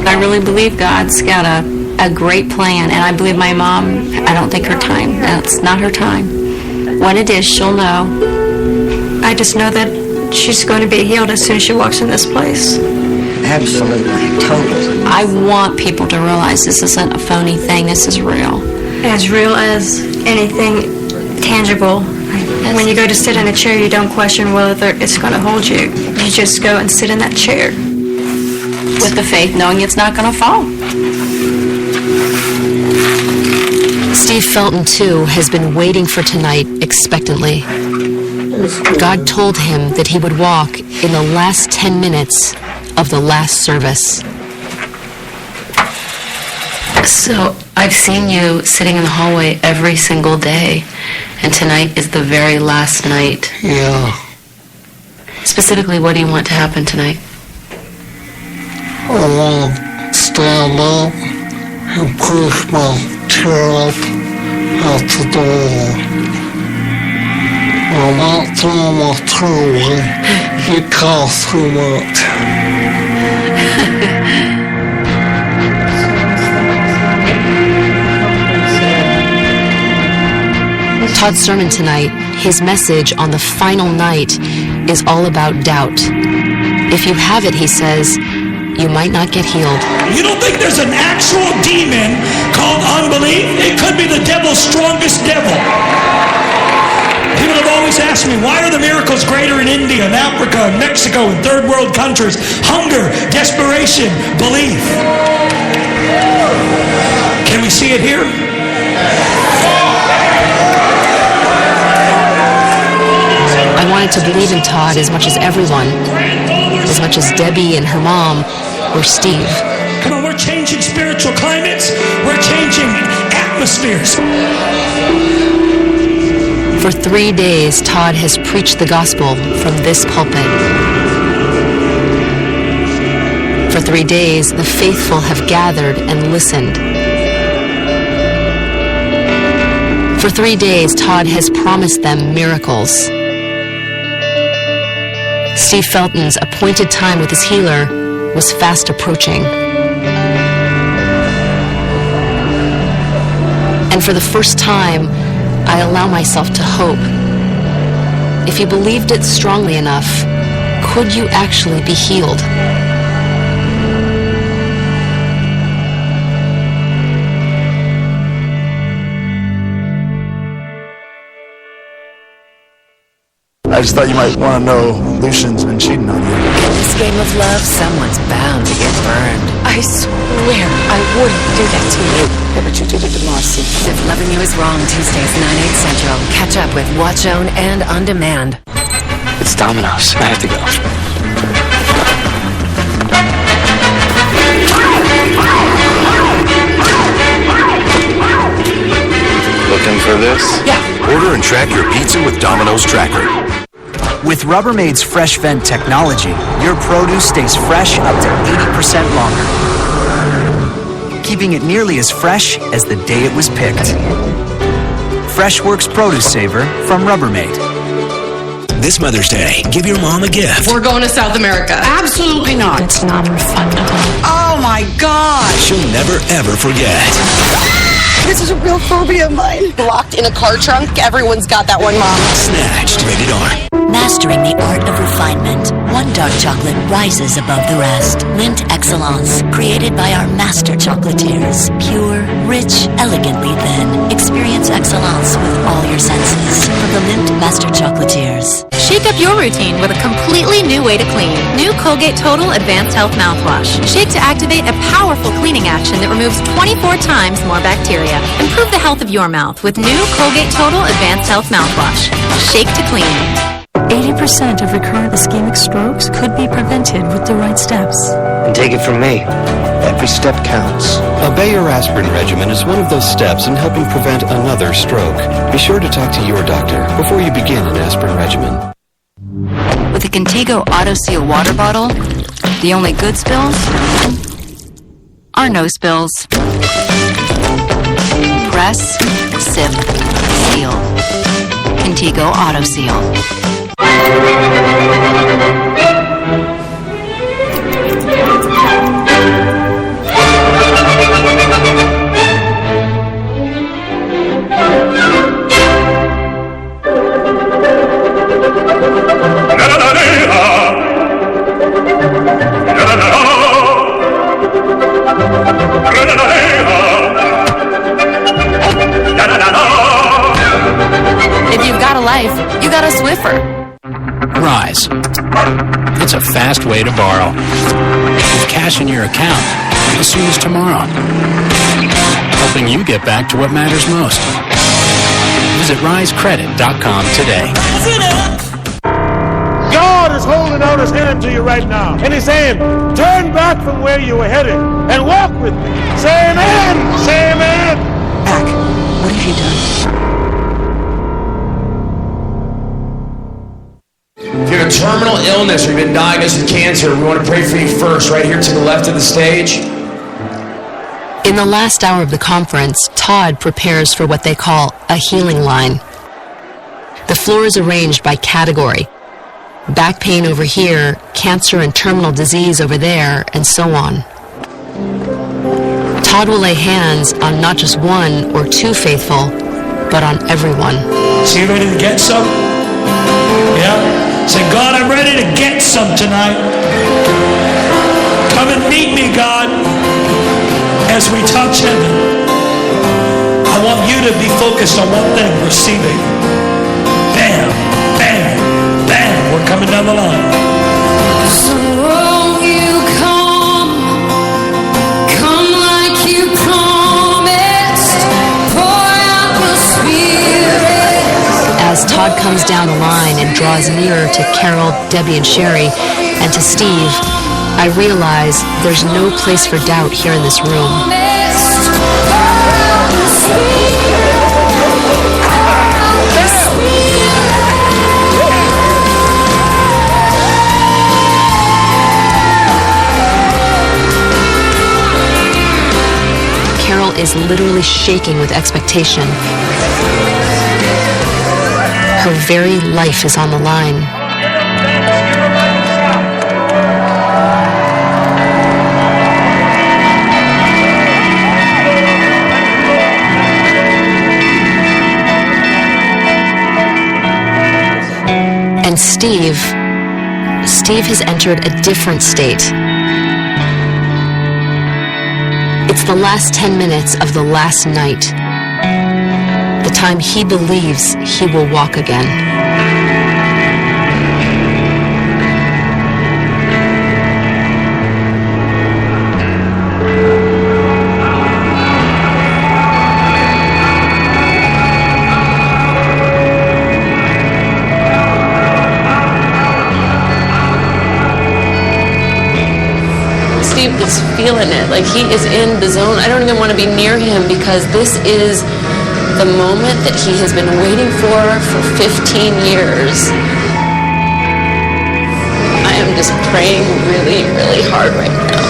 I really believe God's got a great plan, and I believe my mom, I don't think her time, that's not her time. When it is, she'll know. I just know that she's going to be healed as soon as she walks in this place. Absolutely, totally. I want people to realize this isn't a phony thing, this is real. As real as anything tangible. When you go to sit in a chair, you don't question whether it's going to hold you. You just go and sit in that chair. With the faith, knowing it's not going to fall. Steve Felton, too, has been waiting for tonight expectantly. God told him that he would walk in the last 10 minutes of the last service. So I've seen you sitting in the hallway every single day, and tonight is the very last night. Yeah. Specifically, what do you want to happen tonight? I want to stand up and push my chair up out the door. I'm not throwing my chair away. It costs too much. Todd's sermon tonight, his message on the final night, is all about doubt. If you have it, he says, you might not get healed. You don't think there's an actual demon called unbelief? It could be the devil's strongest devil. People have always asked me, why are the miracles greater in India and Africa and Mexico and third world countries? Hunger, desperation, belief. Can we see it here? I wanted to believe in Todd as much as everyone, as much as Debbie and her mom, or Steve. Come on, we're changing spiritual climates. We're changing atmospheres. For 3 days, Todd has preached the gospel from this pulpit. For 3 days, the faithful have gathered and listened. For 3 days, Todd has promised them miracles. Steve Felton's appointed time with his healer was fast approaching. And for the first time, I allow myself to hope. If you believed it strongly enough, could you actually be healed? I just thought you might want to know Lucian's been cheating on you. In this game of love, someone's bound to get burned. I swear I wouldn't do that to you. Yeah, but you did it to Marcy. If Loving You Is Wrong, Tuesdays, 9, 8 Central. Catch up with Watch Own and On Demand. It's Domino's. I have to go. Looking for this? Yeah. Order and track your pizza with Domino's Tracker. With Rubbermaid's Fresh Vent technology, your produce stays fresh up to 80% longer, keeping it nearly as fresh as the day it was picked. FreshWorks Produce Saver from Rubbermaid. This Mother's Day, give your mom a gift. We're going to South America. Absolutely not. It's non-refundable. Oh my God. She'll never ever forget. This is a real phobia of mine. Locked in a car trunk. Everyone's got that one, Mom. Snatched, rated R. Mastering the art of refinement. One dark chocolate rises above the rest. Lindt Excellence, created by our master chocolatiers. Pure, rich, elegantly thin. Experience excellence with all your senses. From the Lindt Master Chocolatiers. Shake up your routine with a completely new way to clean. New Colgate Total Advanced Health Mouthwash. Shake to activate a powerful cleaning action that removes 24 times more bacteria. Improve the health of your mouth with new Colgate Total Advanced Health Mouthwash. Shake to clean. 80% of recurrent ischemic strokes could be prevented with the right steps. And take it from me, every step counts. A Bayer aspirin regimen is one of those steps in helping prevent another stroke. Be sure to talk to your doctor before you begin an aspirin regimen. With the Contigo Auto Seal water bottle, the only good spills are no spills. Press, sip, seal. Contigo Auto Seal. way to borrow. With cash in your account as soon as tomorrow. Helping you get back to what matters most. Visit risecredit.com today. God is holding out his hand to you right now. And he's saying, turn back from where you were headed and walk with me. Say amen. Say amen. Back. What have you done? If you have a terminal illness or you've been diagnosed with cancer, we want to pray for you first, right here to the left of the stage. In the last hour of the conference, Todd prepares for what they call a healing line. The floor is arranged by category. Back pain over here, cancer and terminal disease over there, and so on. Todd will lay hands on not just one or two faithful, but on everyone. So you ready to get some? Yeah? Say, God, I'm ready to get some tonight. Come and meet me, God, as we touch heaven. I want you to be focused on one thing, receiving. Bam, bam, bam. We're coming down the line. So won't you come like you promised, pour out your spirit. As Todd comes down the line and draws nearer to Carol, Debbie, and Sherry, and to Steve, I realize there's no place for doubt here in this room. Carol is literally shaking with expectation. Her very life is on the line. And Steve has entered a different state. It's the last 10 minutes of the last night. The time he believes he will walk again. Steve is feeling it. Like, he is in the zone. I don't even want to be near him because this is the moment that he has been waiting for 15 years. I am just praying really, really hard right now.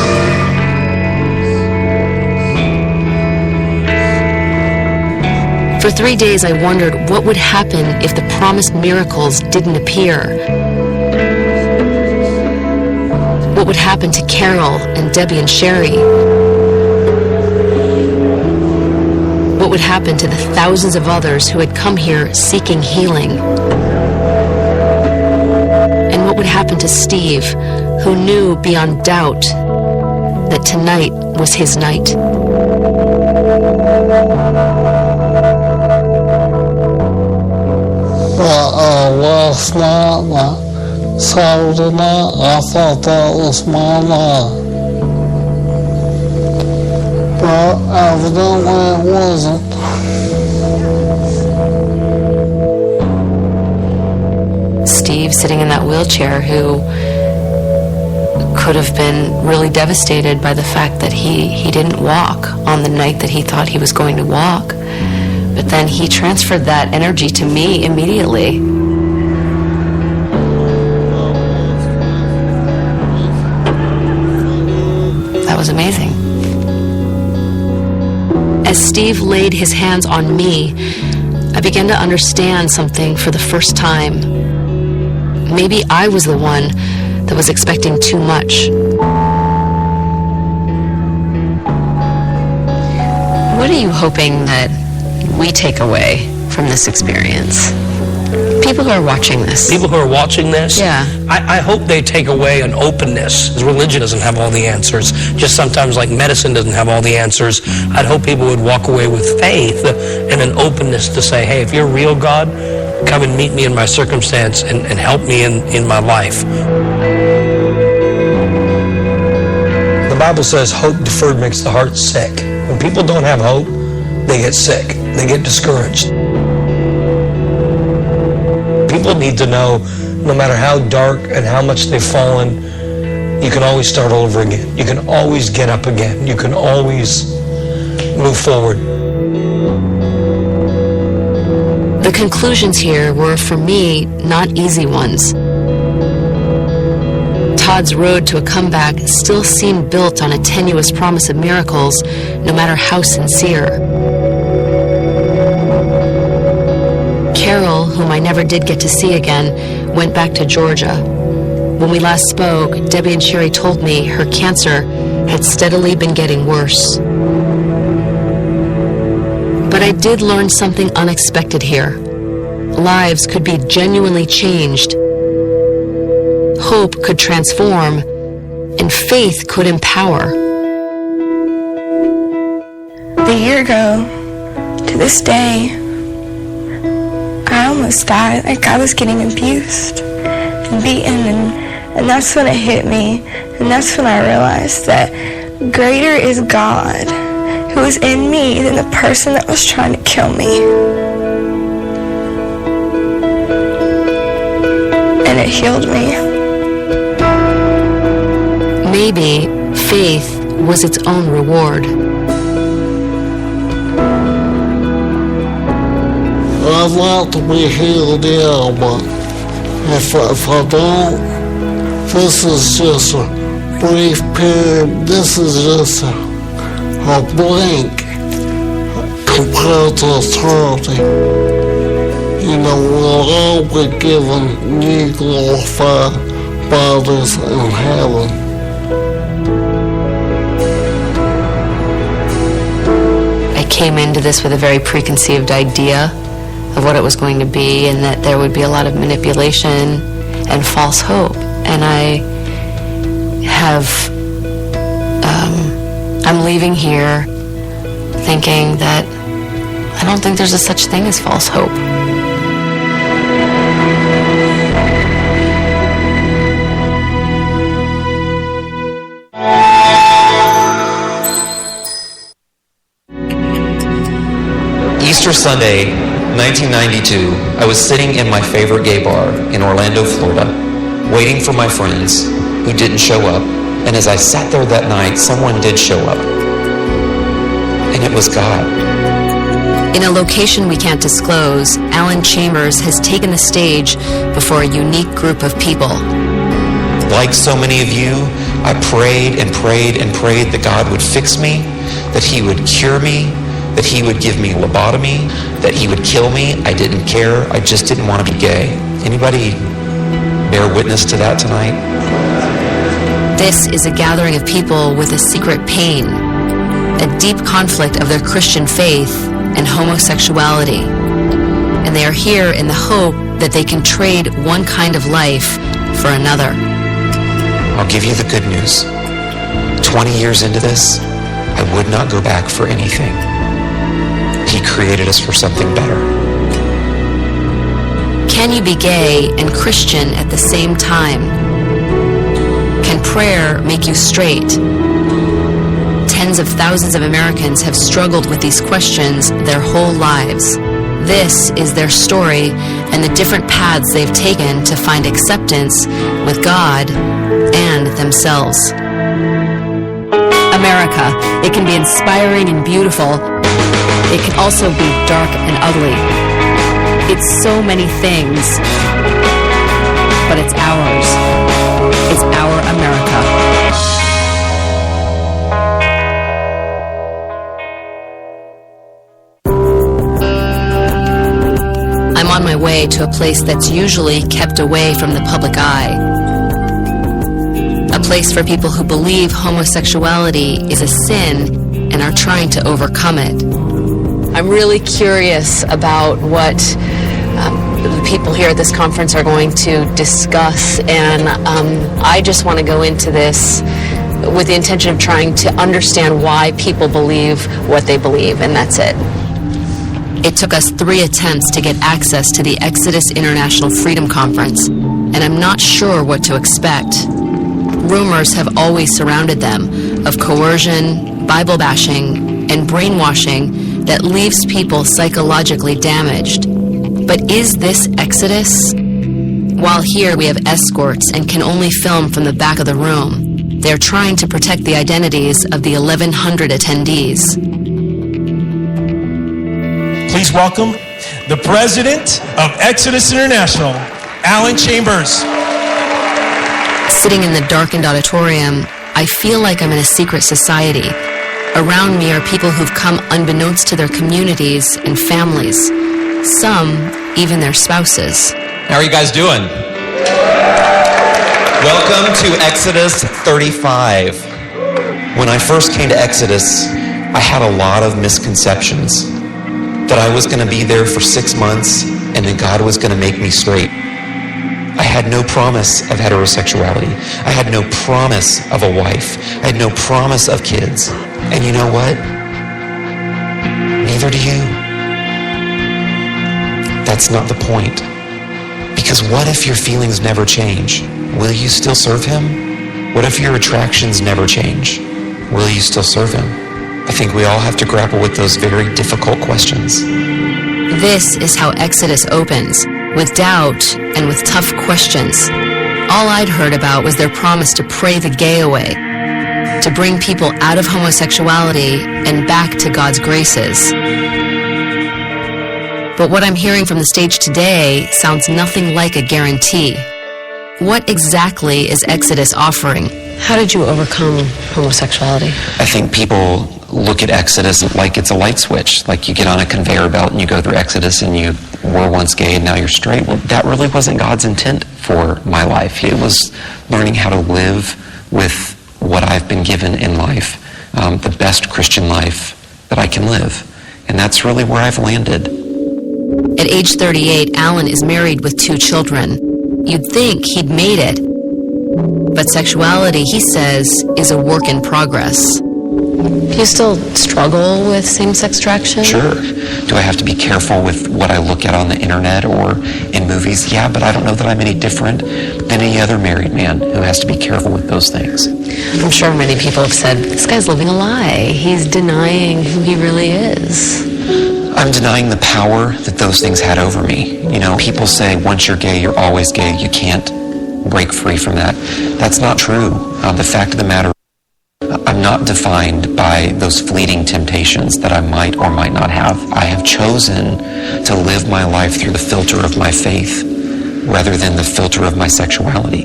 For 3 days, I wondered what would happen if the promised miracles didn't appear. What would happen to Carol and Debbie and Sherry? What would happen to the thousands of others who had come here seeking healing? And what would happen to Steve, who knew beyond doubt that tonight was his night? Last night, Saturday night, I thought that was my life. But evidently it wasn't. Steve sitting in that wheelchair, who could have been really devastated by the fact that he didn't walk on the night that he thought he was going to walk. But then he transferred that energy to me immediately. That was amazing. As Steve laid his hands on me, I began to understand something for the first time. Maybe I was the one that was expecting too much. What are you hoping that we take away from this experience? People who are watching this. People who are watching this? Yeah. I hope they take away an openness. Religion doesn't have all the answers. Just sometimes like medicine doesn't have all the answers. I'd hope people would walk away with faith and an openness to say, hey, if you're real, God, come and meet me in my circumstance and help me in my life. Bible says hope deferred makes the heart sick. When people don't have hope, they get sick. They get discouraged. People need to know, no matter how dark and how much they've fallen, you can always start all over again. You can always get up again. You can always move forward. The conclusions here were, for me, not easy ones. Todd's road to a comeback still seemed built on a tenuous promise of miracles, no matter how sincere. Carol, whom I never did get to see again, went back to Georgia. When we last spoke, Debbie and Sherry told me her cancer had steadily been getting worse. But I did learn something unexpected here. Lives could be genuinely changed. Hope could transform, and faith could empower. A year ago, to this day, I almost died. Like, I was getting abused and beaten, and that's when it hit me, and that's when I realized that greater is God who is in me than the person that was trying to kill me. And it healed me. Maybe faith was its own reward. I'd like to be healed, yeah, but if I don't, this is just a brief period. This is just a blink compared to eternity. You know, we'll all be given new glorified bodies in heaven. I came into this with a very preconceived idea of what it was going to be, and that there would be a lot of manipulation and false hope. And I'm leaving here thinking that I don't think there's a such thing as false hope. Easter Sunday, 1992, I was sitting in my favorite gay bar in Orlando, Florida, waiting for my friends who didn't show up. And as I sat there that night, someone did show up. And it was God. In a location we can't disclose, Alan Chambers has taken the stage before a unique group of people. Like so many of you, I prayed and prayed and prayed that God would fix me, that He would cure me, that He would give me lobotomy, that He would kill me. I didn't care. I just didn't want to be gay. Anybody bear witness to that tonight? This is a gathering of people with a secret pain, a deep conflict of their Christian faith and homosexuality. And they are here in the hope that they can trade one kind of life for another. I'll give you the good news. 20 years into this, I would not go back for anything. He created us for something better. Can you be gay and Christian at the same time? Can prayer make you straight? Tens of thousands of Americans have struggled with these questions their whole lives. This is their story and the different paths they've taken to find acceptance with God and themselves. America, it can be inspiring and beautiful. It can also be dark and ugly. It's so many things, but it's ours. It's our America. I'm on my way to a place that's usually kept away from the public eye. A place for people who believe homosexuality is a sin and are trying to overcome it. I'm really curious about what the people here at this conference are going to discuss, and I just want to go into this with the intention of trying to understand why people believe what they believe, and that's it. It took us 3 attempts to get access to the Exodus International Freedom Conference, and I'm not sure what to expect. Rumors have always surrounded them, of coercion, Bible bashing, and brainwashing that leaves people psychologically damaged. But is this Exodus? While here we have escorts and can only film from the back of the room, they're trying to protect the identities of the 1,100 attendees. Please welcome the president of Exodus International, Alan Chambers. Sitting in the darkened auditorium, I feel like I'm in a secret society. Around me are people who've come unbeknownst to their communities and families. Some, even their spouses. How are you guys doing? Welcome to Exodus 35. When I first came to Exodus, I had a lot of misconceptions. That I was going to be there for 6 months and then God was going to make me straight. I had no promise of heterosexuality. I had no promise of a wife. I had no promise of kids. And you know what? Neither do you. That's not the point. Because what if your feelings never change? Will you still serve him? What if your attractions never change? Will you still serve him? I think we all have to grapple with those very difficult questions. This is how Exodus opens, with doubt and with tough questions. All I'd heard about was their promise to pray the gay away, to bring people out of homosexuality and back to God's graces. But what I'm hearing from the stage today sounds nothing like a guarantee. What exactly is Exodus offering? How did you overcome homosexuality? I think people look at Exodus like it's a light switch. Like you get on a conveyor belt and you go through Exodus and you were once gay and now you're straight. Well, that really wasn't God's intent for my life. It was learning how to live with what I've been given in life, the best Christian life that I can live. And that's really where I've landed. At age 38, Alan is married with 2 children. You'd think he'd made it. But sexuality, he says, is a work in progress. Do you still struggle with same-sex attraction? Sure. Do I have to be careful with what I look at on the internet or in movies? Yeah, but I don't know that I'm any different than any other married man who has to be careful with those things. I'm sure many people have said, this guy's living a lie. He's denying who he really is. I'm denying the power that those things had over me. You know, people say once you're gay, you're always gay. You can't break free from that. That's not true. The fact of the matter, I'm not defined by those fleeting temptations that I might or might not have. I have chosen to live my life through the filter of my faith rather than the filter of my sexuality.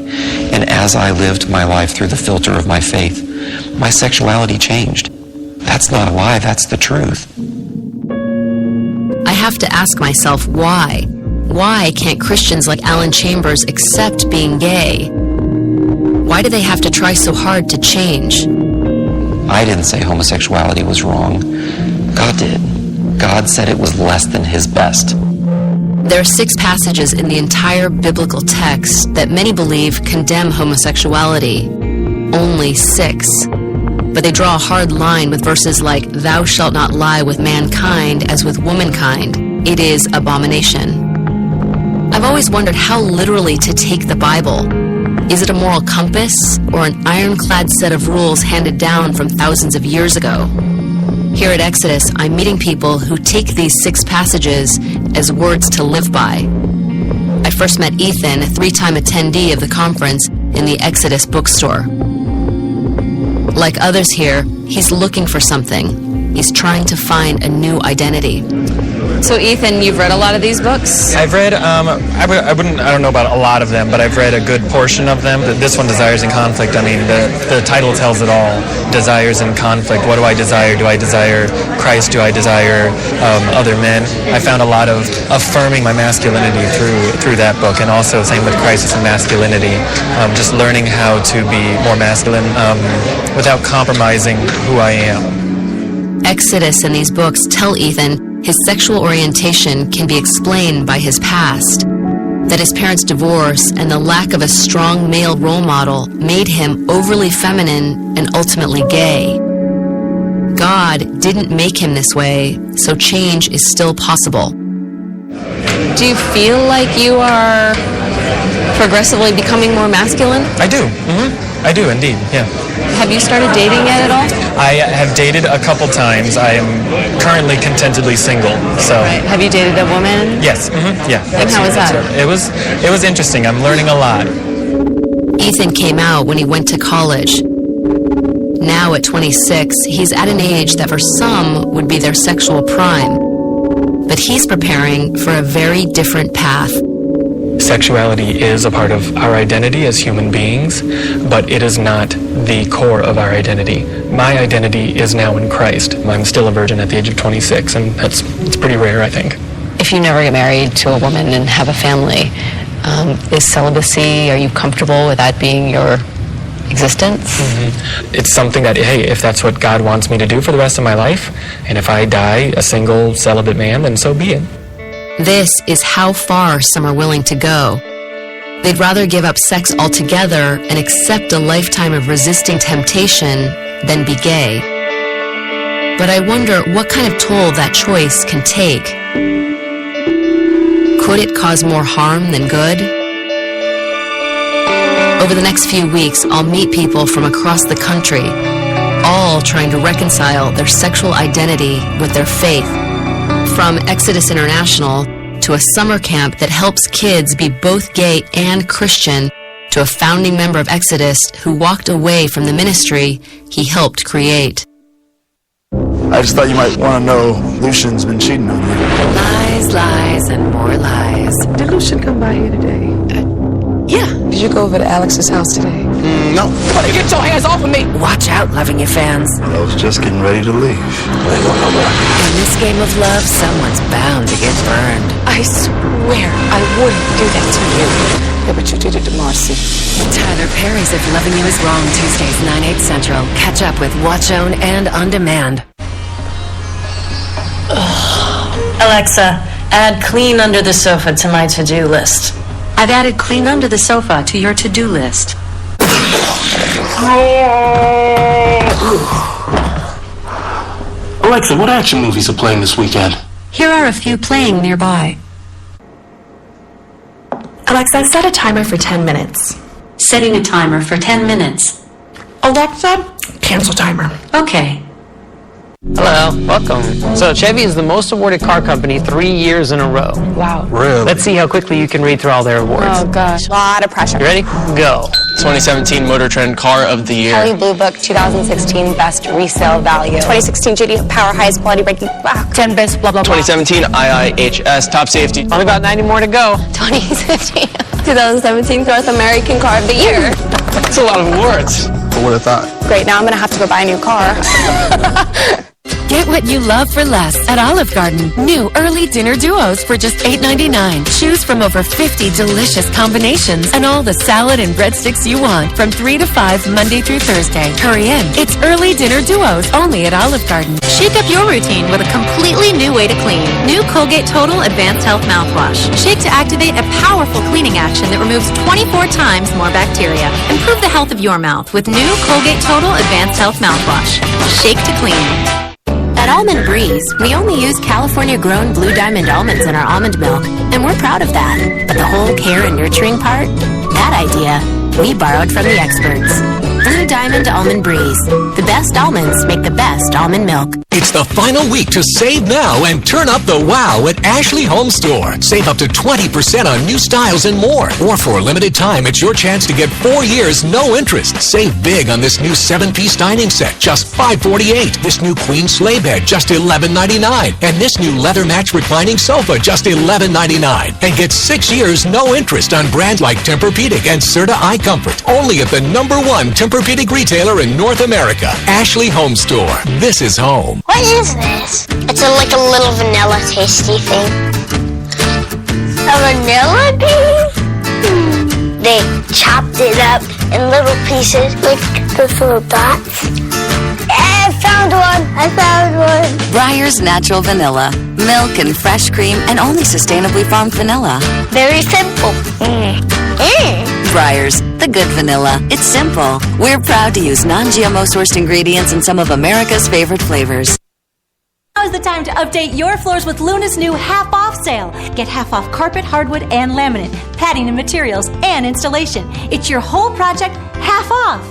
And as I lived my life through the filter of my faith, my sexuality changed. That's not a lie, that's the truth. I have to ask myself why. Why can't Christians like Alan Chambers accept being gay? Why do they have to try so hard to change? I didn't say homosexuality was wrong. God did. God said it was less than his best. There are 6 passages in the entire biblical text that many believe condemn homosexuality. Only 6. But they draw a hard line with verses like, "Thou shalt not lie with mankind as with womankind. It is abomination." I've always wondered how literally to take the Bible. Is it a moral compass or an ironclad set of rules handed down from thousands of years ago? Here at Exodus, I'm meeting people who take these 6 passages as words to live by. I first met Ethan, a 3-time attendee of the conference, in the Exodus bookstore. Like others here, he's looking for something. He's trying to find a new identity. So Ethan, you've read a lot of these books? I've read, I don't know about a lot of them, but I've read a good portion of them. This one, Desires in Conflict, I mean, the title tells it all. Desires in conflict. What do I desire? Do I desire Christ? Do I desire other men? I found a lot of affirming my masculinity through that book, and also same with Crisis and Masculinity. Just learning how to be more masculine without compromising who I am. Exodus and these books tell Ethan his sexual orientation can be explained by his past, that his parents' divorce and the lack of a strong male role model made him overly feminine and ultimately gay. God didn't make him this way, so change is still possible. Do you feel like you are progressively becoming more masculine? I do. I do, indeed, yeah. Have you started dating yet at all? I have dated a couple times. I am currently contentedly single. So. Right. Have you dated a woman? Yes. Yeah. And how was that? It was interesting. I'm learning a lot. Ethan came out when he went to college. Now at 26, he's at an age that for some would be their sexual prime. But he's preparing for a very different path. Sexuality is a part of our identity as human beings, but it is not the core of our identity. My identity is now in Christ. I'm still a virgin at the age of 26, and it's pretty rare, I think. If you never get married to a woman and have a family, is celibacy, are you comfortable with that being your existence? Mm-hmm. It's something that, hey, if that's what God wants me to do for the rest of my life, and if I die a single celibate man, then so be it. This is how far some are willing to go. They'd rather give up sex altogether and accept a lifetime of resisting temptation than be gay. But I wonder what kind of toll that choice can take. Could it cause more harm than good? Over the next few weeks, I'll meet people from across the country, all trying to reconcile their sexual identity with their faith. From Exodus International to a summer camp that helps kids be both gay and Christian, to a founding member of Exodus who walked away from the ministry he helped create. I just thought you might want to know Lucian's been cheating on you. Lies, lies, and more lies. Did Lucian come by here today? Yeah. Did you go over to Alex's house today? No. Get your hands off of me! Watch out, loving your fans. I was just getting ready to leave. In this game of love, someone's bound to get burned. I swear I wouldn't do that to you. Yeah, but you did it to Marcy. Tyler Perry's If Loving You Is Wrong, Tuesdays, 9, 8 Central. Catch up with Watch Own and On Demand. Alexa, add clean under the sofa to my to-do list. I've added clean under the sofa to your to-do list. Alexa, what action movies are playing this weekend? Here are a few playing nearby. Alexa, set a timer for 10 minutes. Setting a timer for 10 minutes. Alexa, cancel timer. Okay. Hello, welcome. So Chevy is the most awarded car company 3 years in a row. Wow. Really? Let's see how quickly you can read through all their awards. Oh gosh, a lot of pressure. You ready? Go. 2017 Motor Trend Car of the Year. Kelley Blue Book 2016 Best Resale Value. 2016 JD Power Highest Quality Braking. 10 Best blah blah blah. 2017 IIHS Top Safety. Only about 90 more to go. 2015 2017 North American Car of the Year. That's a lot of awards. Who would have thought? Great, now I'm gonna have to go buy a new car. Get what you love for less at Olive Garden. New early dinner duos for just $8.99. Choose from over 50 delicious combinations and all the salad and breadsticks you want from 3 to 5 Monday through Thursday. Hurry in. It's early dinner duos only at Olive Garden. Shake up your routine with a completely new way to clean. New Colgate Total Advanced Health Mouthwash. Shake to activate a powerful cleaning action that removes 24 times more bacteria. Improve the health of your mouth with new Colgate Total Advanced Health Mouthwash. Shake to clean. At Almond Breeze, we only use California-grown Blue Diamond almonds in our almond milk, and we're proud of that. But the whole care and nurturing part, that idea, we borrowed from the experts. Blue Diamond Almond Breeze. The best almonds make the best almond milk. It's the final week to save now and turn up the wow at Ashley Home Store. Save up to 20% on new styles and more. Or for a limited time, it's your chance to get 4 years, no interest. Save big on this new 7-piece dining set, just $548. This new queen sleigh bed, just $11.99. And this new leather match reclining sofa, just $11.99. And get 6 years, no interest on brands like Tempur-Pedic and Serta Eye Comfort. Only at the #1 Tempur-Pedic retailer in North America. Ashley Home Store. This is home. What is this? It's like a little vanilla tasty thing. A vanilla bean? They chopped it up in little pieces, like those little dots. I found one! Breyer's Natural Vanilla. Milk and fresh cream and only sustainably farmed vanilla. Very simple. Breyer's, the good vanilla. It's simple. We're proud to use non-GMO sourced ingredients in some of America's favorite flavors. Now's the time to update your floors with Luna's new half-off sale. Get half-off carpet, hardwood, and laminate, padding and materials, and installation. It's your whole project half off.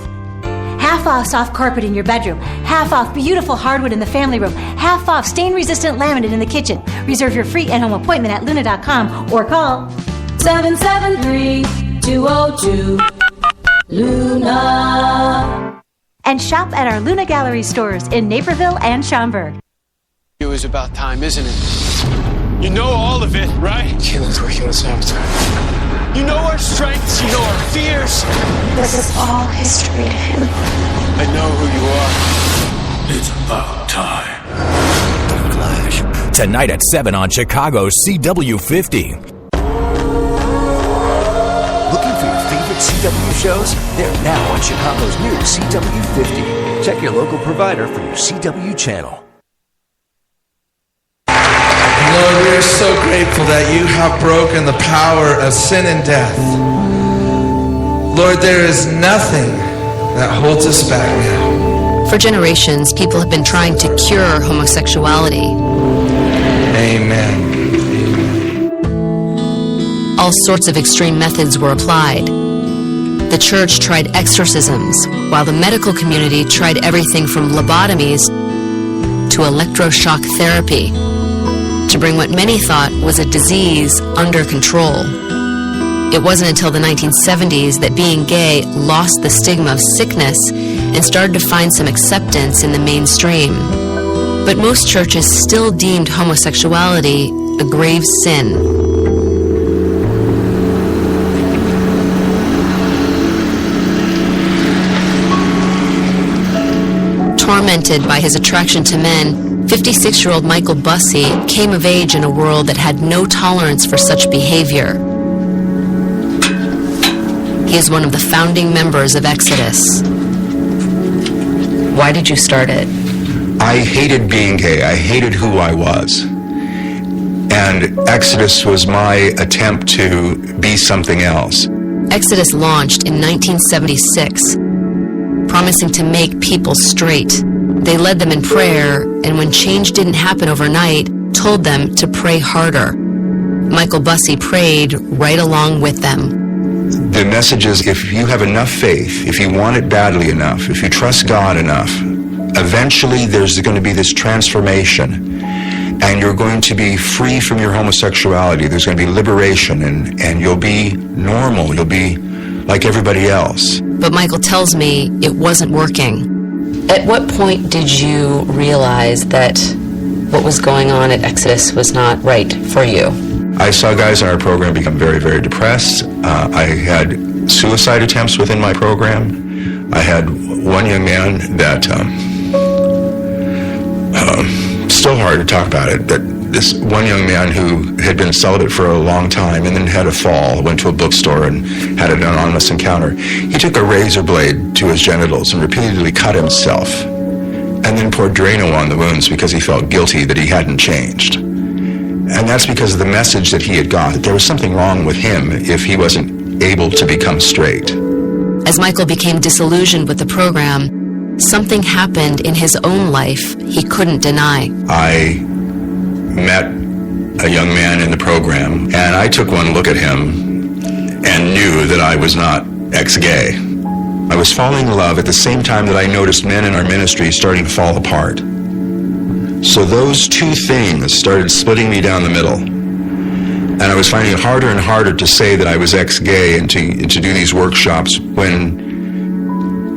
Half off soft carpet in your bedroom. Half off beautiful hardwood in the family room. Half off stain-resistant laminate in the kitchen. Reserve your free at-home appointment at Luna.com or call 773-202-LUNA. And shop at our Luna Gallery stores in Naperville and Schaumburg. It was about time, isn't it? You know all of it, right? Keelan's working on sabotage. You know our strengths, you know our fears. This is all history to him. I know who you are. It's about time. The Flash. Tonight at 7 on Chicago's CW50. Looking for your favorite CW shows? They're now on Chicago's new CW50. Check your local provider for your CW channel. Lord, we are so grateful that you have broken the power of sin and death. Lord, there is nothing that holds us back now. For generations, people have been trying to cure homosexuality. Amen. All sorts of extreme methods were applied. The church tried exorcisms, while the medical community tried everything from lobotomies to electroshock therapy, to bring what many thought was a disease under control. It wasn't until the 1970s that being gay lost the stigma of sickness and started to find some acceptance in the mainstream. But most churches still deemed homosexuality a grave sin. Tormented by his attraction to men, 56-year-old Michael Bussey came of age in a world that had no tolerance for such behavior. He is one of the founding members of Exodus. Why did you start it? I hated being gay. I hated who I was. And Exodus was my attempt to be something else. Exodus launched in 1976, promising to make people straight. They led them in prayer, and when change didn't happen overnight, told them to pray harder. Michael Bussey prayed right along with them. The message is, if you have enough faith, if you want it badly enough, if you trust God enough, eventually there's going to be this transformation, and you're going to be free from your homosexuality. There's going to be liberation, and you'll be normal. You'll be like everybody else. But Michael tells me it wasn't working. At what point did you realize that what was going on at Exodus was not right for you? I saw guys in our program become very, very depressed. I had suicide attempts within my program. I had one young man that, still hard to talk about it, but this one young man who had been celibate for a long time and then had a fall, went to a bookstore and had an anonymous encounter. He took a razor blade to his genitals and repeatedly cut himself, and then poured Drano on the wounds because he felt guilty that he hadn't changed. And that's because of the message that he had got, that there was something wrong with him if he wasn't able to become straight. As Michael became disillusioned with the program, something happened in his own life he couldn't deny. I met a young man in the program, and I took one look at him and knew that I was not ex-gay. I was falling in love at the same time that I noticed men in our ministry starting to fall apart. So those two things started splitting me down the middle. And I was finding it harder and harder to say that I was ex-gay and to do these workshops when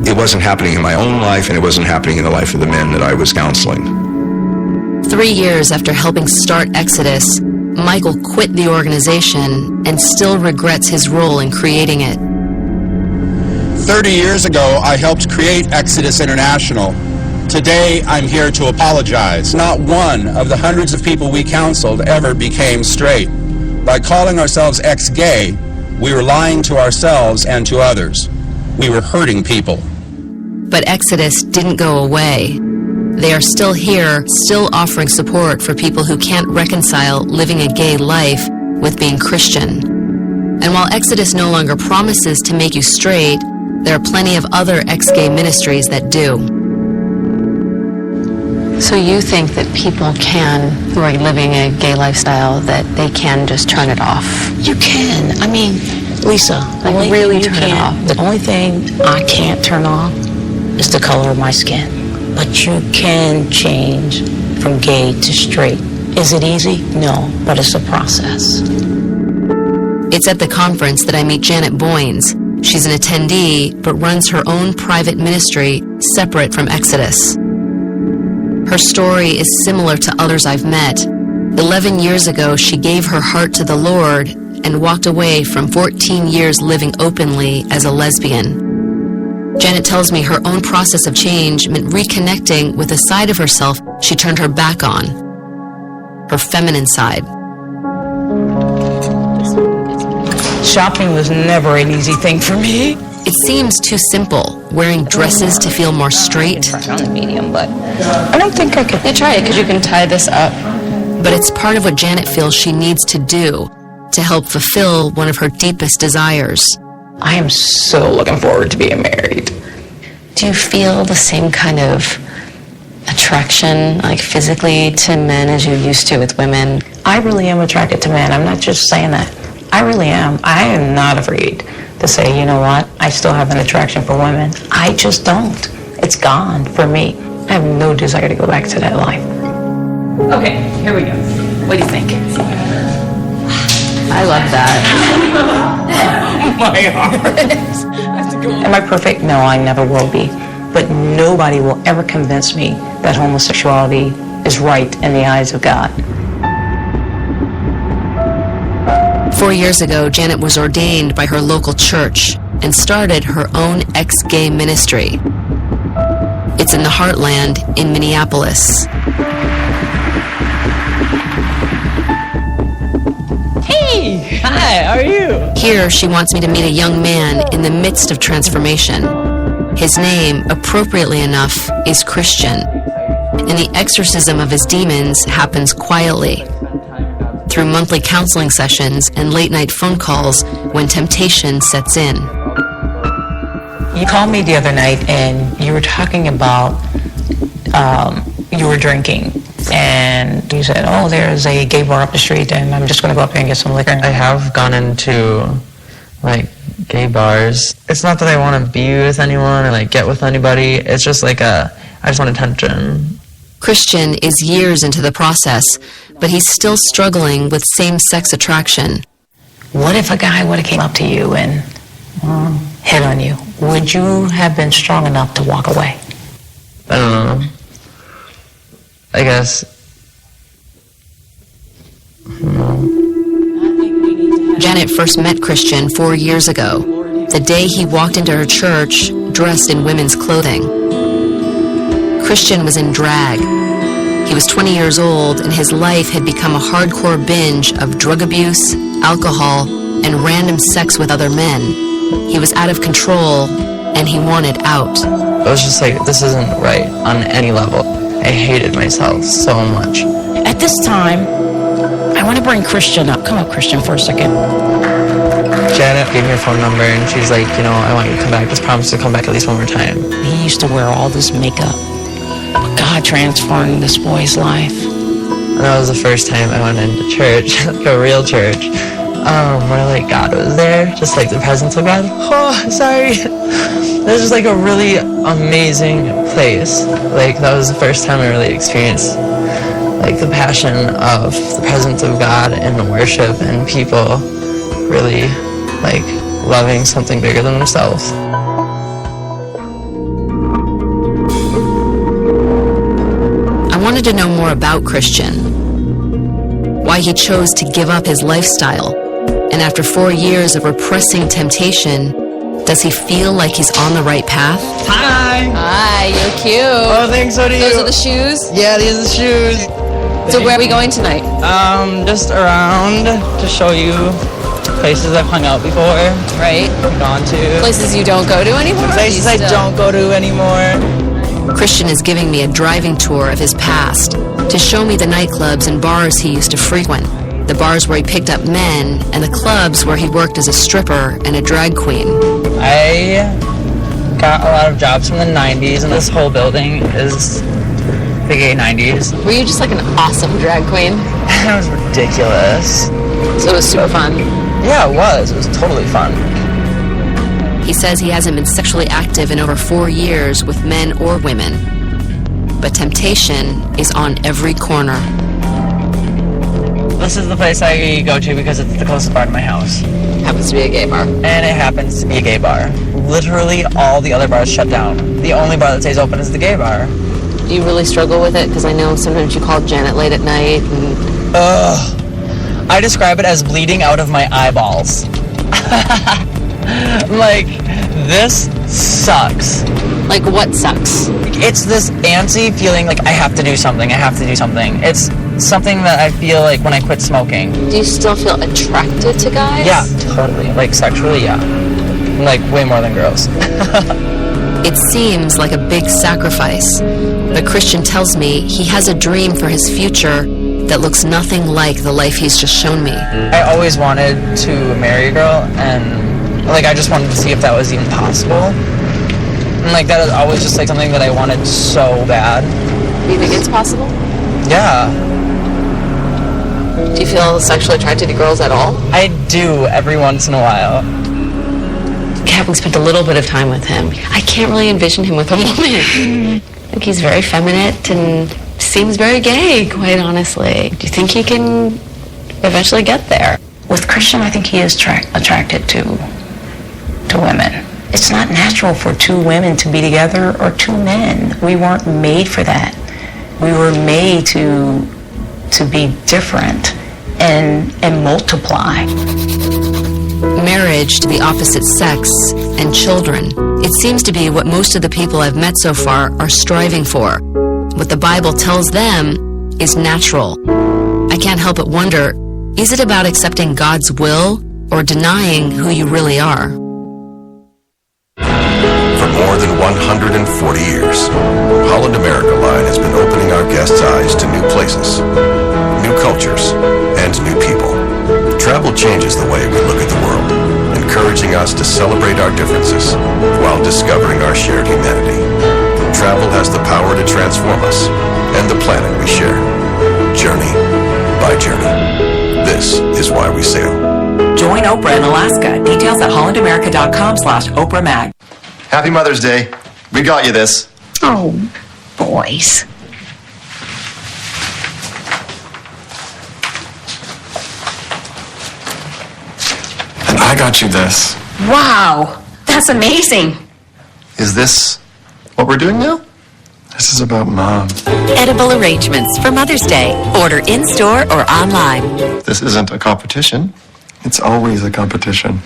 it wasn't happening in my own life and it wasn't happening in the life of the men that I was counseling. 3 years after helping start Exodus, Michael quit the organization and still regrets his role in creating it. 30 years ago, I helped create Exodus International. Today, I'm here to apologize. Not one of the hundreds of people we counseled ever became straight. By calling ourselves ex-gay, we were lying to ourselves and to others. We were hurting people. But Exodus didn't go away. They are still here, still offering support for people who can't reconcile living a gay life with being Christian. And while Exodus no longer promises to make you straight, there are plenty of other ex-gay ministries that do. So you think that people can, who are living a gay lifestyle, that they can just turn it off? You can. I mean, Lisa, Like really turn it off. The only thing I can't turn off is the color of my skin. But you can change from gay to straight. Is it easy? No, but it's a process. It's at the conference that I meet Janet Boynes. She's an attendee, but runs her own private ministry separate from Exodus. Her story is similar to others I've met. 11 years ago, she gave her heart to the Lord and walked away from 14 years living openly as a lesbian. Janet tells me her own process of change meant reconnecting with a side of herself she turned her back on, her feminine side. Shopping was never an easy thing for me. It seems too simple, wearing dresses to feel more straight. On the medium, but I don't think I could. Yeah, try it, because you can tie this up. But it's part of what Janet feels she needs to do to help fulfill one of her deepest desires. I am so looking forward to being married. Do you feel the same kind of attraction, like physically, to men as you used to with women? I really am attracted to men. I'm not just saying that. I really am. I am not afraid to say, you know what, I still have an attraction for women. I just don't. It's gone for me. I have no desire to go back to that life. Okay, here we go. What do you think? I love that. My heart. Am I perfect? No, I never will be. But nobody will ever convince me that homosexuality is right in the eyes of God. 4 years ago, Janet was ordained by her local church and started her own ex-gay ministry. It's in the Heartland in Minneapolis. Hey! Hi, how are you? Here, she wants me to meet a young man in the midst of transformation. His name, appropriately enough, is Christian, and the exorcism of his demons happens quietly, through monthly counseling sessions and late-night phone calls when temptation sets in. You called me the other night and you were talking about you were drinking, and you said, oh, there's a gay bar up the street and I'm just going to go up there and get some liquor. I have gone into like gay bars. It's not that I want to be with anyone or like get with anybody. It's just like I just want attention. Christian is years into the process, but he's still struggling with same-sex attraction. What if a guy would have came up to you and hit on you? Would you have been strong enough to walk away? I don't know. I guess. Janet first met Christian 4 years ago, the day he walked into her church dressed in women's clothing. Christian was in drag. He was 20 years old, and his life had become a hardcore binge of drug abuse, alcohol, and random sex with other men. He was out of control, and he wanted out. I was just like, this isn't right on any level. I hated myself so much. At this time, I want to bring Christian up. Come up, Christian, for a second. Janet gave me her phone number, and she's like, you know, I want you to come back. Just promise to come back at least one more time. He used to wear all this makeup. But God transformed this boy's life. And that was the first time I went into church, like a real church, where like God was there, just like the presence of God. Oh, sorry. It was just like a really amazing place. Like that was the first time I really experienced like the passion of the presence of God and the worship and people really like loving something bigger than themselves. I wanted to know more about Christian, why he chose to give up his lifestyle, and after 4 years of repressing temptation, does he feel like he's on the right path? Hi! Hi, you're cute. Oh, thanks, so do you. Those are the shoes? Yeah, these are the shoes. So where are we going tonight? Just around to show you places I've hung out before. Right. Gone to. Places you don't go to anymore? Places I don't go to anymore. Christian is giving me a driving tour of his past to show me the nightclubs and bars he used to frequent, the bars where he picked up men, and the clubs where he worked as a stripper and a drag queen. I got a lot of jobs from the 90s, and this whole building is the gay 90s. Were you just like an awesome drag queen? That was ridiculous. So it was super fun? Yeah, it was. It was totally fun. He says he hasn't been sexually active in over 4 years with men or women. But temptation is on every corner. This is the place I go to because it's the closest bar to my house. Happens to be a gay bar. And it happens to be a gay bar. Literally all the other bars shut down. The only bar that stays open is the gay bar. Do you really struggle with it? Because I know sometimes you call Janet late at night and... I describe it as bleeding out of my eyeballs. Like, this sucks. Like, what sucks? It's this antsy feeling like I have to do something, It's something that I feel like when I quit smoking. Do you still feel attracted to guys? Yeah, totally. Like, sexually, yeah. Like, way more than girls. It seems like a big sacrifice. But Christian tells me he has a dream for his future that looks nothing like the life he's just shown me. I always wanted to marry a girl, and like I just wanted to see if that was even possible. And like that is always just like something that I wanted so bad. Do you think it's possible? Yeah. Do you feel sexually attracted to girls at all? I do every once in a while. Having spent a little bit of time with him, I can't really envision him with a woman. Like he's very feminine and seems very gay, quite honestly. Do you think he can eventually get there? With Christian, I think he is attracted to women. It's not natural for two women to be together or two men. We weren't made for that. We were made to be different and multiply. Marriage to the opposite sex and children. It seems to be what most of the people I've met so far are striving for. What the Bible tells them is natural. I can't help but wonder, is it about accepting God's will or denying who you really are? For more than 140 years, Holland America Line has been opening our guests' eyes to new places, new cultures, and new people. Travel changes the way we look at the world, encouraging us to celebrate our differences while discovering our shared humanity. Travel has the power to transform us and the planet we share. Journey by journey. This is why we sail. Join Oprah in Alaska. Details at hollandamerica.com/OprahMag. Happy Mother's Day. We got you this. Oh, boys. And I got you this. Wow, that's amazing. Is this what we're doing now? This is about Mom. Edible arrangements for Mother's Day. Order in-store or online. This isn't a competition. It's always a competition.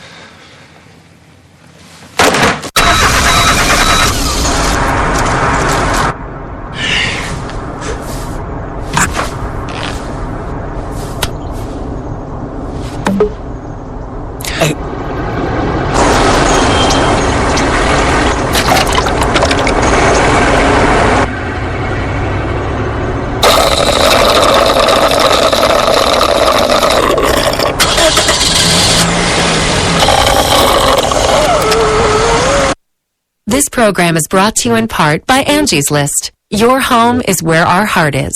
This program is brought to you in part by Angie's List. Your home is where our heart is.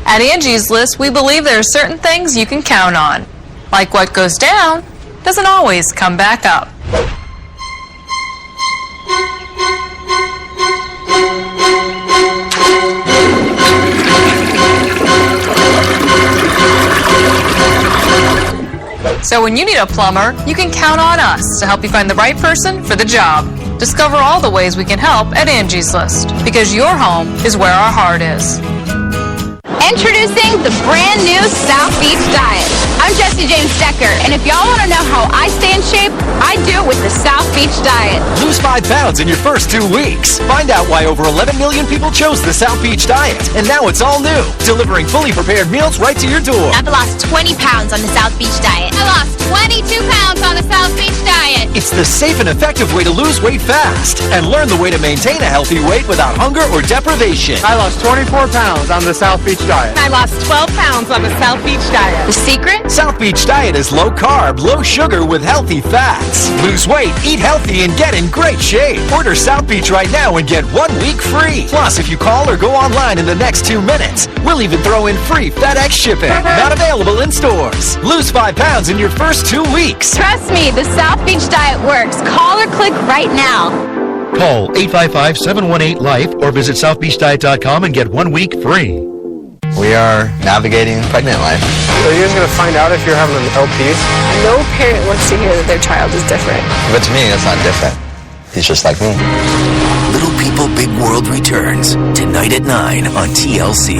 At Angie's List, we believe there are certain things you can count on. Like what goes down doesn't always come back up. So when you need a plumber, you can count on us to help you find the right person for the job. Discover all the ways we can help at Angie's List, because your home is where our heart is. Introducing the brand new South Beach Diet. I'm Jesse James Decker, and if y'all want to know how I stay in shape, I do it with the South Beach Diet. Lose 5 pounds in your first 2 weeks. Find out why over 11 million people chose the South Beach Diet. And now it's all new, delivering fully prepared meals right to your door. I've lost 20 pounds on the South Beach Diet. I lost 22 pounds on the South Beach Diet. It's the safe and effective way to lose weight fast and learn the way to maintain a healthy weight without hunger or deprivation. I lost 24 pounds on the South Beach Diet. I lost 12 pounds on the South Beach Diet. The secret? South Beach Diet is low carb, low sugar with healthy fats. Lose weight, eat healthy, and get in great shape. Order South Beach right now and get 1 week free. Plus, if you call or go online in the next 2 minutes, we'll even throw in free FedEx shipping. Not available in stores. Lose 5 pounds in your first 2 weeks. Trust me, the South Beach Diet works. Call or click right now. Call 855-718-LIFE or visit southbeachdiet.com and get 1 week free. We are navigating pregnant life. So you're just going to find out if you're having an LP? No parent wants to hear that their child is different. But to me, that's not different. He's just like me. Little People, Big World returns tonight at 9 on TLC.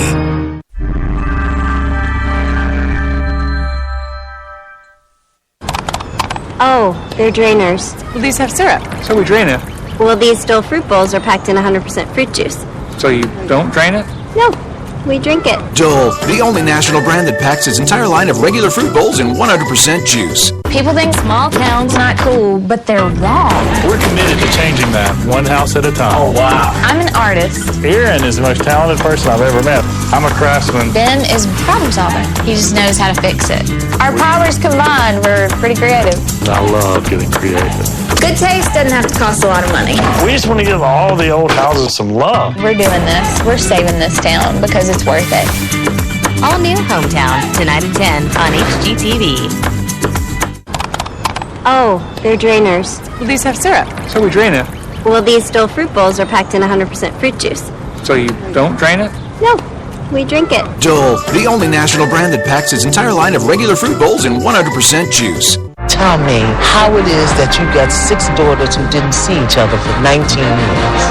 Oh, they're drainers. Well, these have syrup. So we drain it. Well, these still fruit bowls are packed in 100% fruit juice. So you don't drain it? No, we drink it. Dole, the only national brand that packs its entire line of regular fruit bowls in 100% juice. People think small town's not cool, but they're wrong. We're committed to changing that, one house at a time. Oh, wow. I'm an artist. Aaron is the most talented person I've ever met. I'm a craftsman. Ben is a problem solver. He just knows how to fix it. Our powers combined, we're pretty creative. I love getting creative. Good taste doesn't have to cost a lot of money. We just want to give all the old houses some love. We're doing this. We're saving this town because it's worth it. All new Hometown, tonight at 10 on HGTV. Oh, they're drainers. Well, these have syrup. So we drain it. Well, these still fruit bowls are packed in 100% fruit juice. So you don't drain it? No, we drink it. Dole, the only national brand that packs its entire line of regular fruit bowls in 100% juice. Tell me how it is that you got 6 daughters who didn't see each other for 19 years.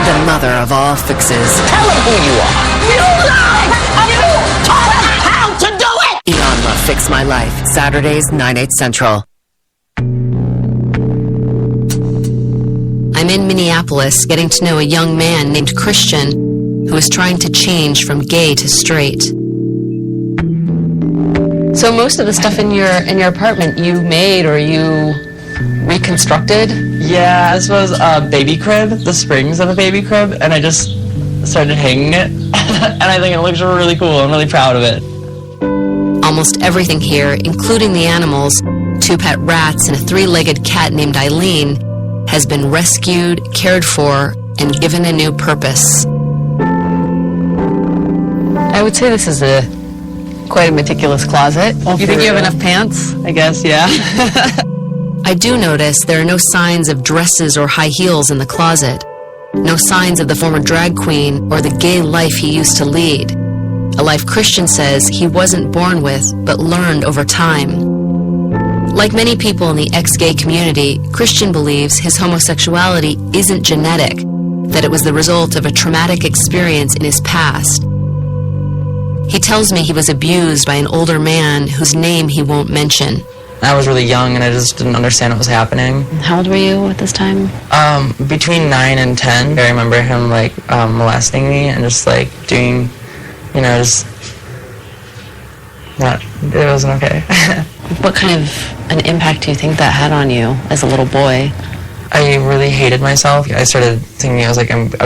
The mother of all fixes. Tell them who you are. You lied! You taught us how to do it! Iyanla Fix My Life, Saturdays, 9/8 Central. I'm in Minneapolis getting to know a young man named Christian who is trying to change from gay to straight. So most of the stuff in your apartment you made or you reconstructed? Yeah, this was a baby crib, the springs of a baby crib, and I just started hanging it. And I think it looks really cool. I'm really proud of it. Almost everything here, including the animals, 2 pet rats and a 3-legged cat named Eileen, has been rescued, cared for, and given a new purpose. I would say this is quite a meticulous closet. You think you have enough pants? I guess, yeah. I do notice there are no signs of dresses or high heels in the closet. No signs of the former drag queen or the gay life he used to lead. A life Christian says he wasn't born with, but learned over time. Like many people in the ex-gay community, Christian believes his homosexuality isn't genetic, that it was the result of a traumatic experience in his past. He tells me he was abused by an older man whose name he won't mention. I was really young and I just didn't understand what was happening. How old were you at this time? Between 9 and 10. I remember him molesting me and just doing, just not, it wasn't okay. What kind of an impact do you think that had on you as a little boy? I really hated myself. I started thinking I was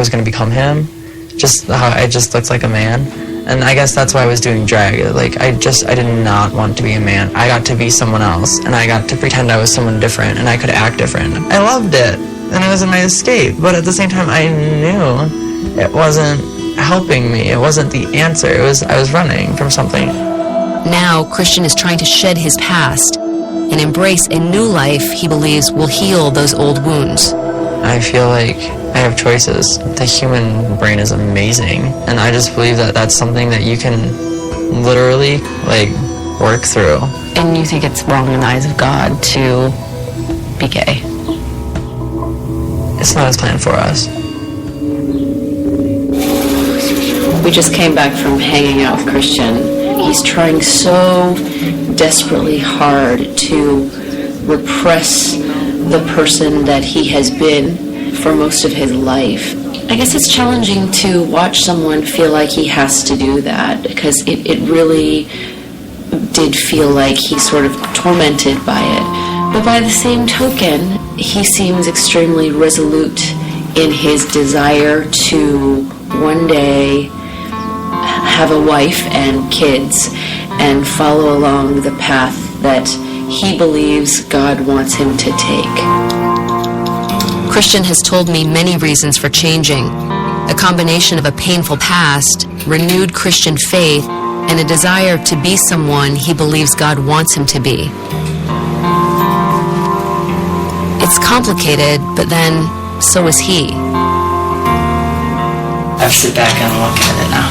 going to become him. Just how I just looked like a man. And I guess that's why I was doing drag. I did not want to be a man. I got to be someone else, and I got to pretend I was someone different, and I could act different. I loved it, and it was my escape. But at the same time, I knew it wasn't helping me. It wasn't the answer. I was running from something. Now, Christian is trying to shed his past and embrace a new life he believes will heal those old wounds. I feel like I have choices. The human brain is amazing, and I just believe that that's something that you can literally work through. And you think it's wrong in the eyes of God to be gay? It's not his plan for us. We just came back from hanging out with Christian. He's trying so desperately hard to repress the person that he has been for most of his life. I guess it's challenging to watch someone feel like he has to do that, because it really did feel like he's sort of tormented by it. But by the same token, he seems extremely resolute in his desire to one day have a wife and kids and follow along the path that he believes God wants him to take. Christian has told me many reasons for changing. A combination of a painful past, renewed Christian faith, and a desire to be someone he believes God wants him to be. It's complicated, but then so is he. I sit back and look at it now.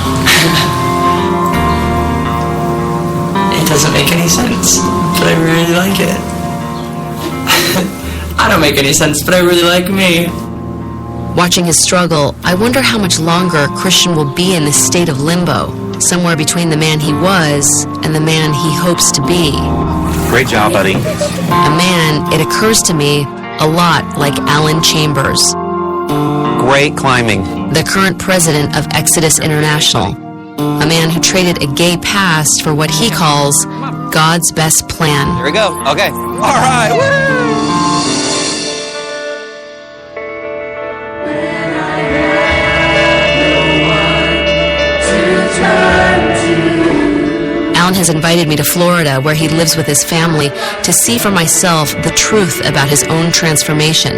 It doesn't make any sense, but I really like it. I don't make any sense, but I really like me. Watching his struggle, I wonder how much longer Christian will be in this state of limbo, somewhere between the man he was and the man he hopes to be. Great job, buddy. A man, it occurs to me, a lot like Alan Chambers. Great climbing. The current president of Exodus International. A man who traded a gay past for what he calls God's best plan. Here we go. Okay. All right. Woo! Alan has invited me to Florida, where he lives with his family, to see for myself the truth about his own transformation.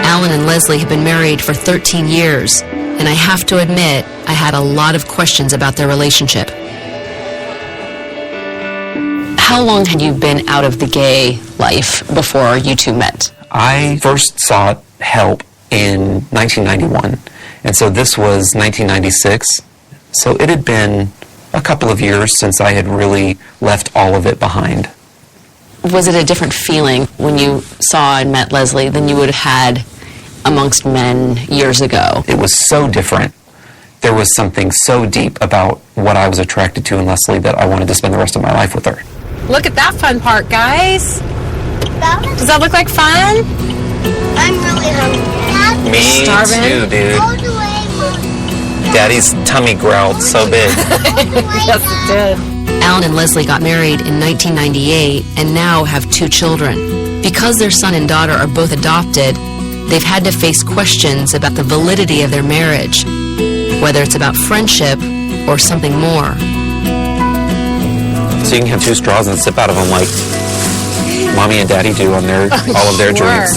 Alan and Leslie have been married for 13 years, and I have to admit, I had a lot of questions about their relationship. How long had you been out of the gay life before you two met? I first sought help in 1991, and so this was 1996. So it had been a couple of years since I had really left all of it behind. Was it a different feeling when you saw and met Leslie than you would have had amongst men years ago? It was so different. There was something so deep about what I was attracted to in Leslie that I wanted to spend the rest of my life with her. Look at that fun part, guys. Does that look like fun? I'm really hungry. Me Starving? too, dude. Daddy's tummy growled so big. Yes, it did. Alan and Leslie got married in 1998 and now have 2 children. Because their son and daughter are both adopted, they've had to face questions about the validity of their marriage, whether it's about friendship or something more. So you can have 2 straws and sip out of them like Mommy and Daddy do on their all of their drinks.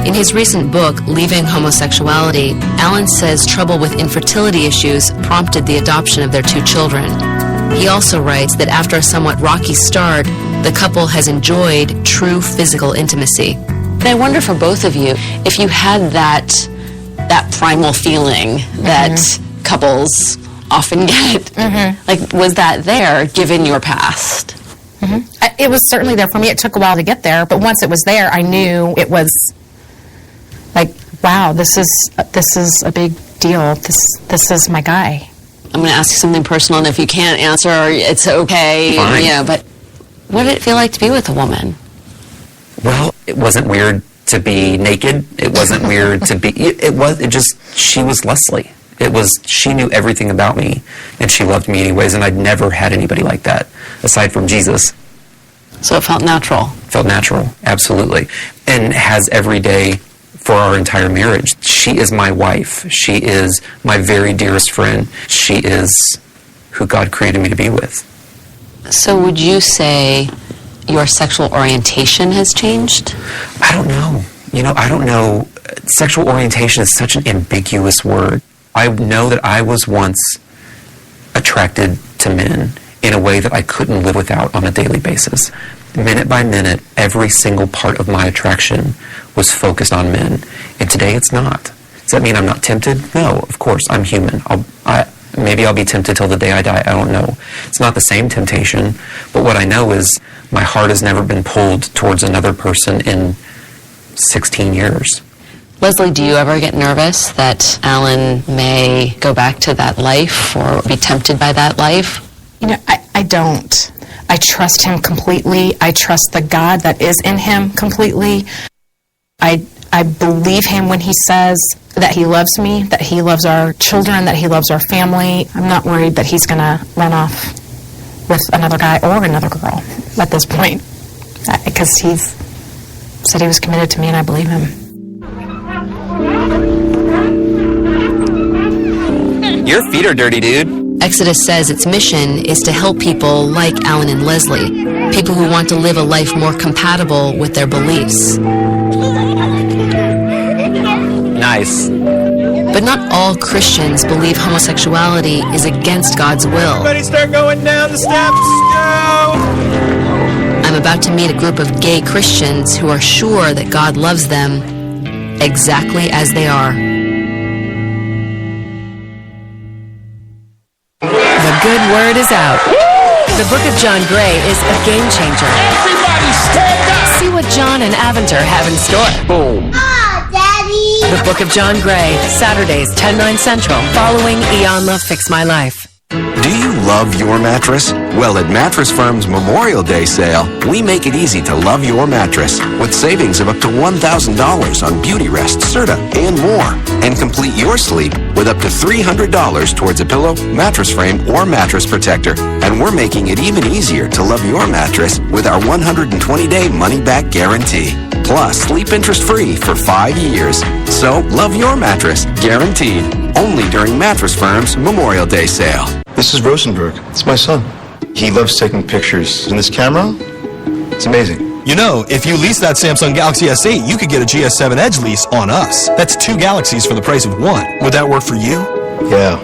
In his recent book, Leaving Homosexuality, Alan says trouble with infertility issues prompted the adoption of their 2 children. He also writes that after a somewhat rocky start, the couple has enjoyed true physical intimacy. And I wonder for both of you, if you had that primal feeling that couples often get, like, was that there given your past? It was certainly there for me. It took a while to get there, but once it was there, I knew it was like, wow, this is a big deal. This is my guy. I'm going to ask you something personal, and if you can't answer, it's okay. Fine. Yeah, but what did it feel like to be with a woman? Well, it wasn't weird to be naked. It wasn't weird to be. She was Leslie. She knew everything about me, and she loved me anyways, and I'd never had anybody like that, aside from Jesus. So it felt natural? Felt natural, absolutely. And has every day for our entire marriage. She is my wife. She is my very dearest friend. She is who God created me to be with. So would you say your sexual orientation has changed? I don't know. I don't know. Sexual orientation is such an ambiguous word. I know that I was once attracted to men in a way that I couldn't live without on a daily basis. Minute by minute, every single part of my attraction was focused on men. And today it's not. Does that mean I'm not tempted? No, of course, I'm human. Maybe I'll be tempted till the day I die. I don't know. It's not the same temptation, but what I know is my heart has never been pulled towards another person in 16 years. Leslie, do you ever get nervous that Alan may go back to that life or be tempted by that life? I don't. I trust him completely. I trust the God that is in him completely. I believe him when he says that he loves me, that he loves our children, that he loves our family. I'm not worried that he's going to run off with another guy or another girl at this point, because said he was committed to me, and I believe him. Your feet are dirty, dude. Exodus says its mission is to help people like Alan and Leslie, people who want to live a life more compatible with their beliefs. Nice. But not all Christians believe homosexuality is against God's will. Everybody start going down the steps. Go! I'm about to meet a group of gay Christians who are sure that God loves them exactly as they are. The good word is out. The Book of John Gray is a game changer. Everybody stand up! See what John and Aventer have in store. Boom. The Book of John Gray, Saturdays, 10/9 Central, following Eon Love Fix My Life. Do you love your mattress? Well, at Mattress Firm's Memorial Day sale, we make it easy to love your mattress with savings of up to $1,000 on Beauty Rest, Serta, and more. And complete your sleep with up to $300 towards a pillow, mattress frame, or mattress protector. And we're making it even easier to love your mattress with our 120-day money-back guarantee. Plus, sleep interest-free for 5 years. So, love your mattress, guaranteed. Only during Mattress Firm's Memorial Day sale. This is Rosenberg. It's my son. He loves taking pictures. And this camera, it's amazing. You know, if you lease that Samsung Galaxy S8, you could get a GS7 Edge lease on us. That's 2 Galaxies for the price of 1. Would that work for you? Yeah,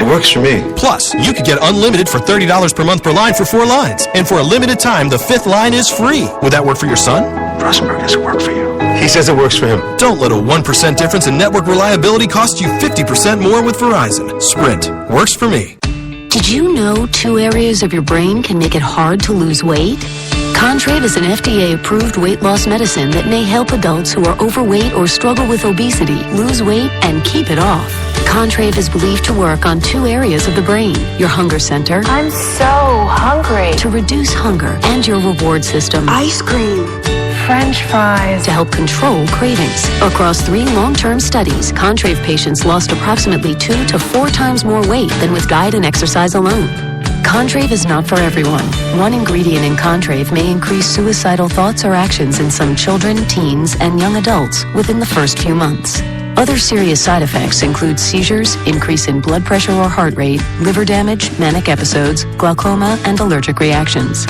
it works for me. Plus, you could get unlimited for $30 per month per line for 4 lines. And for a limited time, the 5th line is free. Would that work for your son? Rosenberg, does it work for you? He says it works for him. Don't let a 1% difference in network reliability cost you 50% more with Verizon. Sprint. Works for me. Did you know 2 areas of your brain can make it hard to lose weight? Contrave is an FDA-approved weight loss medicine that may help adults who are overweight or struggle with obesity lose weight and keep it off. Contrave is believed to work on 2 areas of the brain, your hunger center. I'm so hungry. To reduce hunger and your reward system. Ice cream. French fries. To help control cravings. Across 3 long-term studies, Contrave patients lost approximately 2 to 4 times more weight than with diet and exercise alone. Contrave is not for everyone. One ingredient in Contrave may increase suicidal thoughts or actions in some children, teens, and young adults within the first few months. Other serious side effects include seizures, increase in blood pressure or heart rate, liver damage, manic episodes, glaucoma, and allergic reactions.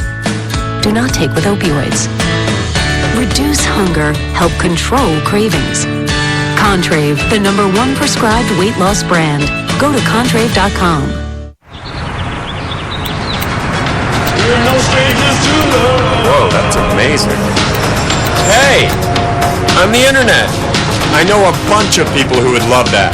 Do not take with opioids. Reduce hunger, help control cravings. Contrave, the #1 prescribed weight loss brand. Go to Contrave.com. We're no strangers to love. Whoa, that's amazing. Hey, on the internet. I know a bunch of people who would love that.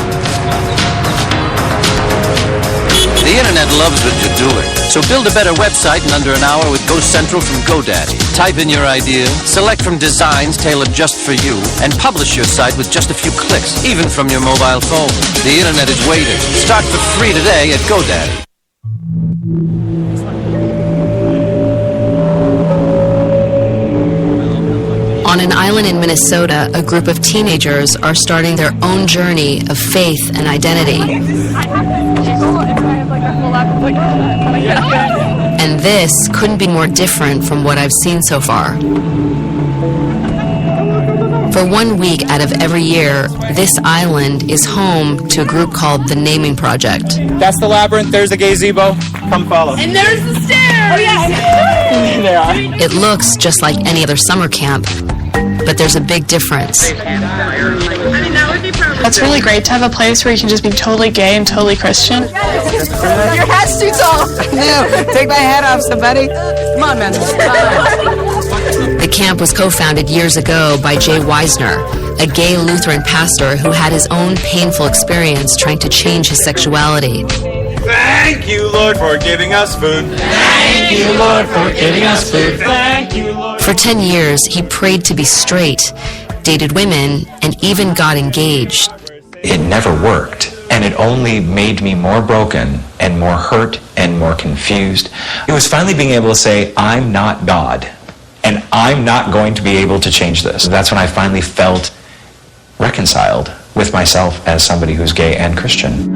The internet loves what you're doing. So build a better website in under an hour with GoCentral from GoDaddy. Type in your idea, select from designs tailored just for you, and publish your site with just a few clicks, even from your mobile phone. The internet is waiting. Start for free today at GoDaddy. On an island in Minnesota, a group of teenagers are starting their own journey of faith and identity. And this couldn't be more different from what I've seen so far. For 1 week out of every year, this island is home to a group called the Naming Project. That's the labyrinth. There's the gazebo. Come follow. And there's the stairs! Oh, yeah. There are. It looks just like any other summer camp, but there's a big difference. It's really great to have a place where you can just be totally gay and totally Christian. Your hat's too tall. No, take my hat off, somebody. Come on, man. The camp was co-founded years ago by Jay Weisner, a gay Lutheran pastor who had his own painful experience trying to change his sexuality. Thank you, Lord, for giving us food. Thank you, Lord, for giving us food. Thank you, Lord. For 10 years, he prayed to be straight, dated women, and even got engaged. It never worked, and it only made me more broken and more hurt and more confused. It was finally being able to say, I'm not God, and I'm not going to be able to change this. That's when I finally felt reconciled with myself as somebody who's gay and Christian.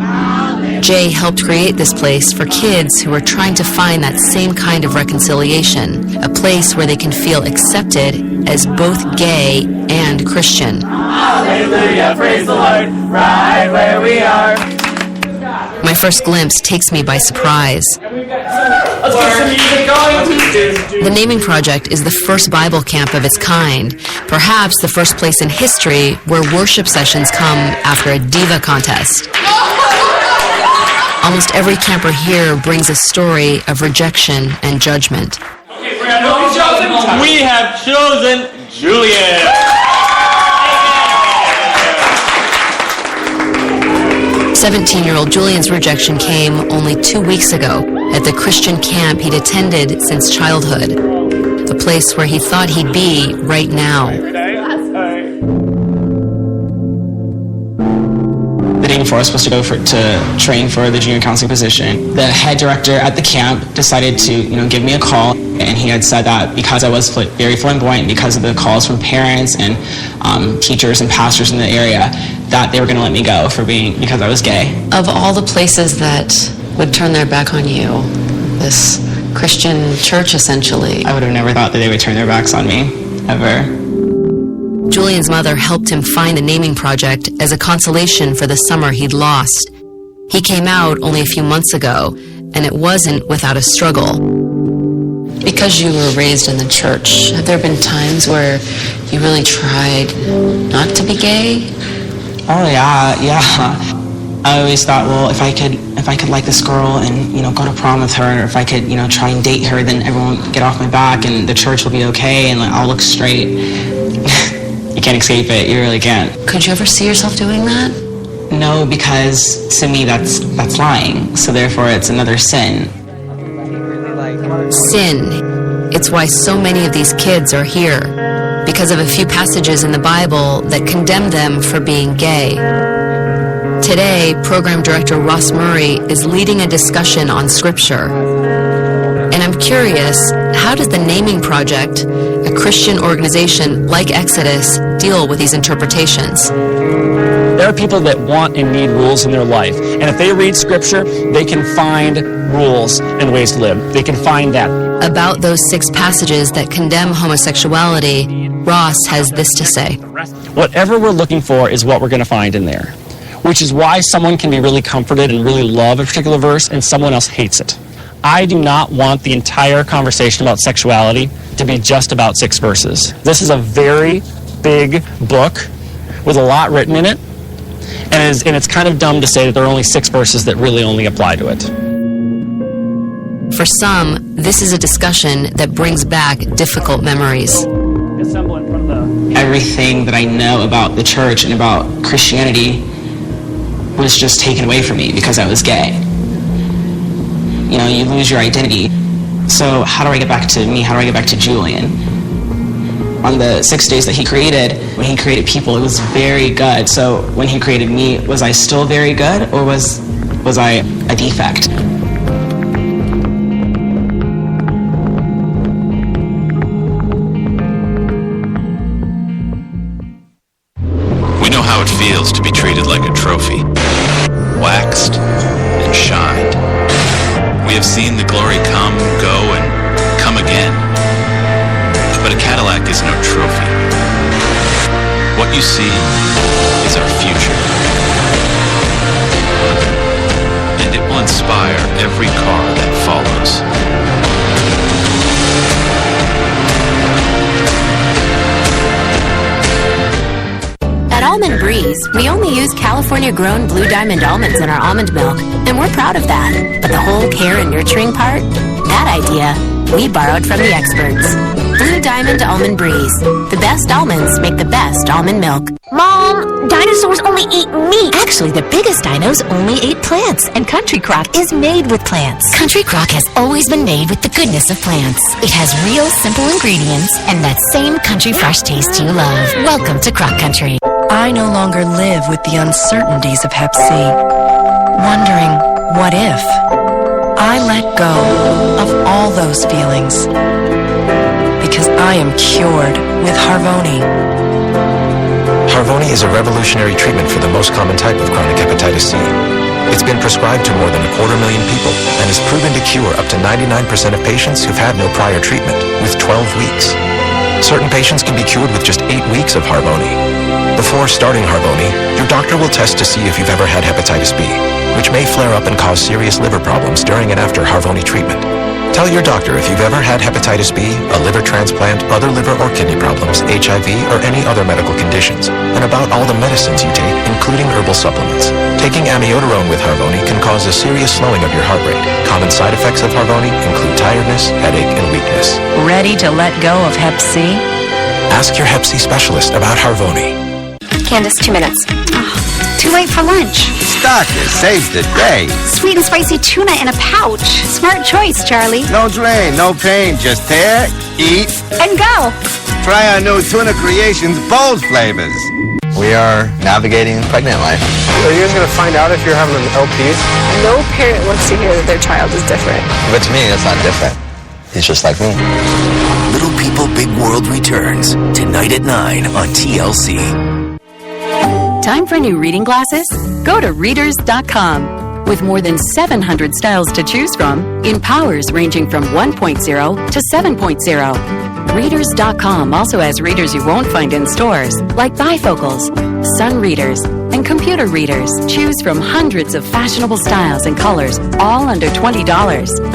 Jay helped create this place for kids who are trying to find that same kind of reconciliation, a place where they can feel accepted as both gay and Christian. Hallelujah, praise the Lord, right where we are. My first glimpse takes me by surprise. Let's get some music going. The Naming Project is the first Bible camp of its kind, perhaps the first place in history where worship sessions come after a diva contest. Almost every camper here brings a story of rejection and judgment. We have chosen Julian. 17-year-old Julian's rejection came only 2 weeks ago at the Christian camp he'd attended since childhood, a place where he thought he'd be right now. The day before I was supposed to go to train for the junior counseling position, the head director at the camp decided to, give me a call, and he had said that because I was very flamboyant, because of the calls from parents and teachers and pastors in the area, that they were going to let me go because I was gay. Of all the places that would turn their back on you, this Christian church essentially, I would have never thought that they would turn their backs on me, ever. Julian's mother helped him find the Naming Project as a consolation for the summer he'd lost. He came out only a few months ago, and it wasn't without a struggle. Because you were raised in the church, have there been times where you really tried not to be gay? Oh yeah. I always thought, well, if I could like this girl and go to prom with her, or if I could try and date her, then everyone would get off my back and the church will be okay and I'll look straight. You can't escape it. You really can't. Could you ever see yourself doing that? No, because to me that's lying. So therefore, it's another sin. Sin. It's why so many of these kids are here, because of a few passages in the Bible that condemn them for being gay. Today, Program Director Ross Murray is leading a discussion on Scripture. And I'm curious, how does the Naming Project, a Christian organization like Exodus, deal with these interpretations? There are people that want and need rules in their life. And if they read Scripture, they can find rules and ways to live. They can find that. About those 6 passages that condemn homosexuality, Ross has this to say. Whatever we're looking for is what we're going to find in there, which is why someone can be really comforted and really love a particular verse and someone else hates it. I do not want the entire conversation about sexuality to be just about 6 verses. This is a very big book with a lot written in it, and it's kind of dumb to say that there are only 6 verses that really only apply to it. For some, this is a discussion that brings back difficult memories. Everything that I know about the church and about Christianity was just taken away from me because I was gay. You lose your identity. So how do I get back to me? How do I get back to Julian? On the 6 days that he created, when he created people, it was very good. So when he created me, was I still very good, or was I a defect? We know how it feels to be treated like a trophy, waxed and shined. We have seen the glory come, go, and come again. But a Cadillac is no trophy. What you see is our future. And it will inspire every car that follows. At Almond Breeze, we only use California-grown Blue Diamond almonds in our almond milk, and we're proud of that. But the whole care and nurturing part, that idea, we borrowed from the experts. Blue Diamond Almond Breeze. The best almonds make the best almond milk. Mom, dinosaurs only eat meat. Actually, the biggest dinos only ate plants, and Country Crock is made with plants. Country Crock has always been made with the goodness of plants. It has real, simple ingredients and that same country fresh taste you love. Welcome to Crock Country. I no longer live with the uncertainties of Hep C, wondering, what if? I let go of all those feelings because I am cured with Harvoni. Harvoni is a revolutionary treatment for the most common type of chronic hepatitis C. It's been prescribed to more than 250,000 people and is proven to cure up to 99% of patients who've had no prior treatment with 12 weeks. Certain patients can be cured with just 8 weeks of Harvoni. Before starting Harvoni, your doctor will test to see if you've ever had hepatitis B, which may flare up and cause serious liver problems during and after Harvoni treatment. Tell your doctor if you've ever had hepatitis B, a liver transplant, other liver or kidney problems, HIV, or any other medical conditions, and about all the medicines you take, including herbal supplements. Taking amiodarone with Harvoni can cause a serious slowing of your heart rate. Common side effects of Harvoni include tiredness, headache, and weakness. Ready to let go of Hep C? Ask your Hep C specialist about Harvoni. Candace, 2 minutes. Too late for lunch. Starkist saves the day. Sweet and spicy tuna in a pouch. Smart choice, Charlie. No drain, no pain. Just tear, eat, and go. Try our new Tuna Creations bold flavors. We are navigating pregnant life. Are you guys going to find out if you're having an LP? No parent wants to hear that their child is different. But to me, that's not different. He's just like me. Little People, Big World returns tonight at 9 on TLC. Time for new reading glasses? Go to readers.com. With more than 700 styles to choose from, in powers ranging from 1.0 to 7.0. Readers.com also has readers you won't find in stores, like bifocals, sun readers, and computer readers. Choose from hundreds of fashionable styles and colors, all under $20.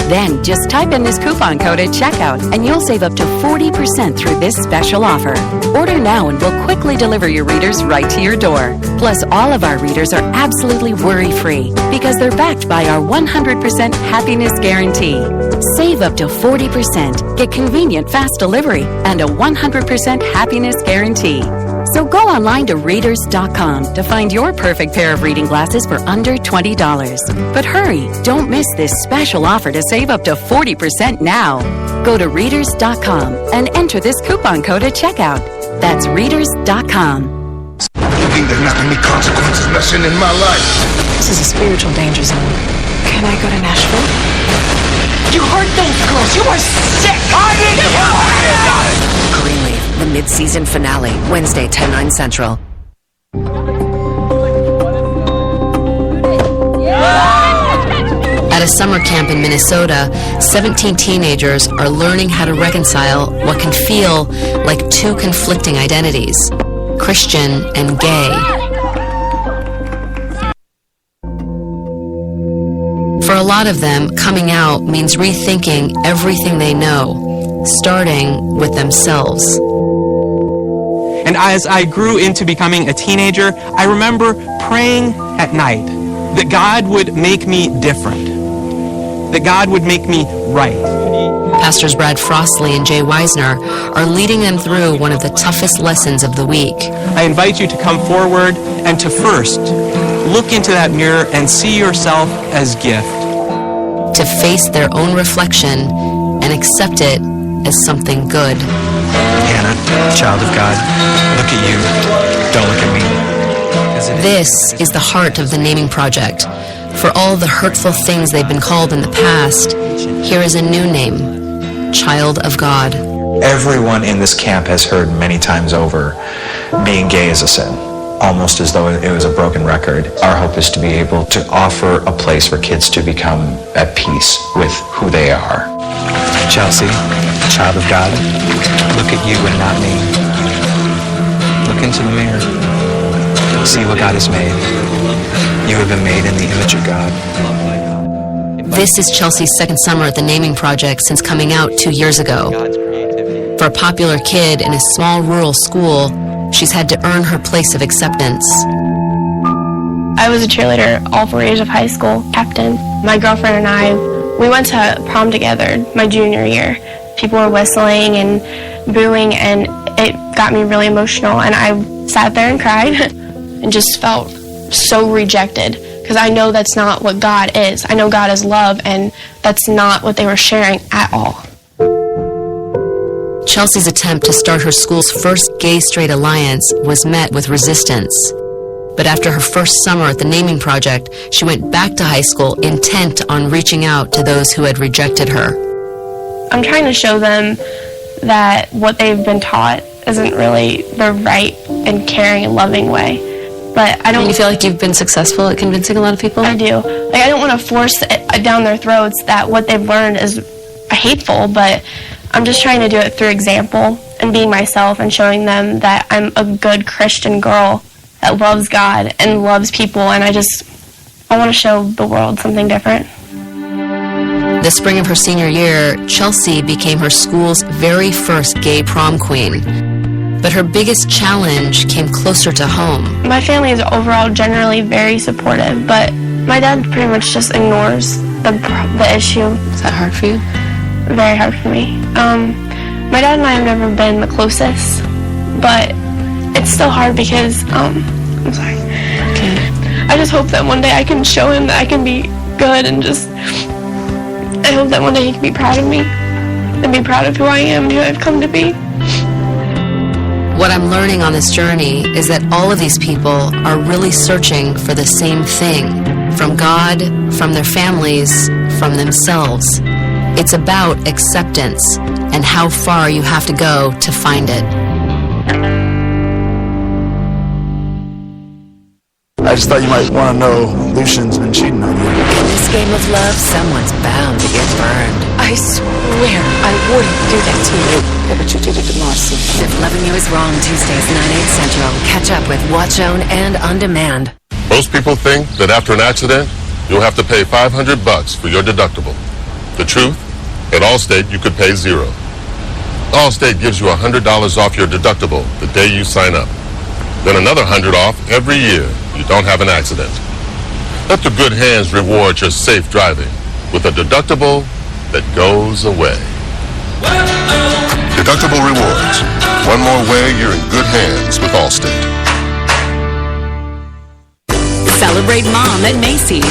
Then just type in this coupon code at checkout, and you'll save up to 40% through this special offer. Order now and we'll quickly deliver your readers right to your door. Plus, all of our readers are absolutely worry-free because they're backed by our 100% happiness guarantee. Save up to 40%, get convenient fast delivery, and a 100% happiness guarantee. So go online to readers.com to find your perfect pair of reading glasses for under $20. But hurry, don't miss this special offer to save up to 40% now. Go to readers.com and enter this coupon code at checkout. That's readers.com. Thinking there's not going to be consequences messing in my life. This is a spiritual danger zone. Can I go to Nashville? You heard those girls. You were sick. I didn't know. Greenleaf, the mid-season finale, Wednesday, 10/9 Central. At a summer camp in Minnesota, 17 teenagers are learning how to reconcile what can feel like two conflicting identities, Christian and gay. For a lot of them, coming out means rethinking everything they know, starting with themselves. And as I grew into becoming a teenager, I remember praying at night that God would make me different, that God would make me right. Pastors Brad Frostley and Jay Weisner are leading them through one of the toughest lessons of the week. I invite you to come forward and to first look into that mirror and see yourself as gift. To face their own reflection and accept it as something good. Hannah, child of God, look at you. Don't look at me. This is the heart of the Naming Project. For all the hurtful things they've been called in the past, here is a new name, Child of God. Everyone in this camp has heard many times over being gay is a sin, almost as though it was a broken record. Our hope is to be able to offer a place for kids to become at peace with who they are. Chelsea, child of God, look at you and not me. Look into the mirror. See what God has made. You have been made in the image of God. This is Chelsea's second summer at the Naming Project since coming out 2 years ago. For a popular kid in a small rural school, she's had to earn her place of acceptance. I was a cheerleader all 4 years of high school, captain. My girlfriend and I, we went to prom together my junior year. People were whistling and booing, and it got me really emotional, and I sat there and cried and just felt so rejected because I know that's not what God is. I know God is love, and that's not what they were sharing at all. Chelsea's attempt to start her school's first gay-straight alliance was met with resistance. But after her first summer at the Naming Project, she went back to high school intent on reaching out to those who had rejected her. I'm trying to show them that what they've been taught isn't really the right and caring and loving way. But I don't... You feel like you've been successful at convincing a lot of people? I do. Like, I don't want to force it down their throats that what they've learned is hateful, but I'm just trying to do it through example and being myself and showing them that I'm a good Christian girl that loves God and loves people, and I want to show the world something different. The spring of her senior year, Chelsea became her school's very first gay prom queen. But her biggest challenge came closer to home. My family is overall generally very supportive, but my dad pretty much just ignores the issue. Is that hard for you? Very hard for me. My dad and I have never been the closest, but it's still hard because, I'm sorry. Okay. I just hope that one day I can show him that I can be good and I hope that one day he can be proud of me and be proud of who I am and who I've come to be. What I'm learning on this journey is that all of these people are really searching for the same thing, from God, from their families, from themselves. It's about acceptance and how far you have to go to find it. I just thought you might want to know Lucian's been cheating on you. In this game of love, someone's bound to get burned. I swear I wouldn't do that to you. Yeah, but you did it to Marcy. If loving you is wrong, Tuesdays 9/8 Central. Catch up with Watch Own and On Demand. Most people think that after an accident, you'll have to pay $500 for your deductible. The truth, at Allstate, you could pay $0. Allstate gives you $100 off your deductible the day you sign up. Then another $100 off every year you don't have an accident. Let the good hands reward your safe driving with a deductible that goes away. Deductible rewards. One more way you're in good hands with Allstate. Celebrate Mom at Macy's.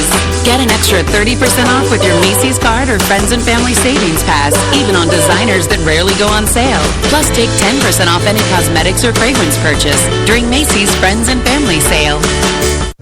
Get an extra 30% off with your Macy's card or Friends and Family Savings Pass, even on designers that rarely go on sale. Plus, take 10% off any cosmetics or fragrance purchase during Macy's Friends and Family Sale.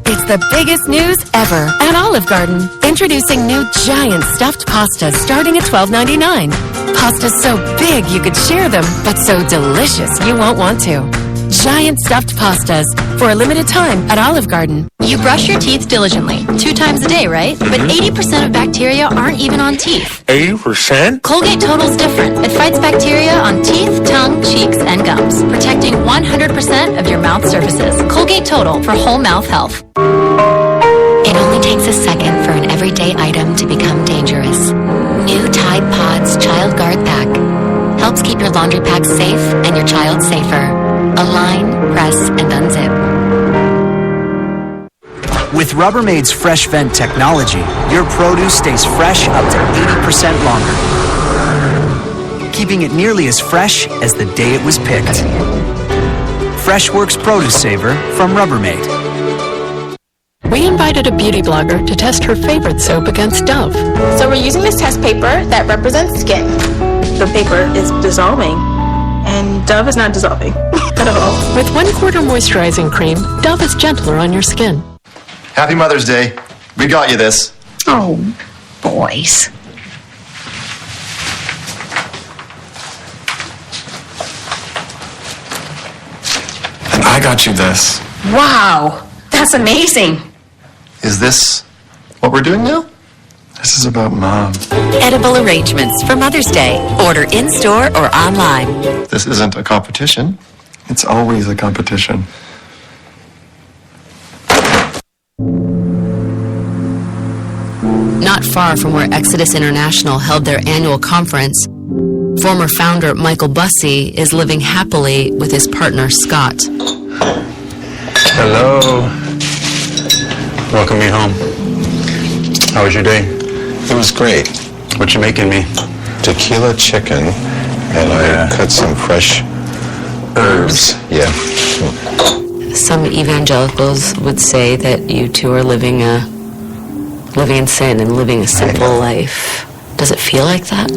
It's the biggest news ever at Olive Garden. Introducing new giant stuffed pastas starting at $12.99. Pastas so big you could share them, but so delicious you won't want to. Giant stuffed pastas for a limited time at Olive Garden. You brush your teeth diligently, 2 times a day, right? But 80% of bacteria aren't even on teeth. 80%? Colgate Total's different. It fights bacteria on teeth, tongue, cheeks, and gums, protecting 100% of your mouth surfaces. Colgate Total for whole mouth health. It only takes a second for an everyday item to become dangerous. New Tide Pods Child Guard Pack helps keep your laundry pack safe and your child safer. Align, press, and unzip. With Rubbermaid's Fresh Vent technology, your produce stays fresh up to 80% longer, keeping it nearly as fresh as the day it was picked. Freshworks Produce Saver from Rubbermaid. We invited a beauty blogger to test her favorite soap against Dove. So we're using this test paper that represents skin. The paper is dissolving, and Dove is not dissolving at all. With 1/4 moisturizing cream, Dove is gentler on your skin. Happy Mother's Day. We got you this. Oh, boys. And I got you this. Wow, that's amazing. Is this what we're doing now? This is about Mom. Edible arrangements for Mother's Day. Order in-store or online. This isn't a competition. It's always a competition. Not far from where Exodus International held their annual conference, former founder Michael Bussey is living happily with his partner Scott. Hello. Welcome me home. How was your day? It was great. What you making me? Tequila chicken, and I cut some fresh herbs. Yeah. Some evangelicals would say that you two are living in sin and living a simple life. Does it feel like that?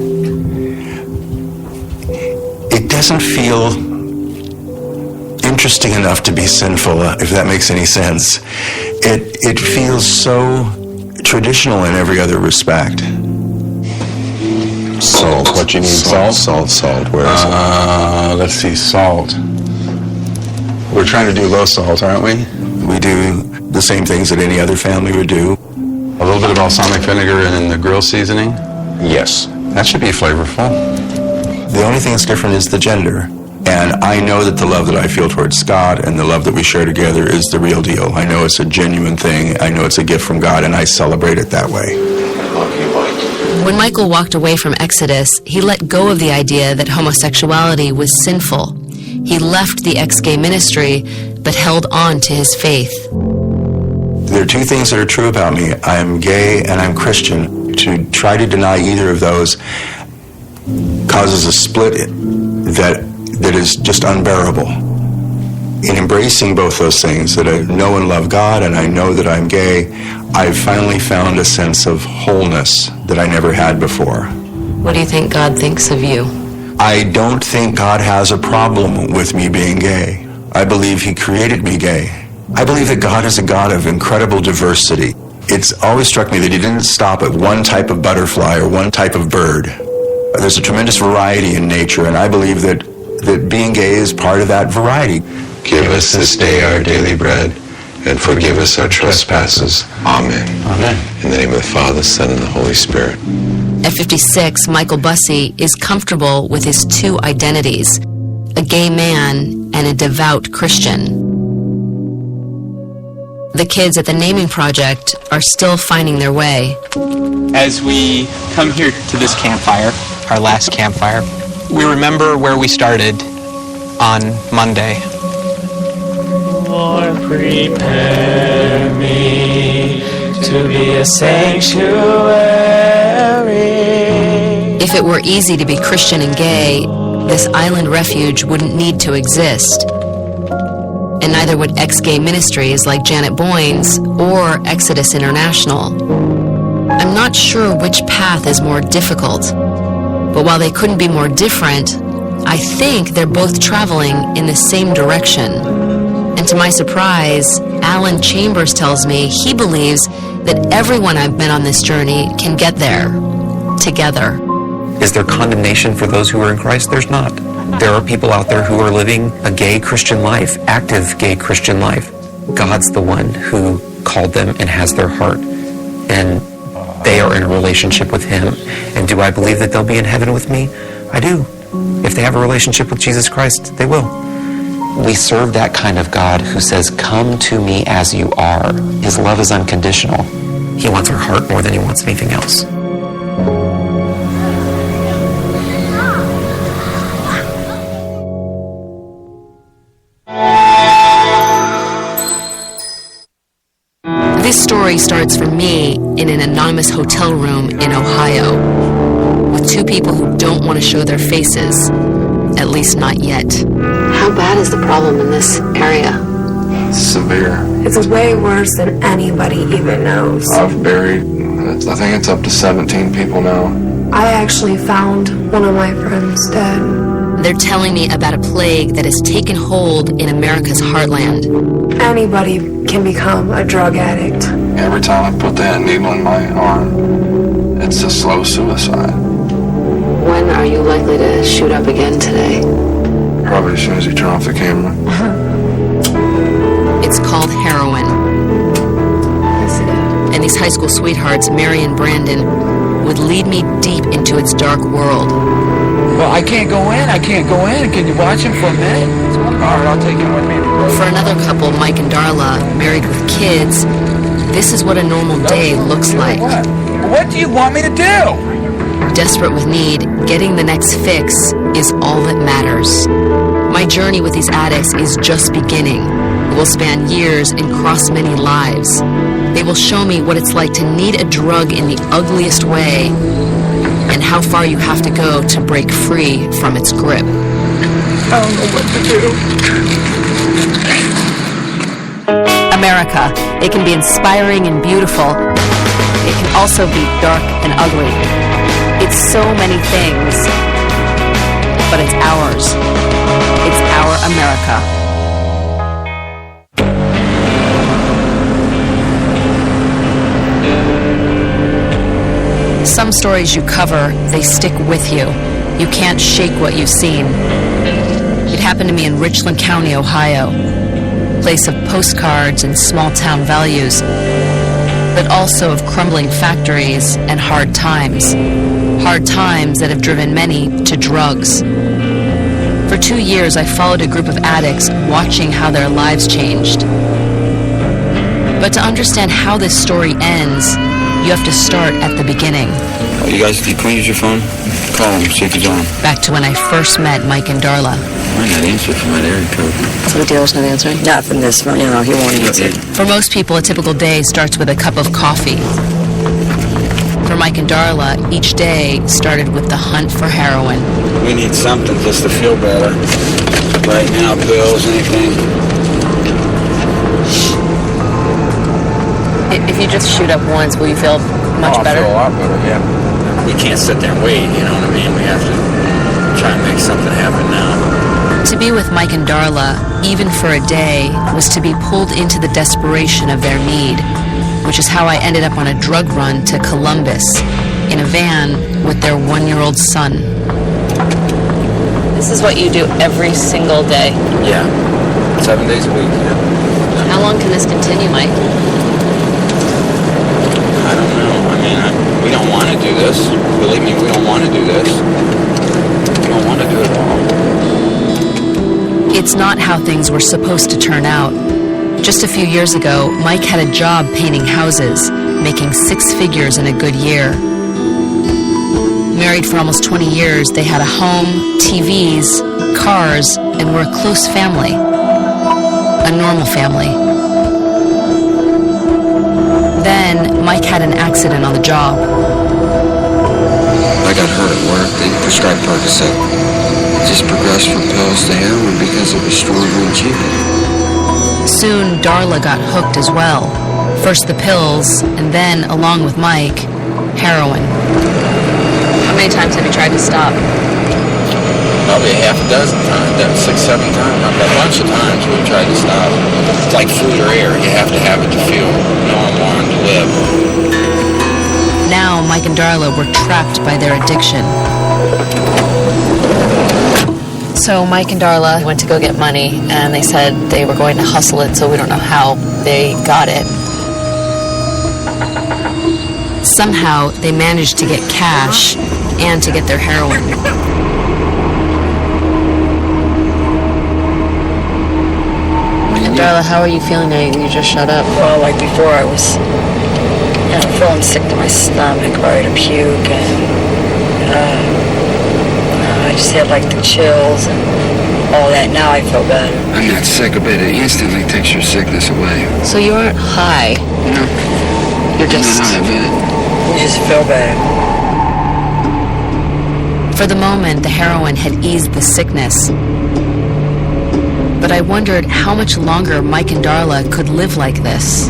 It doesn't feel interesting enough to be sinful, if that makes any sense. It feels so traditional in every other respect. Salt. What you need? Salt. Where is it? Let's see, salt. We're trying to do low salt, aren't we? We do the same things that any other family would do. A little bit of balsamic vinegar and the grill seasoning? Yes. That should be flavorful. The only thing that's different is the gender. And I know that the love that I feel towards Scott and the love that we share together is the real deal. I know it's a genuine thing. I know it's a gift from God, and I celebrate it that way. When Michael walked away from Exodus, he let go of the idea that homosexuality was sinful. He left the ex-gay ministry, but held on to his faith. There are two things that are true about me. I'm gay and I'm Christian. To try to deny either of those causes a split that is just unbearable. In embracing both those things, that I know and love God and I know that I'm gay, I've finally found a sense of wholeness that I never had before. What do you think God thinks of you? I don't think God has a problem with me being gay. I believe He created me gay. I believe that God is a God of incredible diversity. It's always struck me that He didn't stop at one type of butterfly or one type of bird. There's a tremendous variety in nature, and I believe that being gay is part of that variety. Give us this day our daily bread, and forgive us our trespasses. Amen. Amen. In the name of the Father, Son, and the Holy Spirit. At 56, Michael Bussey is comfortable with his two identities, a gay man and a devout Christian. The kids at the Naming Project are still finding their way. As we come here to this campfire, our last campfire, we remember where we started on Monday. Lord, prepare me to be a sanctuary. If it were easy to be Christian and gay, this island refuge wouldn't need to exist. And neither would ex-gay ministries like Janet Boynes or Exodus International. I'm not sure which path is more difficult, but while they couldn't be more different, I think they're both traveling in the same direction. And to my surprise, Alan Chambers tells me he believes that everyone I've met on this journey can get there, together. Is there condemnation for those who are in Christ? There's not. There are people out there who are living a gay Christian life, active gay Christian life. God's the one who called them and has their heart. And they are in a relationship with Him. And do I believe that they'll be in heaven with me? I do. If they have a relationship with Jesus Christ, they will. We serve that kind of God who says, come to me as you are. His love is unconditional. He wants our heart more than He wants anything else. This story starts for me in an anonymous hotel room in Ohio, with two people who don't want to show their faces, at least not yet. How bad is the problem in this area? Severe. It's way worse than anybody even knows. I've buried, I think it's up to 17 people now. I actually found one of my friends dead. They're telling me about a plague that has taken hold in America's heartland. Anybody can become a drug addict. Every time I put that needle in my arm, it's a slow suicide. When are you likely to shoot up again today? Probably as soon as you turn off the camera. It's called heroin. And these high school sweethearts, Mary and Brandon, would lead me deep into its dark world. Well, I can't go in. Can you watch him for a minute? All right, I'll take him with me. For another couple, Mike and Darla, married with kids, this is what a normal day looks like. What do you want me to do? Desperate with need, getting the next fix is all that matters. My journey with these addicts is just beginning. It will span years and cross many lives. They will show me what it's like to need a drug in the ugliest way and how far you have to go to break free from its grip. I don't know what to do. America. It can be inspiring and beautiful. It can also be dark and ugly. It's so many things, but it's ours. It's our America. Some stories you cover, they stick with you. You can't shake what you've seen. It happened to me in Richland County, Ohio. place of postcards and small-town values, but also of crumbling factories and hard times that have driven many to drugs. For 2 years, I followed a group of addicts, watching how their lives changed. But to understand how this story ends, you have to start at the beginning. You guys, if you can use your phone, call him, see if he's on. Back to when I first met Mike and Darla. I not answer from that area code. So the dealer's not answering? Not from this phone, he won't answer. For most people, a typical day starts with a cup of coffee. For Mike and Darla, each day started with the hunt for heroin. We need something just to feel better. Right now, pills, anything. If you just shoot up once, will you feel much better? I feel a lot better, yeah. We can't sit there and wait, you know what I mean? We have to try and make something happen now. To be with Mike and Darla, even for a day, was to be pulled into the desperation of their need, which is how I ended up on a drug run to Columbus in a van with their 1-year-old son. This is what you do every single day? Yeah, 7 days a week, yeah. How long can this continue, Mike? I don't know. I mean, we don't want to do this. Believe me, we don't want to do this. We don't want to do it at all. It's not how things were supposed to turn out. Just a few years ago, Mike had a job painting houses, making 6 figures in a good year. Married for almost 20 years, they had a home, TVs, cars, and were a close family. A normal family. Then, Mike had an accident on the job. I got hurt at work. They prescribed Percocet. Just progressed from pills to heroin because it was stronger and cheaper. Soon, Darla got hooked as well. First the pills, and then, along with Mike, heroin. How many times have you tried to stop? Probably half a dozen times, 6, 7 times, a bunch of times we've tried to stop. It's like food or air. You have to have it to feel normal and to live. Now, Mike and Darla were trapped by their addiction. So Mike and Darla went to go get money, and they said they were going to hustle it, so we don't know how they got it. Somehow, they managed to get cash and to get their heroin. And Darla, how are you feeling now? You just shut up. Well, like before, I was feeling sick to my stomach, ready to puke, and I just had like the chills and all that. Now I feel better. I'm not sick a bit. It instantly takes your sickness away. So you aren't high? No. You're just... You just feel better. For the moment, the heroin had eased the sickness. But I wondered how much longer Mike and Darla could live like this.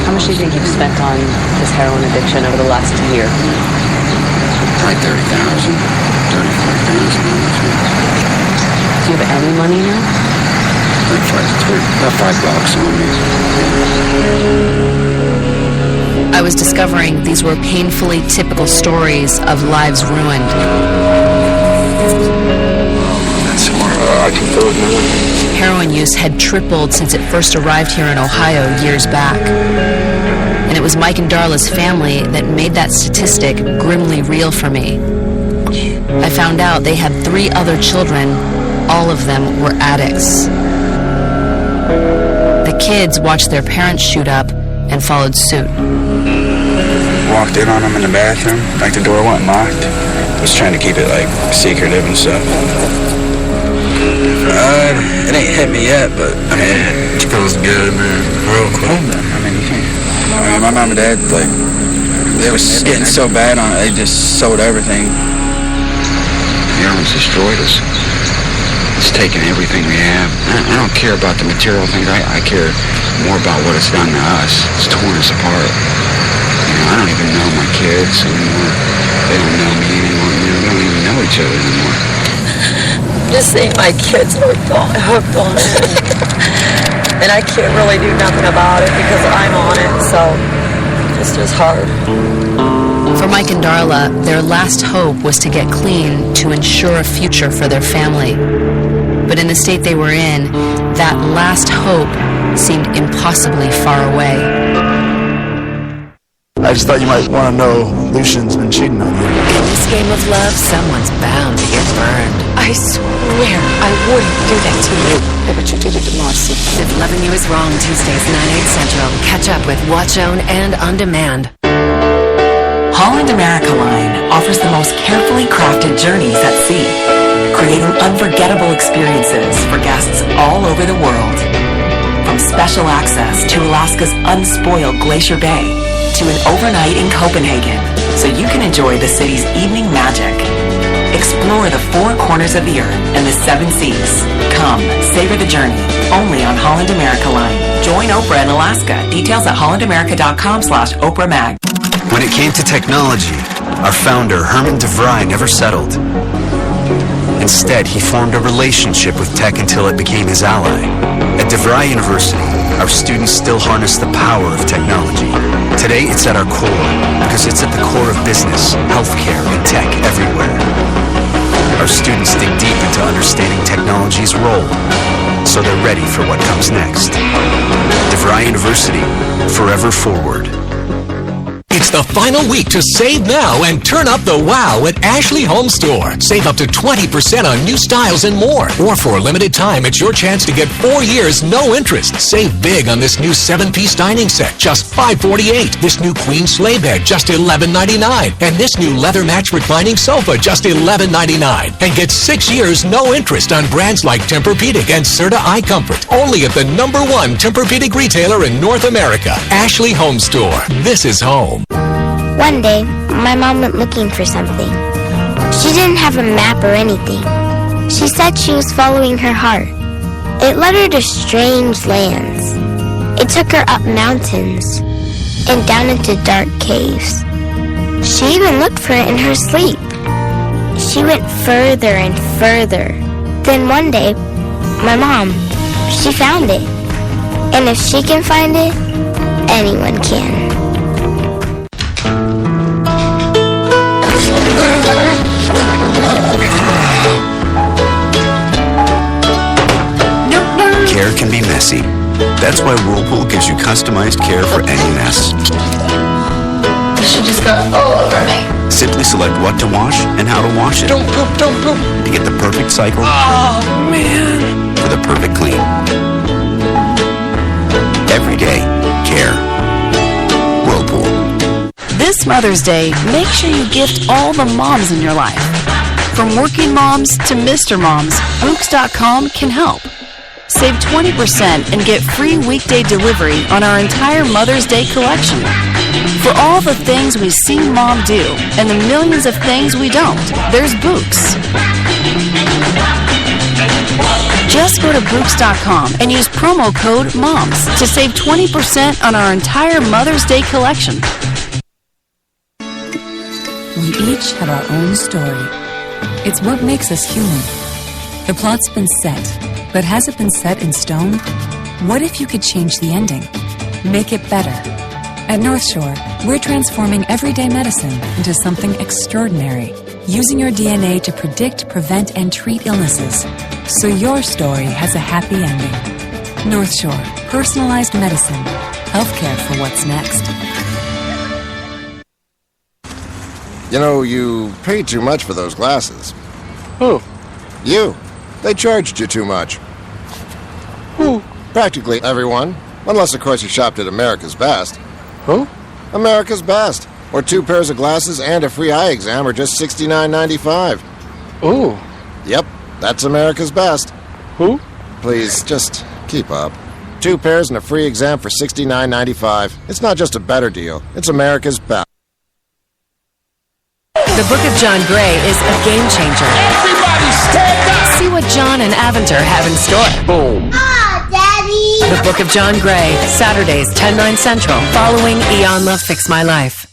How much do you think you've spent on this heroin addiction over the last year? Probably 30,000, 35,000. Do you have any money now? About $5 on me. I was discovering these were painfully typical stories of lives ruined. That's horrible. I can feel it now. Heroin use had tripled since it first arrived here in Ohio years back. And it was Mike and Darla's family that made that statistic grimly real for me. I found out they had 3 other children. All of them were addicts. The kids watched their parents shoot up and followed suit. Walked in on them in the bathroom, like the door wasn't locked. Was trying to keep it like secretive and stuff. It ain't hit me yet, but I mean, it feels good, man. Real quick. My mom and dad, like, they was getting so bad on it, they just sold everything. Heroin's destroyed us. It's taken everything we have. I don't care about the material things. I care more about what it's done to us. It's torn us apart. You know, I don't even know my kids anymore. They don't know me anymore. You know, we don't even know each other anymore. Just seeing my kids hooked on it. And I can't really do nothing about it because I'm on it, so it's just hard. For For Mike and Darla, their last hope was to get clean to ensure a future for their family. But in the state they were in, that last hope seemed impossibly far away. I just thought you might want to know Lucian's been cheating on you. In this game of love, someone's bound to get burned. I swear I wouldn't do that to you. Yeah, but you did it to Marcy. If loving you is wrong, Tuesdays 9, 8 Central. Catch up with Watch, Own, and On Demand. Holland America Line offers the most carefully crafted journeys at sea, creating unforgettable experiences for guests all over the world. From special access to Alaska's unspoiled Glacier Bay to an overnight in Copenhagen, so you can enjoy the city's evening magic. Explore the 4 corners of the earth and the 7 seas. Come, savor the journey, only on Holland America Line. Join Oprah in Alaska. Details at hollandamerica.com/OprahMag. When it came to technology, our founder, Herman DeVry, never settled. Instead, he formed a relationship with tech until it became his ally. At DeVry University, our students still harness the power of technology. Today, it's at our core, because it's at the core of business, healthcare, and tech everywhere. Our students dig deep into understanding technology's role, so they're ready for what comes next. DeVry University, forever forward. It's the final week to save now and turn up the wow at Ashley Home Store. Save up to 20% on new styles and more. Or for a limited time, it's your chance to get 4 years, no interest. Save big on this new 7-piece dining set, just $548. This new queen sleigh bed, just $11.99. And this new leather match reclining sofa, just $11.99. And get 6 years, no interest on brands like Tempur-Pedic and Serta Eye Comfort. Only at the #1 Tempur-Pedic retailer in North America, Ashley Home Store. This is home. One day, my mom went looking for something. She didn't have a map or anything. She said she was following her heart. It led her to strange lands. It took her up mountains and down into dark caves. She even looked for it in her sleep. She went further and further. Then one day, my mom, she found it. And if she can find it, anyone can. Care can be messy. That's why Whirlpool gives you customized care for any mess. She just got all over me. Simply select what to wash and how to wash it. Don't poop, don't poop. To get the perfect cycle. Oh, man. For the perfect clean. Every day, care. Whirlpool. This Mother's Day, make sure you gift all the moms in your life. From working moms to Mr. Moms, Books.com can help. Save 20% and get free weekday delivery on our entire Mother's Day collection. For all the things we see Mom do and the millions of things we don't, there's Books. Just go to Books.com and use promo code MOMS to save 20% on our entire Mother's Day collection. We each have our own story. It's what makes us human. The plot's been set, but has it been set in stone? What if you could change the ending? Make it better. At North Shore, we're transforming everyday medicine into something extraordinary, using your DNA to predict, prevent, and treat illnesses, so your story has a happy ending. North Shore, personalized medicine, healthcare for what's next. You know, you paid too much for those glasses. Who? You. They charged you too much. Who? Practically everyone. Unless, of course, you shopped at America's Best. Who? America's Best. Or 2 pairs of glasses and a free eye exam are just $69.95. Ooh. Yep, that's America's Best. Who? Please, just keep up. 2 pairs and a free exam for $69.95. It's not just a better deal. It's America's Best. The Book of John Gray is a game changer. Everybody stand up! See what John and Aventer have in store. Boom. Daddy! The Book of John Gray, Saturdays, 10, 9 Central, following Eon Love Fix My Life.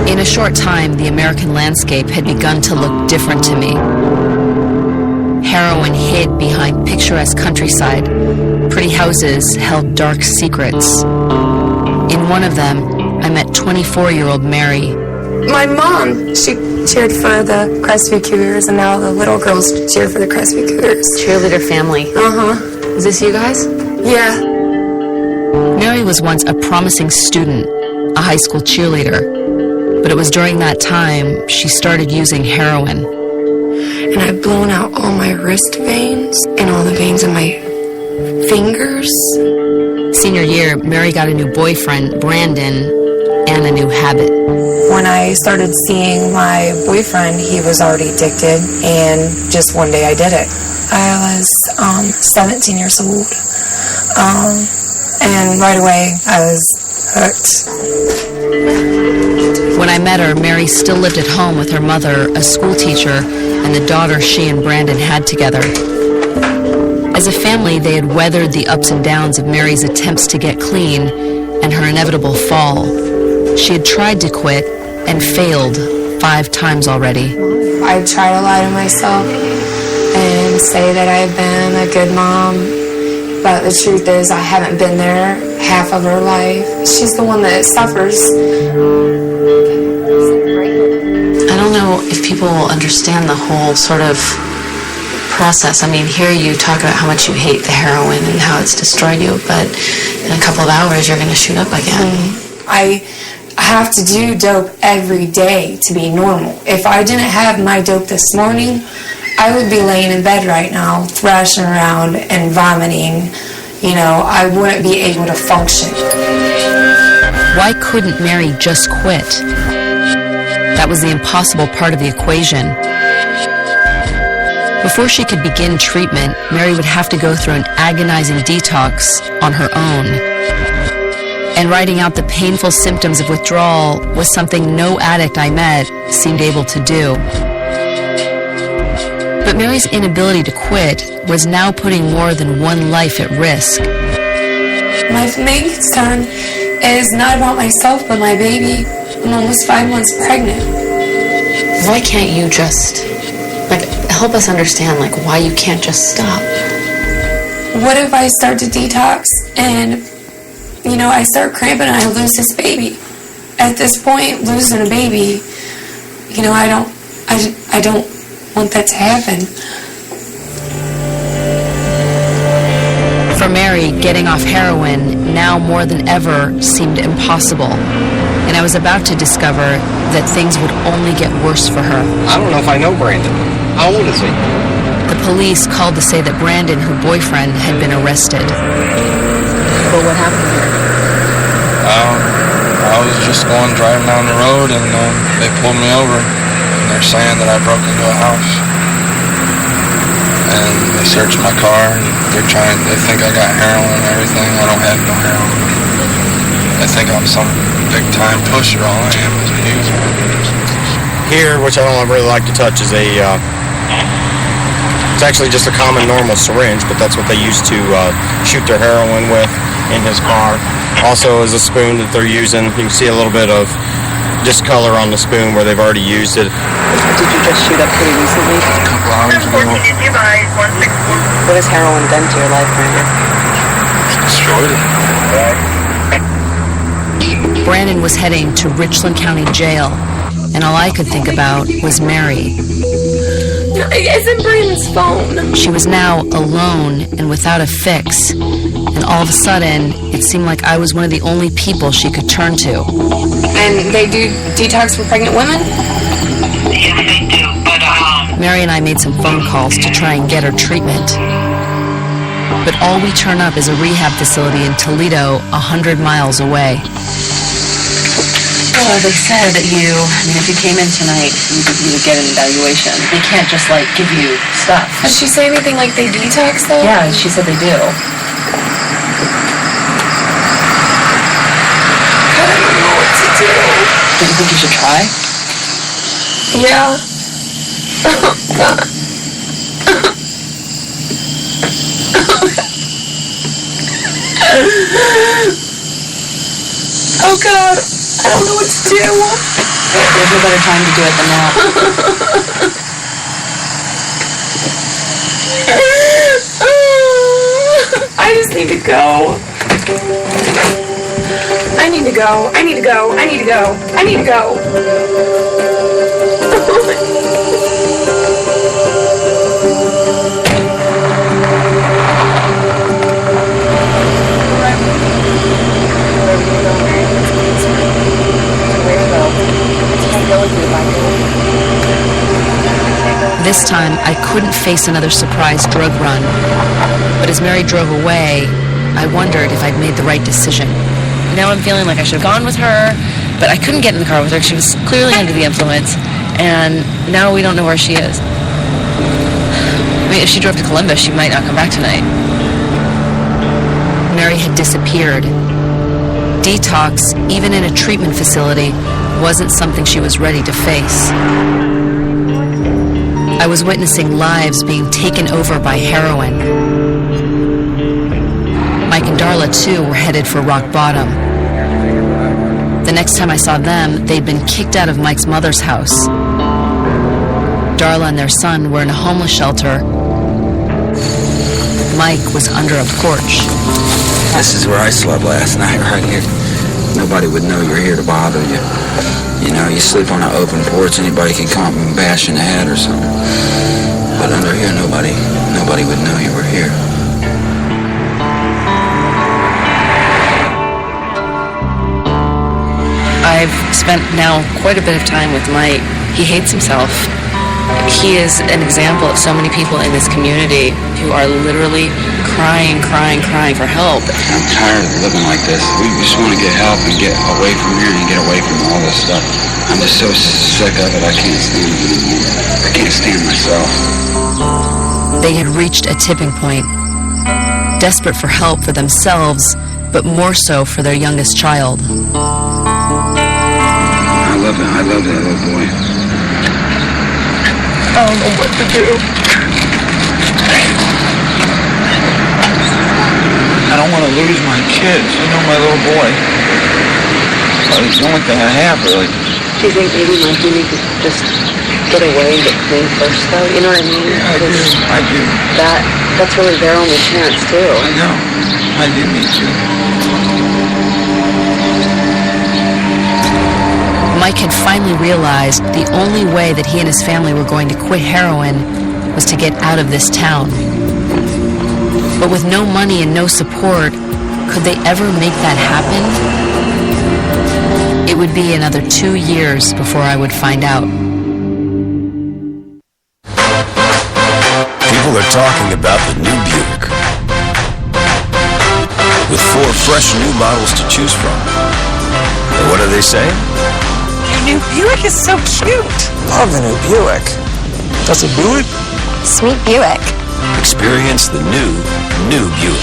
In a short time, the American landscape had begun to look different to me. Heroin hid behind picturesque countryside. Pretty houses held dark secrets. In one of them, I met 24-year-old Mary. My mom, she cheered for the Crestview Cougars, and now the little girls cheer for the Crestview Cougars. Cheerleader family. Is this you guys? Yeah. Mary was once a promising student, a high school cheerleader. But it was during that time she started using heroin. And I've blown out all my wrist veins and all the veins in my fingers. Senior year, Mary got a new boyfriend, Brandon, and a new habit. When I started seeing my boyfriend, he was already addicted, and just one day I did it. I was 17 years old, and right away I was hooked. When I met her, Mary still lived at home with her mother, a school teacher, and the daughter she and Brandon had together. As a family, they had weathered the ups and downs of Mary's attempts to get clean and her inevitable fall. She had tried to quit and failed 5 times already. I try to lie to myself and say that I've been a good mom, but the truth is I haven't been there half of her life. She's the one that suffers. I don't know if people will understand the whole sort of process. I mean, here you talk about how much you hate the heroin and how it's destroyed you, but in a couple of hours you're going to shoot up again. I have to do dope every day to be normal. If I didn't have my dope this morning, I would be laying in bed right now, thrashing around and vomiting. You know, I wouldn't be able to function. Why couldn't Mary just quit? That was the impossible part of the equation. Before she could begin treatment, Mary would have to go through an agonizing detox on her own. And writing out the painful symptoms of withdrawal was something no addict I met seemed able to do. But Mary's inability to quit was now putting more than one life at risk. My main concern is not about myself, but my baby. I'm almost 5 months pregnant. Why can't you just, help us understand, why you can't just stop? What if I start to detox and, I start cramping and I lose this baby? At this point, losing a baby, I don't want that to happen. For Mary, getting off heroin now more than ever seemed impossible. And I was about to discover that things would only get worse for her. I don't know if I know Brandon. How old is he? The police called to say that Brandon, her boyfriend, had been arrested. Well, what happened here? I was just driving down the road, and they pulled me over. And they're saying that I broke into a house. And they searched my car, and they think I got heroin and everything. I don't have no heroin. They think I'm some big-time pusher. All I am is a user. Here, which I don't really like to touch, is it's actually just a common normal syringe, but that's what they used to shoot their heroin with in his car. Also is a spoon that they're using. You can see a little bit of discolor on the spoon where they've already used it. Did you just shoot up pretty recently? A couple hours ago. What has heroin done to your life, Brandon? Destroyed it. Brandon was heading to Richland County Jail, and all I could think about was Mary. It's in Brandon's phone. She was now alone and without a fix, and all of a sudden, it seemed like I was one of the only people she could turn to. And they do detox for pregnant women? Yes, they do, but Mary and I made some phone calls to try and get her treatment. But all we turn up is a rehab facility in Toledo, 100 miles away. Well, they said that if you came in tonight, you would get an evaluation. They can't just, give you stuff. Did she say anything like they detox, though? Yeah, she said they do. I don't know what to do. Do you think you should try? Yeah. Oh, God. Oh, God. I don't know what to do. There's no better time to do it than now. I just need to go. I need to go. I need to go. I need to go. I need to go. This time, I couldn't face another surprise drug run. But as Mary drove away, I wondered if I'd made the right decision. Now I'm feeling like I should have gone with her, but I couldn't get in the car with her. She was clearly under the influence, and now we don't know where she is. I mean, if she drove to Columbus, she might not come back tonight. Mary had disappeared. Detox, even in a treatment facility, wasn't something she was ready to face. I was witnessing lives being taken over by heroin. Mike and Darla, too, were headed for rock bottom. The next time I saw them, they'd been kicked out of Mike's mother's house. Darla and their son were in a homeless shelter. Mike was under a porch. This is where I slept last night, right here. Nobody would know you were here to bother you. You know, you sleep on an open porch, anybody can come up and bash in the head or something. But under here, nobody would know you were here. I've spent now quite a bit of time with Mike. He hates himself. He is an example of so many people in this community who are literally crying for help. I'm tired of living like this. We just want to get help and get away from here and get away from all this stuff. I'm just so sick of it, I can't stand it anymore. I can't stand myself. They had reached a tipping point, desperate for help for themselves, but more so for their youngest child. I love that little boy. I don't know what to do. I don't want to lose my kids, you know, my little boy. It's the only thing I have, really. Do you think maybe, Mike, you need to just get away and get clean first, though? You know what I mean? Yeah, I do. That's really their only chance, too. I know. I do need to. Mike had finally realized the only way that he and his family were going to quit heroin was to get out of this town. But with no money and no support, could they ever make that happen? It would be another 2 years before I would find out. People are talking about the new Buick. With 4 fresh new models to choose from. And what are they saying? Your new Buick is so cute. Love the new Buick. That's a Buick? Sweet Buick. Experience the new Buick.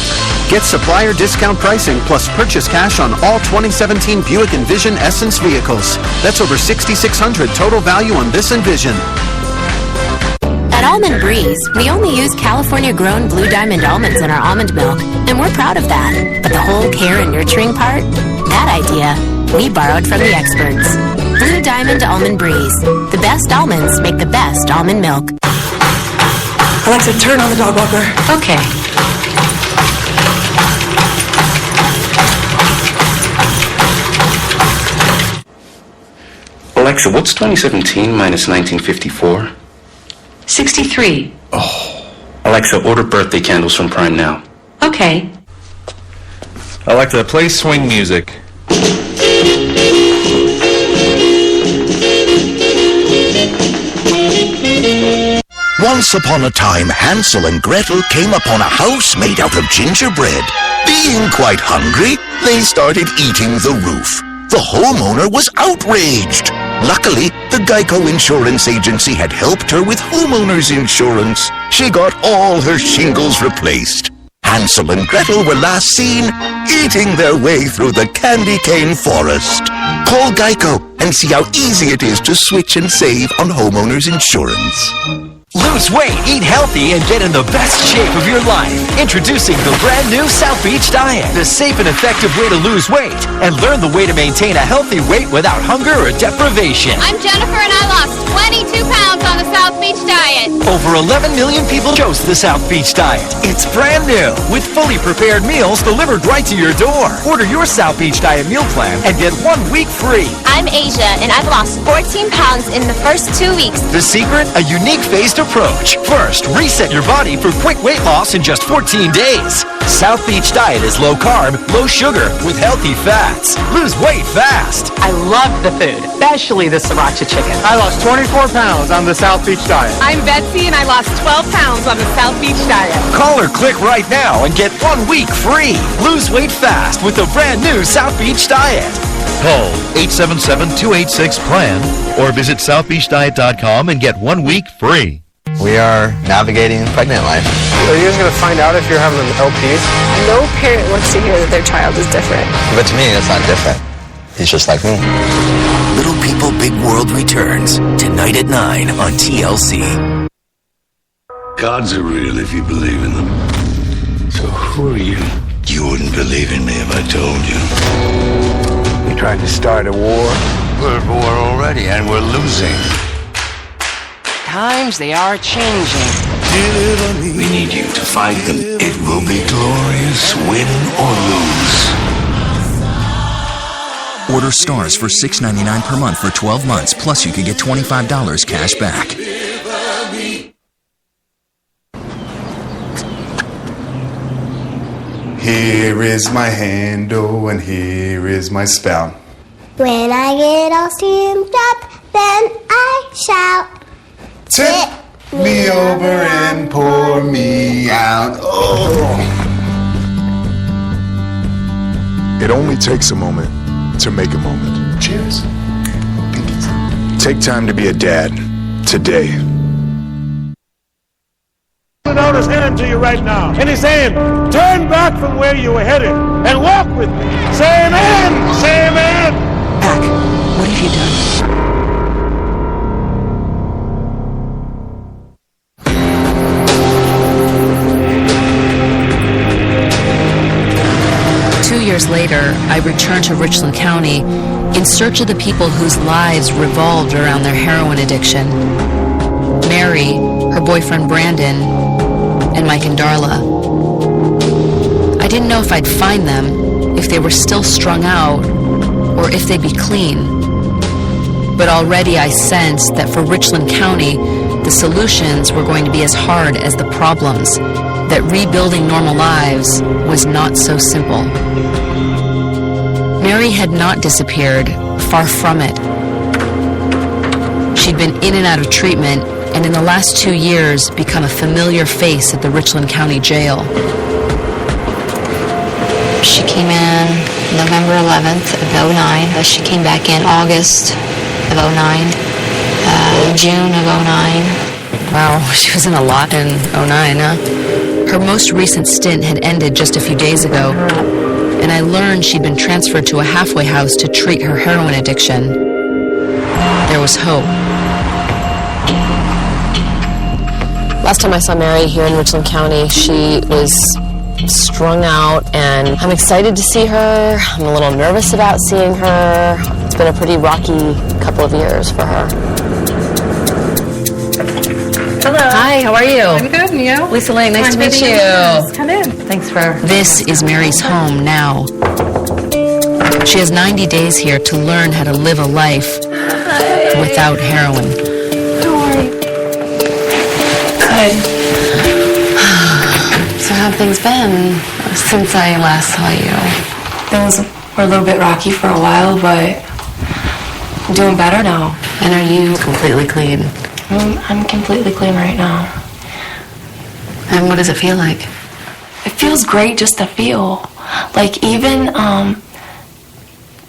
Get supplier discount pricing plus purchase cash on all 2017 Buick Envision Essence vehicles. That's over $6,600 total value on this Envision. At Almond Breeze, we only use California-grown Blue Diamond almonds in our almond milk, and we're proud of that. But the whole care and nurturing part, that idea, we borrowed from the experts. Blue Diamond Almond Breeze. The best almonds make the best almond milk. Alexa, turn on the dog walker. Okay. Alexa, what's 2017 minus 1954? 63. Oh. Alexa, order birthday candles from Prime now. Okay. Alexa, play swing music. Once upon a time, Hansel and Gretel came upon a house made out of gingerbread. Being quite hungry, they started eating the roof. The homeowner was outraged. Luckily, the Geico Insurance Agency had helped her with homeowner's insurance. She got all her shingles replaced. Hansel and Gretel were last seen eating their way through the candy cane forest. Call Geico and see how easy it is to switch and save on homeowner's insurance. Lose weight, eat healthy, and get in the best shape of your life. Introducing the brand new South Beach Diet, the safe and effective way to lose weight and learn the way to maintain a healthy weight without hunger or deprivation. I'm Jennifer and I lost lost 22 pounds on the South Beach diet. Over 11 million people chose the South Beach diet. It's brand new with fully prepared meals delivered right to your door. Order your South Beach diet meal plan and get 1 week free. I'm Asia, and I've lost 14 pounds in the first 2 weeks. The secret? A unique phased approach. First, reset your body for quick weight loss in just 14 days. South Beach diet is low carb, low sugar, with healthy fats. Lose weight fast. I love the food, especially the sriracha chicken. I lost 24 pounds on the South Beach diet. I'm Betsy, and I lost 12 pounds on the South Beach diet. Call or click right now and get 1 week free. Lose weight fast with the brand new South Beach diet. Call 877-286-PLAN or visit southbeachdiet.com and get 1 week free. We are navigating pregnant life. Are you guys going to find out if you're having an LP? No parent wants to hear that their child is different. But to me, it's not different. He's just like me. Little People, Big World returns tonight at 9 on TLC. Gods are real if you believe in them. So who are you? You wouldn't believe in me if I told you. You tried to start a war? We're at war already, and we're losing. Times, they are changing. We need you to fight them. It will be glorious, win or lose. Order Stars for $6.99 per month for 12 months, plus you could get $25 cash back. Here is my handle and here is my spout. When I get all steamed up, then I shout. Tip me over and pour me out. Oh. It only takes a moment to make a moment. Cheers. Take time to be a dad today. Out his hand to you right now, and he's saying, turn back from where you were headed and walk with me. Say amen. Say amen. Pac, what have you done? 2 years later, I returned to Richland County in search of the people whose lives revolved around their heroin addiction. Mary, her boyfriend Brandon, and Mike and Darla. I didn't know if I'd find them, if they were still strung out, or if they'd be clean. But already I sensed that for Richland County, the solutions were going to be as hard as the problems, that rebuilding normal lives was not so simple. Mary had not disappeared, far from it. She'd been in and out of treatment, and in the last 2 years become a familiar face at the Richland County Jail. She came in November 11th of 09. She came back in August of 09, June of 09. Wow, she was in a lot in 09, huh? Her most recent stint had ended just a few days ago, and I learned she'd been transferred to a halfway house to treat her heroin addiction. There was hope. Last time I saw Mary here in Richland County, she was strung out, and I'm excited to see her. I'm a little nervous about seeing her. It's been a pretty rocky couple of years for her. Hello. Hi, how are you? I'm good, and you? Lisa Lane, nice to meet you. Come in. Thanks for... This is Mary's home now. She has 90 days here to learn how to live a life without heroin. How are you? Good. So how have things been since I last saw you? Things were a little bit rocky for a while, but I'm doing better now. And are you completely clean? I'm completely clean right now. And what does it feel like? It feels great just to feel. Like even to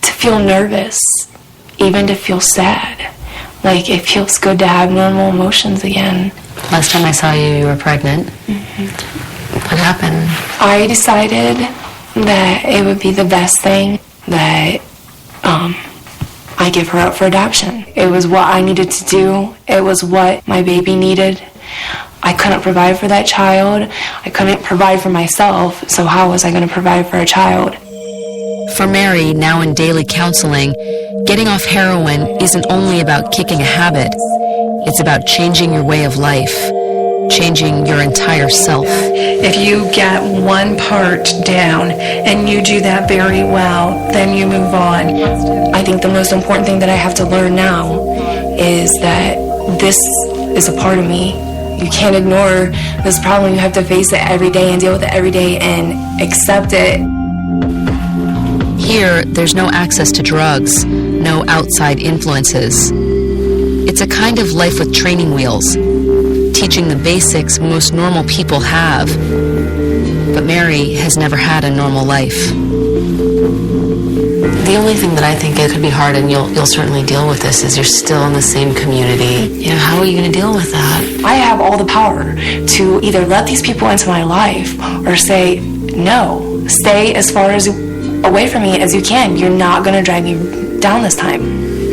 feel nervous, even to feel sad. Like it feels good to have normal emotions again. Last time I saw you, you were pregnant. Mm-hmm. What happened? I decided that it would be the best thing that I give her up for adoption. It was what I needed to do. It was what my baby needed. I couldn't provide for that child. I couldn't provide for myself, so how was I going to provide for a child? For Mary, now in daily counseling, Getting off heroin isn't only about kicking a habit, it's about changing your way of life, changing your entire self. If you get one part down and you do that very well, then you move on. I think the most important thing that I have to learn now is that this is a part of me. You can't ignore this problem. You have to face it every day and deal with it every day and accept it. Here, there's no access to drugs, no outside influences. It's a kind of life with training wheels, teaching the basics most normal people have. But Mary has never had a normal life. The only thing that I think it could be hard, and you'll certainly deal with this, is you're still in the same community. You know, how are you going to deal with that? I have all the power to either let these people into my life or say, no, stay as far as away from me as you can. You're not going to drag me down this time.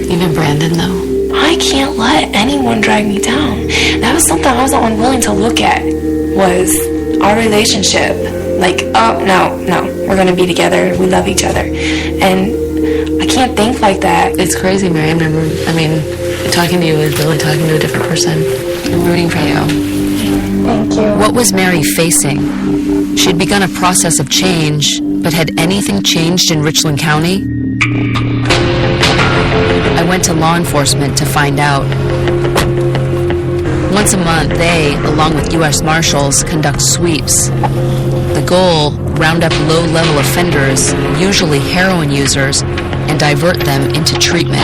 Even Brandon, though? I can't let anyone drag me down. That was something I was unwilling to look at, was our relationship. Like, oh, no, we're going to be together. We love each other. And I can't think like that. It's crazy, Mary. I mean, talking to you is really talking to a different person. I'm rooting for you. Thank you. What was Mary facing? She'd begun a process of change, but had anything changed in Richland County? I went to law enforcement to find out. Once a month, they, along with U.S. Marshals, conduct sweeps. The goal, round up low-level offenders, usually heroin users, and divert them into treatment.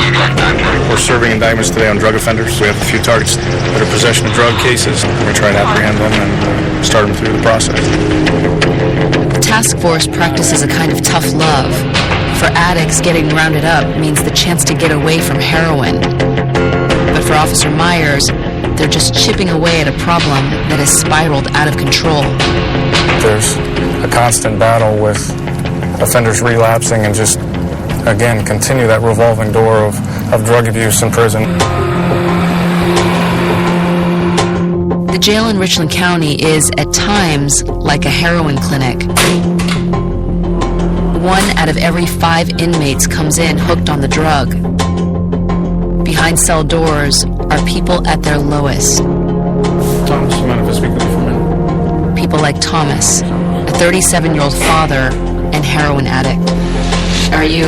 We're serving indictments today on drug offenders. We have a few targets that are possession of drug cases. We're trying to apprehend them and start them through the process. The task force practices a kind of tough love. For addicts, getting rounded up means the chance to get away from heroin. But for Officer Myers, they're just chipping away at a problem that has spiraled out of control. There's a constant battle with offenders relapsing and just, again, continue that revolving door of drug abuse in prison. The jail in Richland County is, at times, like a heroin clinic. 1 out of every 5 inmates comes in hooked on the drug. Behind cell doors are people at their lowest. Thomas, you mind if I speak with you for a minute? People like Thomas, a 37-year-old father and heroin addict. Are you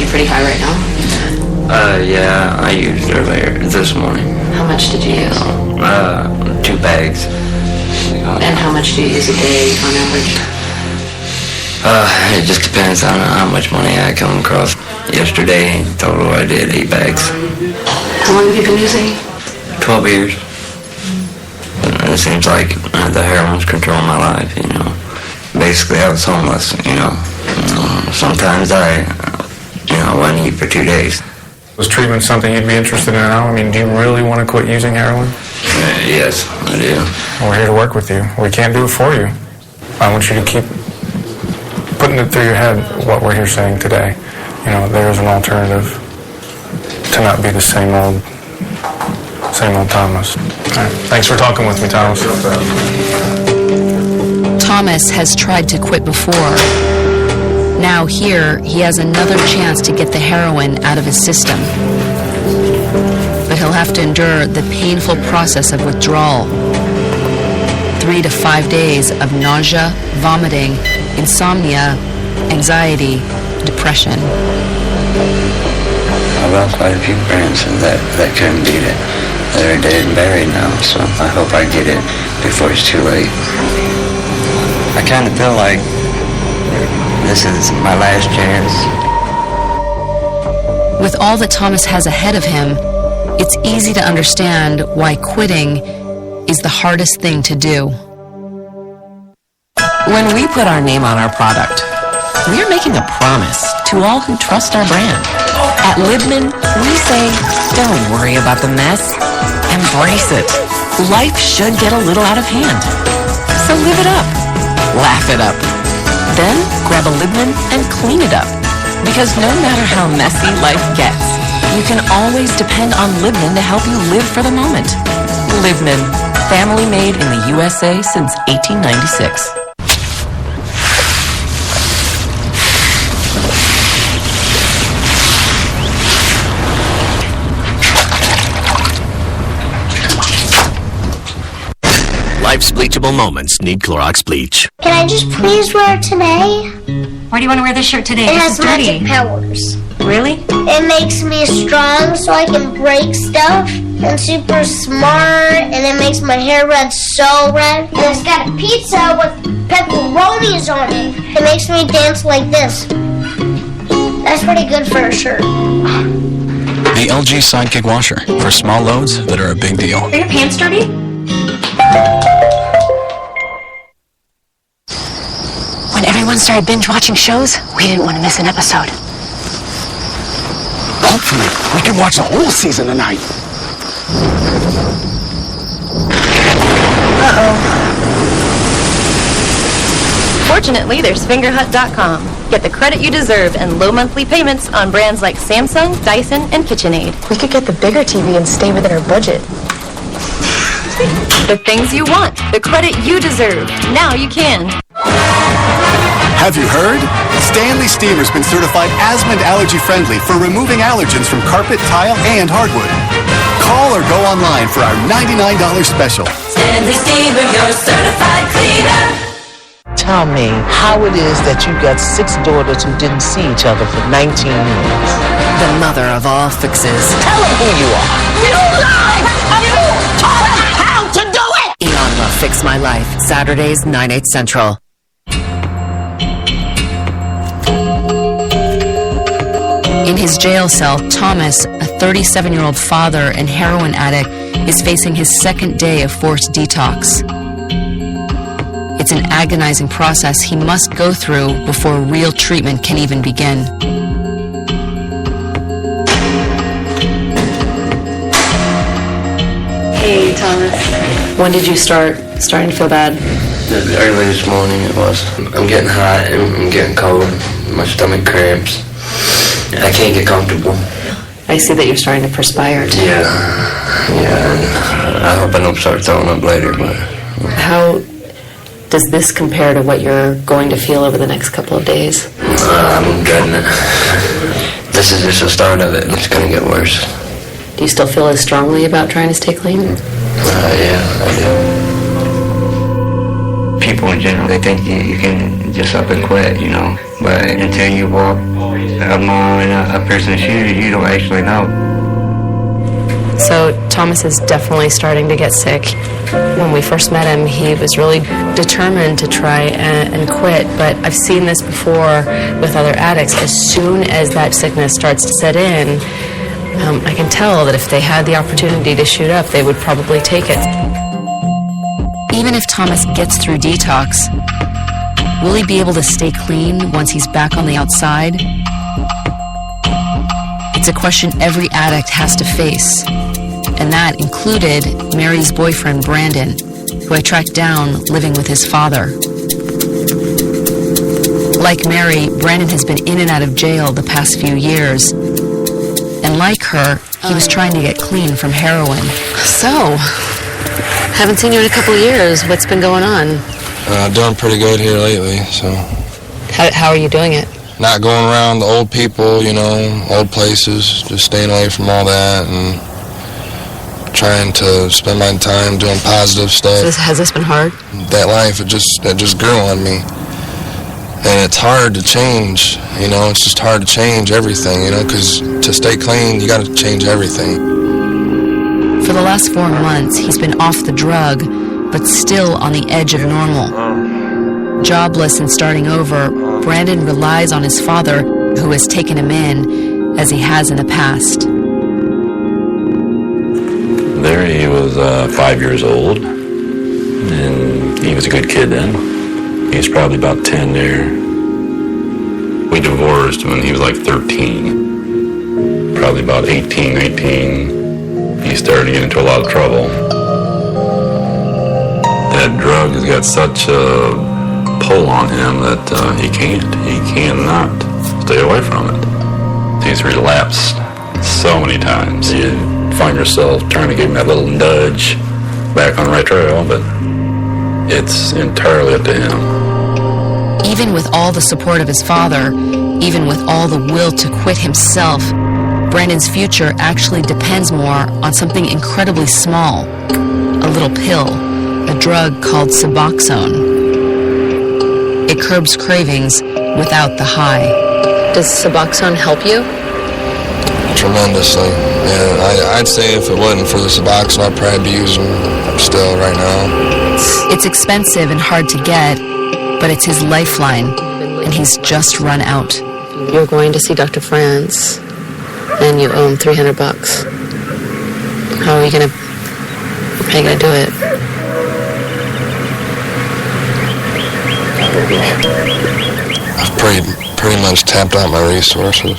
pretty high right now? Yeah, I used earlier this morning. How much did you use? 2 bags. And how much do you use a day on average? It just depends on how much money I come across. Yesterday, total I did 8 bags. How long have you been using? 12 years. It seems like the heroin's controlling my life, you know. Basically, I was homeless, you know. Sometimes I wouldn't eat for 2 days. Was treatment something you'd be interested in now? I mean, do you really want to quit using heroin? Yes, I do. We're here to work with you. We can't do it for you. I want you to keep putting it through your head what we're here saying today. You know, there's an alternative to not be the same old Thomas. All right. Thanks for talking with me, Thomas. Thomas has tried to quit before. Now here, he has another chance to get the heroin out of his system. But he'll have to endure the painful process of withdrawal. 3 to 5 days of nausea, vomiting, insomnia, anxiety, depression. I've lost quite a few friends that couldn't beat it. They're dead and buried now, so I hope I get it before it's too late. I kind of feel like this is my last chance. With all that Thomas has ahead of him, it's easy to understand why quitting is the hardest thing to do. When we put our name on our product, we are making a promise to all who trust our brand. At Libman, we say, don't worry about the mess. Embrace it. Life should get a little out of hand. So live it up. Laugh it up. Then grab a Libman and clean it up. Because no matter how messy life gets, you can always depend on Libman to help you live for the moment. Libman, family made in the USA since 1896. Life's bleachable moments need Clorox bleach. Can I just please wear it today? Why do you want to wear this shirt today? It This has is dirty. magic powers. Really? It makes me strong so I can break stuff, and super smart, and it makes my hair red so red. And it's got a pizza with pepperonis on it. It makes me dance like this. That's pretty good for a shirt. The LG Sidekick Washer for small loads that are a big deal. Are your pants dirty? When everyone started binge watching shows, we didn't want to miss an episode. Hopefully, we can watch the whole season tonight. Fortunately, there's Fingerhut.com. Get the credit you deserve and low monthly payments on brands like Samsung, Dyson, and KitchenAid. We could get the bigger TV and stay within our budget. The things you want, the credit you deserve. Now you can. Have you heard? Stanley Steamer's been certified asthma and allergy friendly for removing allergens from carpet, tile, and hardwood. Call or go online for our $99 special. Stanley Steamer, your certified cleaner. Tell me how it is that you got 6 daughters who didn't see each other for 19 years. The mother of all fixes. Tell them who you are. You lie! You taught us how to do it! Eon will fix my life. Saturdays, 9/8 Central. In his jail cell, Thomas, a 37-year-old father and heroin addict, is facing his second day of forced detox. It's an agonizing process he must go through before real treatment can even begin. Hey, Thomas. When did you starting to feel bad? Early this morning it was. I'm getting hot and I'm getting cold. My stomach cramps. I can't get comfortable. I see that you're starting to perspire too. Yeah. And I hope I don't start throwing up later, but... How does this compare to what you're going to feel over the next couple of days? I'm dreading it. This is just the start of it. It's going to get worse. Do you still feel as strongly about trying to stay clean? Yeah, I do. People in general, they think you can just up and quit, you know. But until you walk a mile in a person's shoes, you don't actually know. So Thomas is definitely starting to get sick. When we first met him, he was really determined to try and quit, but I've seen this before with other addicts. As soon as that sickness starts to set in, I can tell that if they had the opportunity to shoot up, they would probably take it. Even if Thomas gets through detox, will he be able to stay clean once he's back on the outside? It's a question every addict has to face, and that included Mary's boyfriend, Brandon, who I tracked down living with his father. Like Mary, Brandon has been in and out of jail the past few years, and like her, he was trying to get clean from heroin. So, haven't seen you in a couple of years. What's been going on? Doing pretty good here lately, so... How are you doing it? Not going around the old people, you know, old places, just staying away from all that and trying to spend my time doing positive stuff. Has this been hard? That life, it just grew on me. And it's hard to change, you know, it's just hard to change everything, you know, because to stay clean, you got to change everything. For the last 4 months, he's been off the drug, but still on the edge of normal. Jobless and starting over, Brandon relies on his father, who has taken him in, as he has in the past. There he was 5 years old, and he was a good kid then. He was probably about 10 there. We divorced when he was like 13. Probably about 18, 19, he started to get into a lot of trouble. That drug has got such a pull on him that he cannot stay away from it. He's relapsed so many times. You find yourself trying to give him that little nudge back on the right trail, but it's entirely up to him. Even with all the support of his father, even with all the will to quit himself, Brandon's future actually depends more on something incredibly small. A little pill, a drug called Suboxone. It curbs cravings without the high. Does Suboxone help you? Tremendously. Yeah, I'd say if it wasn't for the Suboxone, I'd probably be using still right now. It's expensive and hard to get, but it's his lifeline, and he's just run out. You're going to see Dr. Franz, and you owe him $300. How are you gonna do it? I've pretty much tapped out my resources.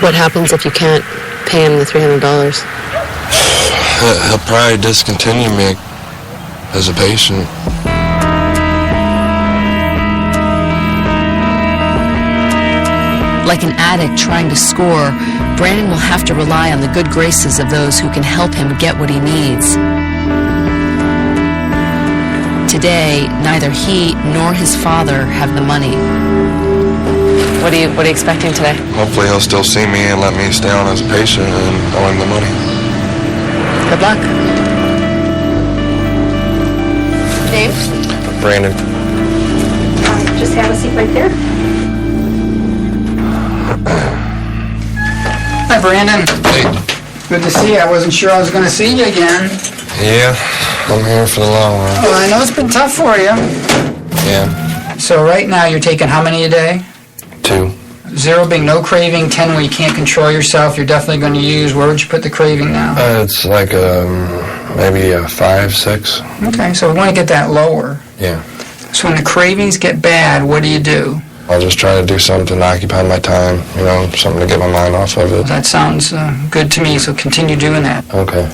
What happens if you can't pay him the $300? He'll probably discontinue me as a patient. Like an addict trying to score, Brandon will have to rely on the good graces of those who can help him get what he needs. Today, neither he nor his father have the money. What are you expecting today? Hopefully he'll still see me and let me stay on as a patient and owe him the money. Good luck. James? Brandon. Just have a seat right there. Hi, Brandon. Hey. Good to see you. I wasn't sure I was going to see you again. Yeah, I'm here for the long run. Well, I know it's been tough for you. Yeah. So right now you're taking how many a day? 2. 0 being no craving, 10 where you can't control yourself. You're definitely going to use. Where would you put the craving now? It's like maybe a 5, 6. Okay, so we want to get that lower. Yeah. So when the cravings get bad, what do? I'll just try to do something to occupy my time, something to get my mind off of it. That sounds good to me, so continue doing that. Okay.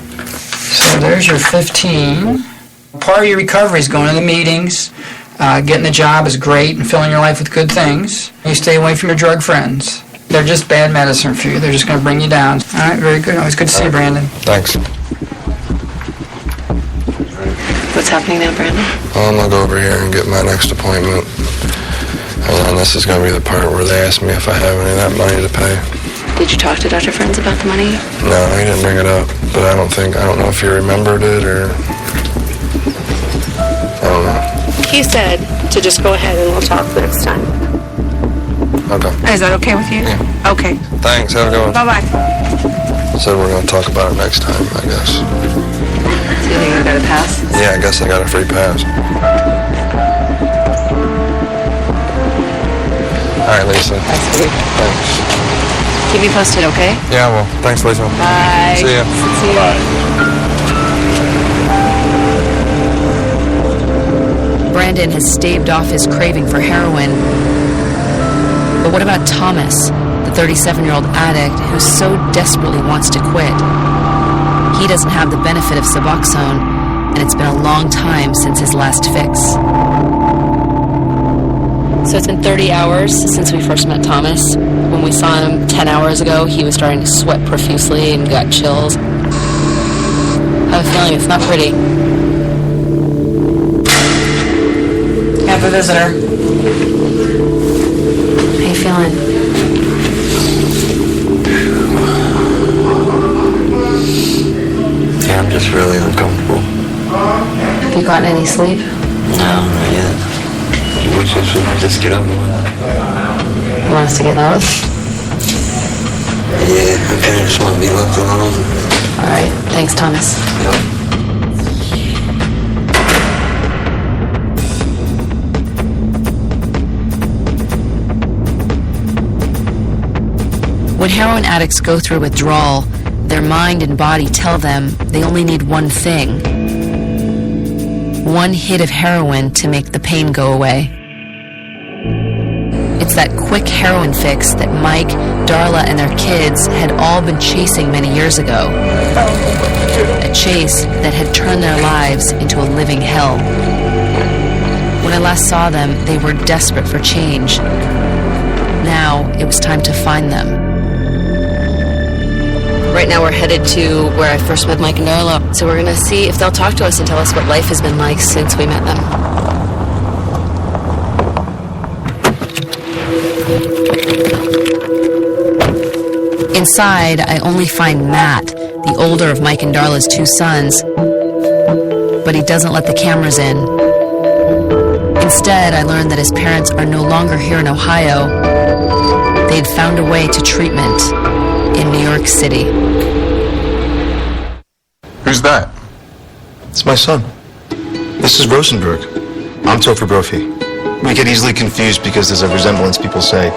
So there's your 15. Part of your recovery is going to the meetings. Getting the job is great and filling your life with good things. You stay away from your drug friends. They're just bad medicine for you. They're just going to bring you down. All right, very good. Always good to see you, Brandon. Thanks. What's happening now, Brandon? Well, I'm going to go over here and get my next appointment. And this is going to be the part where they ask me if I have any of that money to pay. Did you talk to Dr. Franz about the money? No, he didn't bring it up. But I don't know if he remembered it or... I don't know. He said to just go ahead and we'll talk next time. Okay. Is that okay with you? Yeah. Okay. Thanks, have a good one. Bye-bye. So we're going to talk about it next time, I guess. So you think I got a pass? Yeah, I guess I got a free pass. All right, Lisa. That's good. Thanks. Keep me posted, okay? Yeah, well, thanks, Lisa. Bye. See ya. See ya. Bye. Brandon has staved off his craving for heroin. But what about Thomas, the 37-year-old addict who so desperately wants to quit? He doesn't have the benefit of Suboxone, and it's been a long time since his last fix. So it's been 30 hours since we first met Thomas. When we saw him 10 hours ago, he was starting to sweat profusely and got chills. I have a feeling it's not pretty. Have a visitor. How you feeling? Yeah, I'm just really uncomfortable. Have you gotten any sleep? No, not yet. We should just get over with. You want us to get out? Yeah, I kind of just want to be left alone. All right. Thanks, Thomas. Yep. When heroin addicts go through withdrawal, their mind and body tell them they only need one thing. One hit of heroin to make the pain go away. It's that quick heroin fix that Mike, Darla, and their kids had all been chasing many years ago. A chase that had turned their lives into a living hell. When I last saw them, they were desperate for change. Now, it was time to find them. Right now we're headed to where I first met Mike and Darla. So we're going to see if they'll talk to us and tell us what life has been like since we met them. Inside, I only find Matt, the older of Mike and Darla's 2 sons. but he doesn't let the cameras in. Instead, I learned that his parents are no longer here in Ohio. They'd found a way to treatment in New York City. Who's that? It's my son. This is Rosenberg. I'm Topher Brophy. We get easily confused because there's a resemblance, people say.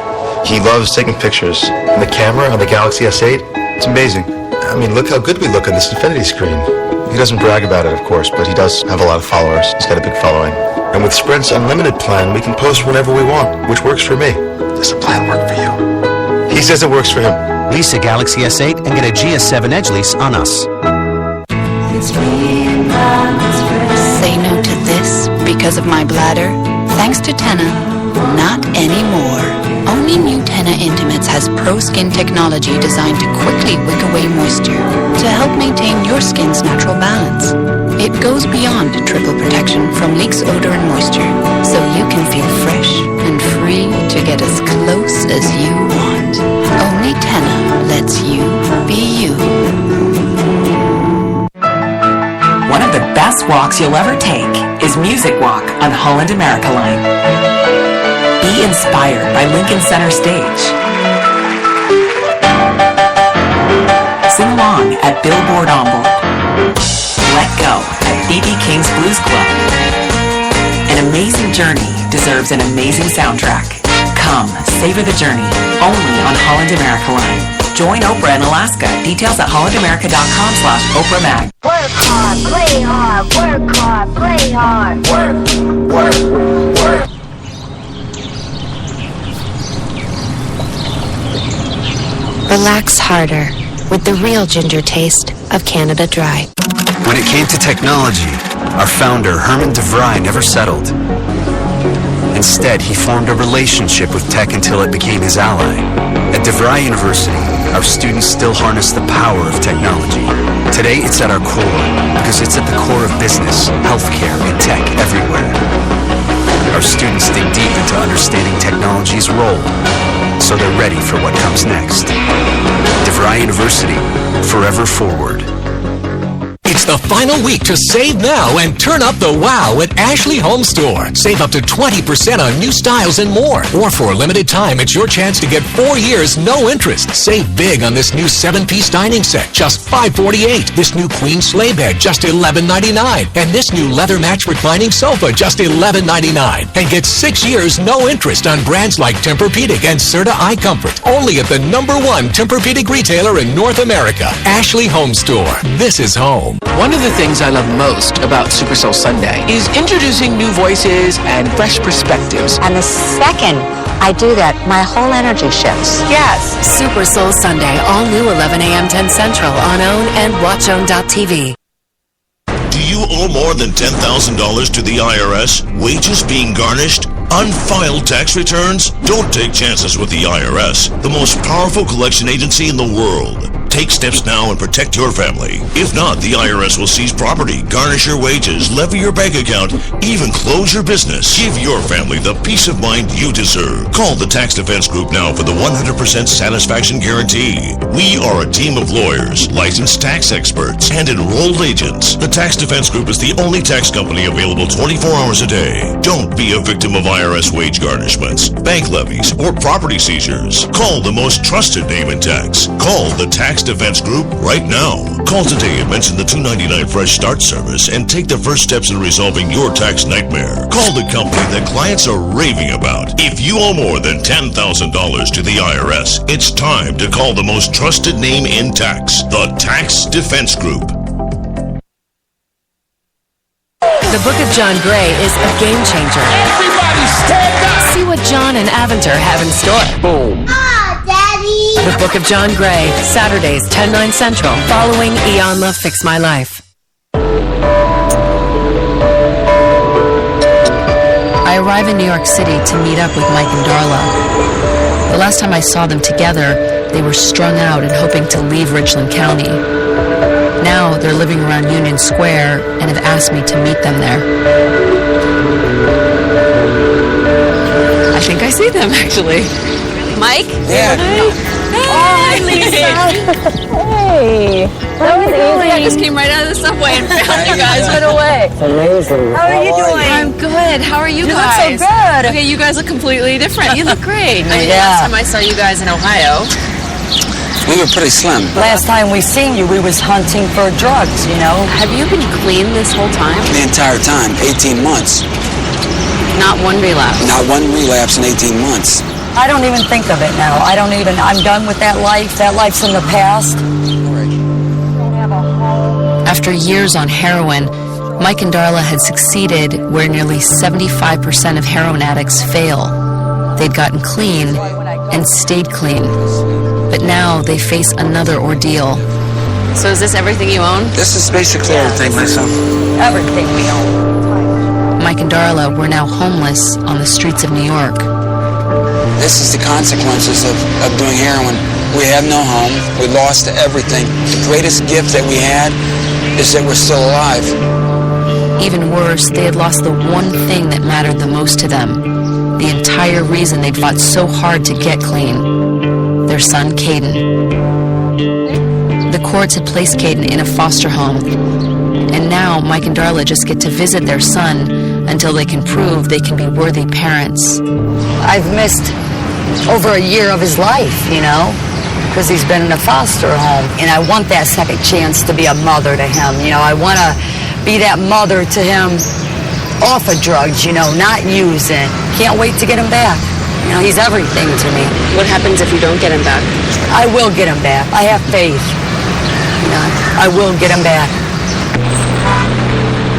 He loves taking pictures. And the camera on the Galaxy S8, it's amazing. I mean, look how good we look on this infinity screen. He doesn't brag about it, of course, but he does have a lot of followers. He's got a big following. And with Sprint's unlimited plan, we can post whenever we want, which works for me. Does the plan work for you? He says it works for him. Lease a Galaxy S8 and get a GS7 Edge lease on us. Say no to this because of my bladder? Thanks to Tena, not anymore. Only new Tena Intimates has Pro Skin technology designed to quickly wick away moisture to help maintain your skin's natural balance. It goes beyond triple protection from leaks, odor, and moisture, so you can feel fresh and free to get as close as you want. Only Tena lets you be you. One of the best walks you'll ever take is Music Walk on Holland America Line. Be inspired by Lincoln Center Stage. Sing along at Billboard On Board. Let go at B.B. King's Blues Club. An amazing journey deserves an amazing soundtrack. Come, savor the journey, only on Holland America Line. Join Oprah in Alaska. Details at hollandamerica.com/OprahMag. Work hard, play hard, work hard, play hard. Work. Relax harder with the real ginger taste of Canada Dry. When it came to technology, our founder, Herman DeVry, never settled. Instead, he formed a relationship with tech until it became his ally. At DeVry University, our students still harness the power of technology. Today, it's at our core, because it's at the core of business, healthcare, and tech everywhere. Our students dig deep into understanding technology's role, so they're ready for what comes next. DeVry University, forever forward. It's the final week to save now and turn up the wow at Ashley Home Store. Save up to 20% on new styles and more. Or for a limited time, it's your chance to get 4 years, no interest. Save big on this new 7-piece dining set, just $548. This new queen sleigh bed, just $11.99. And this new leather match reclining sofa, just $11.99. And get 6 years, no interest on brands like Tempur-Pedic and Serta Eye Comfort. Only at the #1 Tempur-Pedic retailer in North America, Ashley Home Store. This is home. One of the things I love most about Super Soul Sunday is introducing new voices and fresh perspectives. And the second I do that, my whole energy shifts. Yes. Super Soul Sunday, all new 11 a.m. 10 Central on OWN and WatchOWN.tv. Do you owe more than $10,000 to the IRS? Wages being garnished? Unfiled tax returns? Don't take chances with the IRS, the most powerful collection agency in the world. Take steps now and protect your family. If not, the IRS will seize property, garnish your wages, levy your bank account, even close your business. Give your family the peace of mind you deserve. Call the Tax Defense Group now for the 100% satisfaction guarantee. We are a team of lawyers, licensed tax experts, and enrolled agents. The Tax Defense Group is the only tax company available 24 hours a day. Don't be a victim of IRS wage garnishments, bank levies, or property seizures. Call the most trusted name in tax. Call the Tax Defense Group right now. Call today and mention the $2.99 Fresh Start service and take the first steps in resolving your tax nightmare. Call the company that clients are raving about. If you owe more than $10,000 to the IRS, it's time to call the most trusted name in tax, the Tax Defense Group. The Book of John Gray is a game changer. Everybody stand up! See what John and Aventer have in store. Boom. The Book of John Gray, Saturdays, 10, 9 Central, following Eon Love Fix My Life. I arrive in New York City to meet up with Mike and Darla. The last time I saw them together, they were strung out and hoping to leave Richland County. Now they're living around Union Square and have asked me to meet them there. I think I see them, actually. Mike? Yeah. Hey. Hi, Lisa. Hey. That was easy. I just came right out of the subway and found you guys right away. Amazing. How are you doing? I'm good. How are you guys? You look so good. Okay, you guys look completely different. You look great. I mean, Yeah. last time I saw you guys in Ohio. We were pretty slim. Last time we seen you, we was hunting for drugs, you know. Have you been clean this whole time? The entire time, 18 months. Not one relapse. Not one relapse in 18 months. I don't even think of it now. I'm done with that life. That life's in the past. After years on heroin, Mike and Darla had succeeded where nearly 75% of heroin addicts fail. They'd gotten clean and stayed clean. But now they face another ordeal. So is this everything you own? This is basically everything, Lisa. Everything we own. Mike and Darla were now homeless on the streets of New York. This is the consequences of doing heroin. We have no home. We lost everything. The greatest gift that we had is that we're still alive. Even worse, they had lost the one thing that mattered the most to them. The entire reason they'd fought so hard to get clean. Their son, Caden. The courts had placed Caden in a foster home. And now Mike and Darla just get to visit their son until they can prove they can be worthy parents. I've missed over a year of his life, you know, because he's been in a foster home. And I want that second chance to be a mother to him. You know, I want to be that mother to him off of drugs, you know, not using. Can't wait to get him back. You know, he's everything to me. What happens if you don't get him back? I will get him back. I have faith. You know, I will get him back.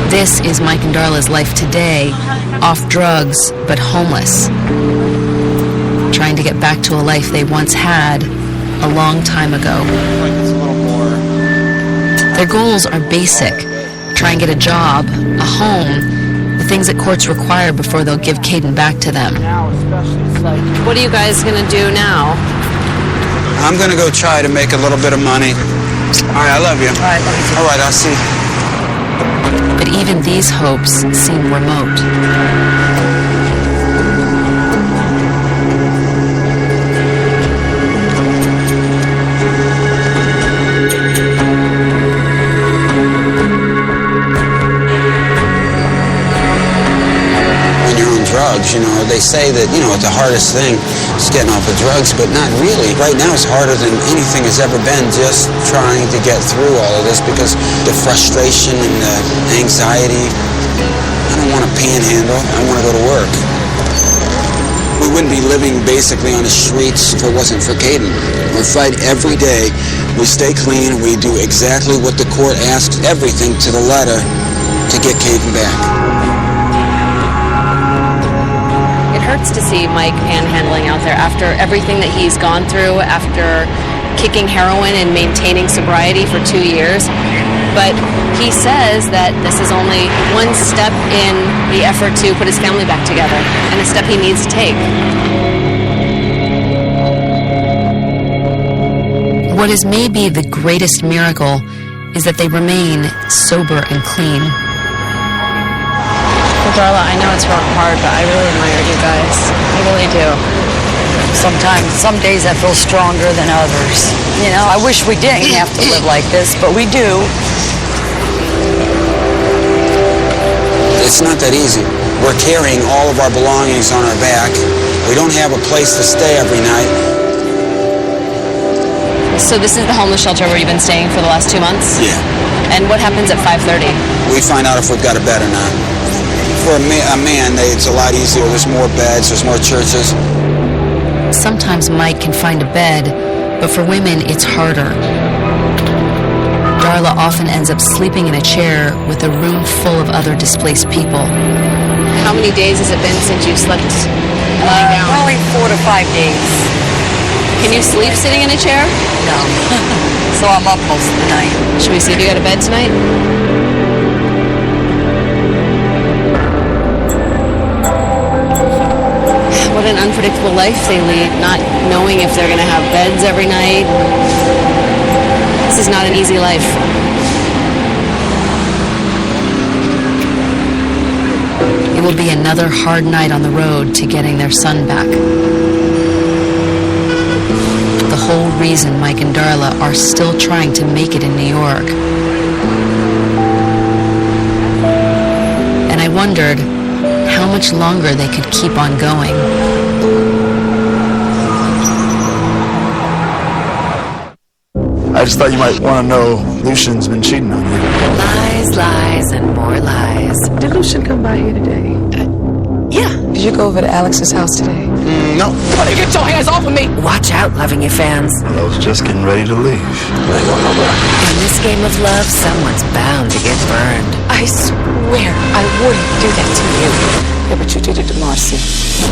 This is Mike and Darla's life today, off drugs, but homeless. Trying to get back to a life they once had a long time ago. Their goals are basic. Try and get a job, a home, the things that courts require before they'll give Caden back to them. What are you guys going to do now? I'm going to go try to make a little bit of money. All right, I love you. All right, love you too. All right, I'll see you. But even these hopes seem remote. When you're on drugs, you know, they say that, you know, the hardest thing is getting off of drugs, but not really. Right now it's harder than anything has ever been, just trying to get through all of this because the frustration and the anxiety. I don't want to panhandle. I want to go to work. We wouldn't be living basically on the streets if it wasn't for Caden. We fight every day. We stay clean. We do exactly what the court asks, everything to the letter to get Caden back. It hurts to see Mike panhandling out there after everything that he's gone through, after kicking heroin and maintaining sobriety for 2 years. But he says that this is only one step in the effort to put his family back together, and a step he needs to take. What is maybe the greatest miracle is that they remain sober and clean. Well, Darla, I know it's hard, but I really admire you guys. I really do. Sometimes, some days I feel stronger than others. You know, I wish we didn't have to live like this, but we do. It's not that easy. We're carrying all of our belongings on our back. We don't have a place to stay every night. So this is the homeless shelter where you've been staying for the last 2 months? Yeah. And what happens at 5:30? We find out if we've got a bed or not. For a man, it's a lot easier. There's more beds, there's more churches. Sometimes Mike can find a bed, but for women, it's harder. Darla often ends up sleeping in a chair with a room full of other displaced people. How many days has it been since you slept lying down? Probably 4 to 5 days. Can you sleep sitting in a chair? No. So I'm up most of the night. Should we see if you got a bed tonight? What an unpredictable life they lead, not knowing if they're going to have beds every night. This is not an easy life. It will be another hard night on the road to getting their son back. The whole reason Mike and Darla are still trying to make it in New York. And I wondered how much longer they could keep on going. I just thought you might want to know Lucian's been cheating on you. Lies, lies, and more lies. Did Lucian come by here today? Yeah. Did you go over to Alex's house today? No. Why do you get your hands off of me? Watch out, Loving You fans. I was just getting ready to leave. In this game of love, someone's bound to get burned. I swear I wouldn't do that to you. Yeah, but you did it to Marcy.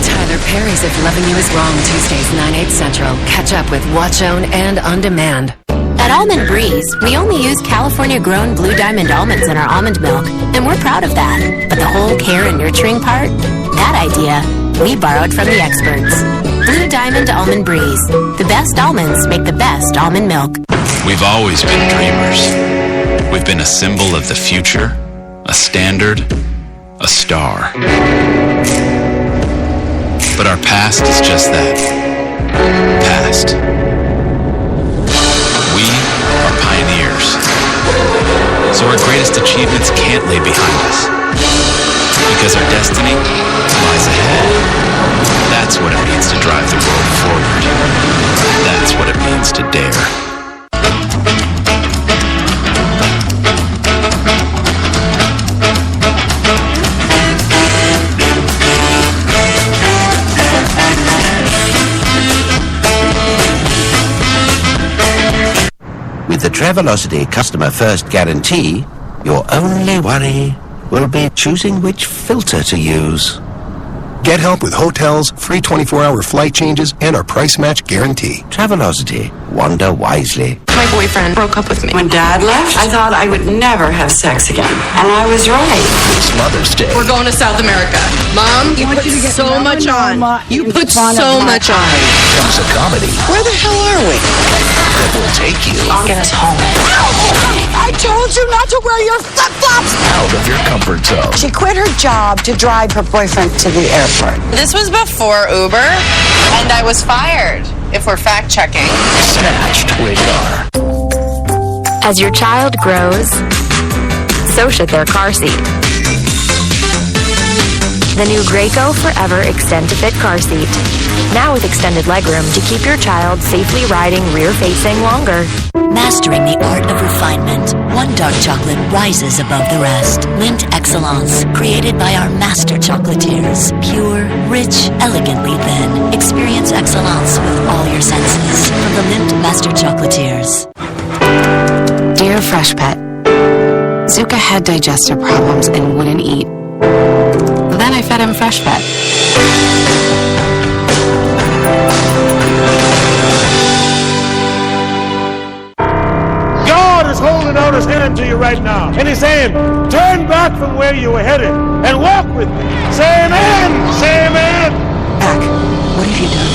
Tyler Perry's If Loving You Is Wrong, Tuesdays, 9/8 Central. Catch up with Watch Own and On Demand. At Almond Breeze, we only use California-grown Blue Diamond almonds in our almond milk, and we're proud of that. But the whole care and nurturing part, that idea, we borrowed from the experts. Blue Diamond Almond Breeze. The best almonds make the best almond milk. We've always been dreamers. We've been a symbol of the future, a standard, a star. But our past is just that. Past. We are pioneers. So our greatest achievements can't lay behind us. Because our destiny lies ahead. That's what it means to drive the world forward. That's what it means to dare. With the Travelocity Customer First Guarantee, your only worry will be choosing which filter to use. Get help with hotels, free 24-hour flight changes, and our price match guarantee. Travelocity. Wander wisely. My boyfriend broke up with me. When Dad left, I thought I would never have sex again. And I was right. It's Mother's Day. We're going to South America. Mom, you put so much on. You put so much on. Comes a comedy Where the hell are we? that will take you I'll get us home. I told you not to wear your flip-flops! out of your comfort zone. She quit her job to drive her boyfriend to the airport. This was before Uber, and I was fired, if we're fact-checking. Snatched rated R. As your child grows, so should their car seat. The new Graco Forever Extend to Fit car seat. Now with extended legroom to keep your child safely riding rear-facing longer. Mastering the art of refinement, one dark chocolate rises above the rest. Lindt Excellence, created by our master chocolatiers. Pure, rich, elegantly thin. Experience excellence with all your senses. From the Lindt Master Chocolatiers. Dear Fresh Pet, Zuka had digestive problems and wouldn't eat. Then I fed him Fresh Pet. God is holding out his hand to you right now. And he's saying, turn back from where you were headed and walk with me. Say amen. Say amen. Back. What have you done?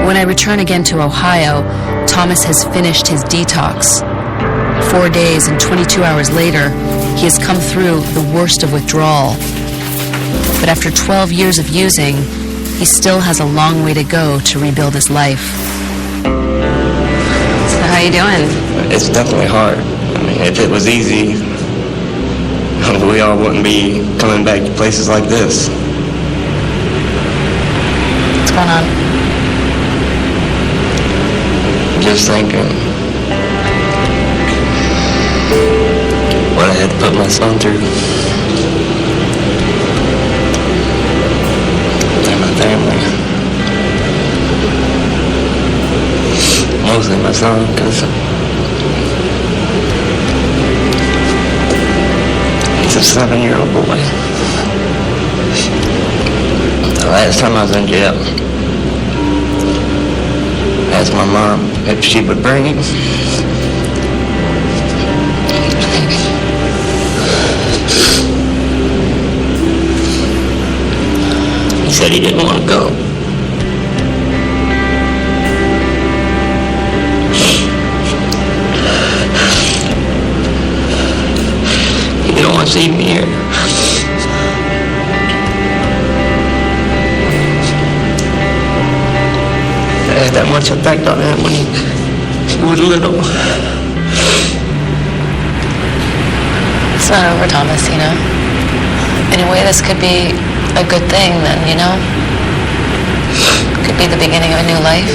When I return again to Ohio, Thomas has finished his detox. 4 days and 22 hours later, he has come through the worst of withdrawal. But after 12 years of using, he still has a long way to go to rebuild his life. So how you doing? It's definitely hard. I mean, if it was easy, we all wouldn't be coming back to places like this. What's going on? Just thinking what I had to put my son through and my family. Mostly my son, because he's a 7-year-old boy. The last time I was in jail, I asked my mom if she would bring him. He said he didn't want to go. see me here. I had that much effect on him when he was little. It's not over, Thomas, you know? In a way, this could be a good thing then, you know? Could be the beginning of a new life.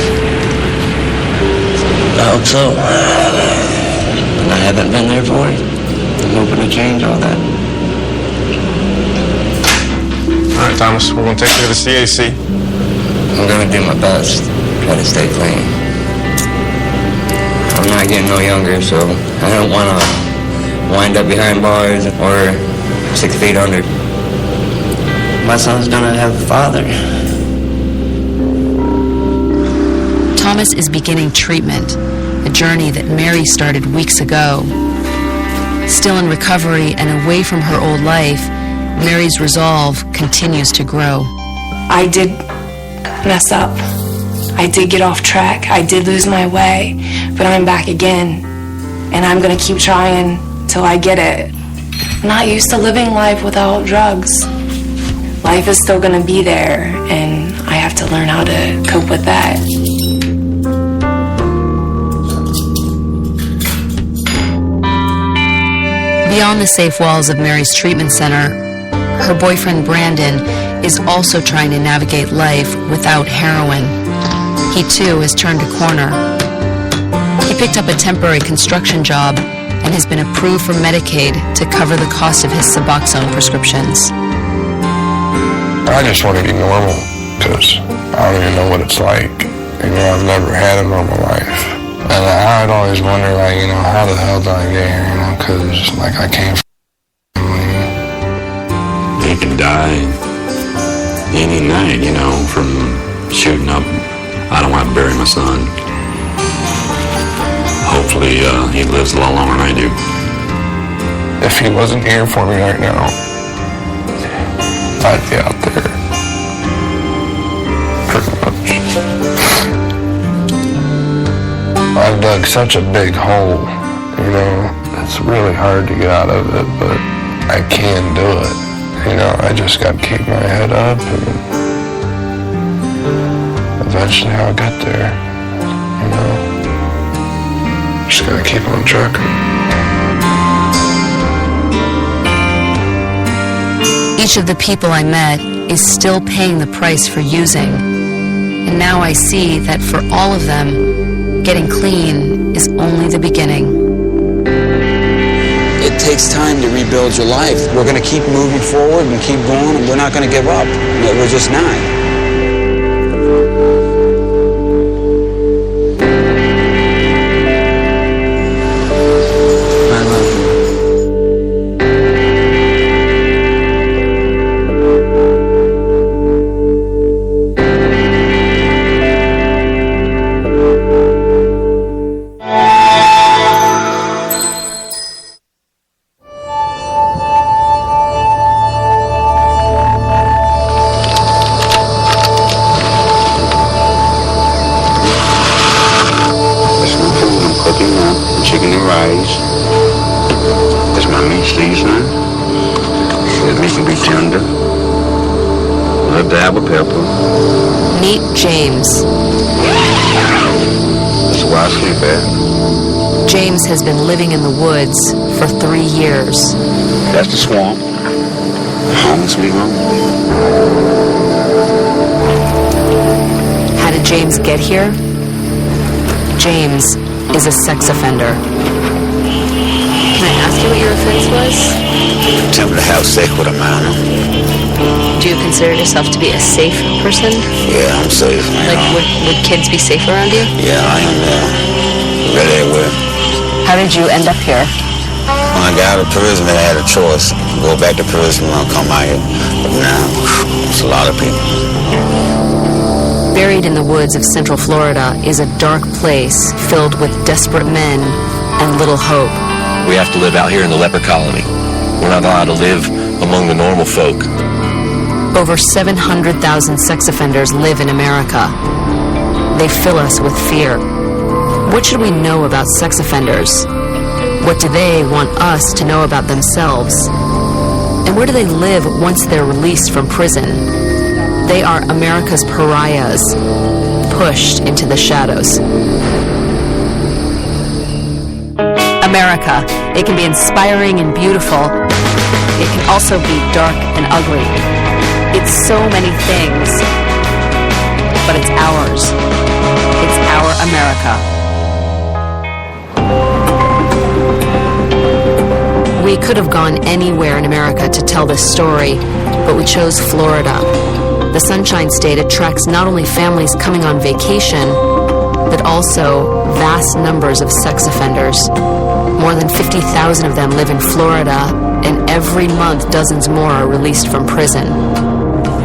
I hope so. And I haven't been there for it. I'm hoping to change all that. All right, Thomas, we're going to take you to the CAC. I'm going to do my best. Try to stay clean. I'm not getting no younger, so I don't want to wind up behind bars or 6 feet under. My son's gonna have a father. Thomas is beginning treatment, a journey that Mary started weeks ago. Still in recovery and away from her old life, Mary's resolve continues to grow. I did mess up. I did get off track. I did lose my way, but I'm back again, and I'm gonna keep trying till I get it. I'm not used to living life without drugs. Life is still gonna be there, and I have to learn how to cope with that. Beyond the safe walls of Mary's treatment center, her boyfriend Brandon is also trying to navigate life without heroin. He too has turned a corner. He picked up a temporary construction job and has been approved for Medicaid to cover the cost of his Suboxone prescriptions. I just want to be normal, because I don't even know what it's like. You know, I've never had a normal life. And I'd always wonder, like, you know, how the hell did I get here, you know, because, like, I came from He can die any night, you know, from shooting up. I don't want to bury my son. Hopefully, he lives a lot longer than I do. If he wasn't here for me right now, I'd be out there. Pretty much. I've dug such a big hole, you know. It's really hard to get out of it, but I can do it. You know, I just got to keep my head up, and eventually I'll get there, you know. Just gotta keep on trucking. Each of the people I met is still paying the price for using. And now I see that for all of them, getting clean is only the beginning. It takes time to rebuild your life. We're going to keep moving forward and keep going, and we're not going to give up. We're just not. Meet James. That's where I sleep at. James has been living in the woods for 3 years. That's the swamp. Home sweet home. How did James get here? James is a sex offender. Can I ask you what your offense was? Attempted to have sex with a minor. Do you consider yourself to be a safe person? Yeah, I'm safe. Like, would kids be safe around you? Yeah, I am really well. How did you end up here? When I got out of prison, I had a choice. Go back to prison or come out here. But now, it's a lot of people. Buried in the woods of Central Florida is a dark place filled with desperate men and little hope. We have to live out here in the leper colony. We're not allowed to live among the normal folk. Over 700,000 sex offenders live in America. They fill us with fear. What should we know about sex offenders? What do they want us to know about themselves? where do they live once they're released from prison? They are America's pariahs, pushed into the shadows. America. It can be inspiring and beautiful. It can also be dark and ugly. It's so many things, but it's ours. It's our America. We could have gone anywhere in America to tell this story, but we chose Florida. The Sunshine State attracts not only families coming on vacation, but also vast numbers of sex offenders. More than 50,000 of them live in Florida, and every month dozens more are released from prison.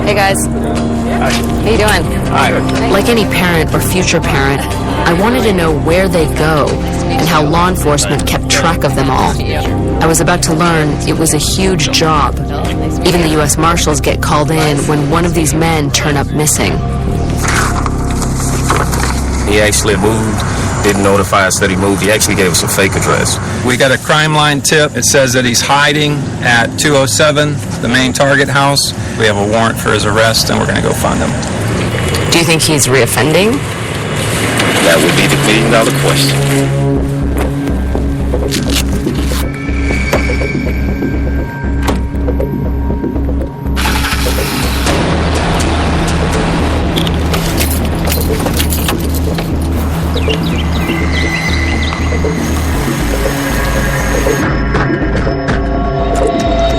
Hey guys. Hi. How you doing? Hi. Like any parent or future parent, I wanted to know where they go and how law enforcement kept track of them all. I was about to learn it was a huge job. Even the U.S. Marshals get called in when one of these men turn up missing. He actually moved, didn't notify us that he moved. He actually gave us a fake address. We got a crime line tip. It says that he's hiding at 207, the main target house. We have a warrant for his arrest, and we're going to go find him. Do you think he's reoffending? That would be the million-dollar question.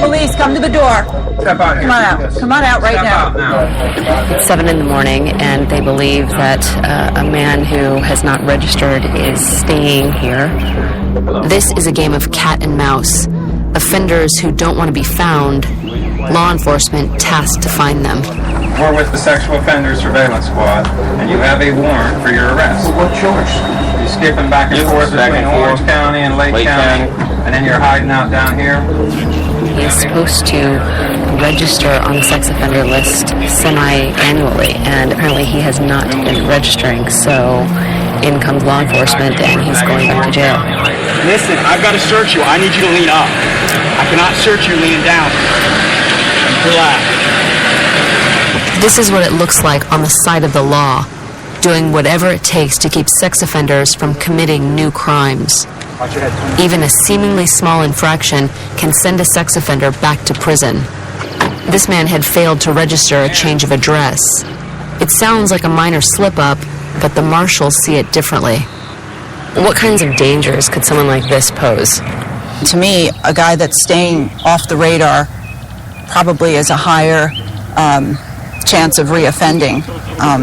Police, come to the door. Step out here. Come on out. Come on out right now. It's 7 in the morning, and they believe that a man who has not registered is staying here. This is a game of cat and mouse. Offenders who don't want to be found, law enforcement tasked to find them. We're with the Sexual Offender Surveillance Squad, and you have a warrant for your arrest. Well, what's yours? You're skipping back and forth between Orange County and Lake County, and then you're hiding out down here. He is supposed to register on the sex offender list semi-annually, and apparently he has not been registering, so in comes law enforcement, and he's going back to jail. Listen, I've got to search you. I need you to lean up. I cannot search you leaning down. Relax. This is what it looks like on the side of the law, doing whatever it takes to keep sex offenders from committing new crimes. Even a seemingly small infraction can send a sex offender back to prison. This man had failed to register a change of address. It sounds like a minor slip-up, but the marshals see it differently. What kinds of dangers could someone like this pose? To me, a guy that's staying off the radar probably has a higher chance of reoffending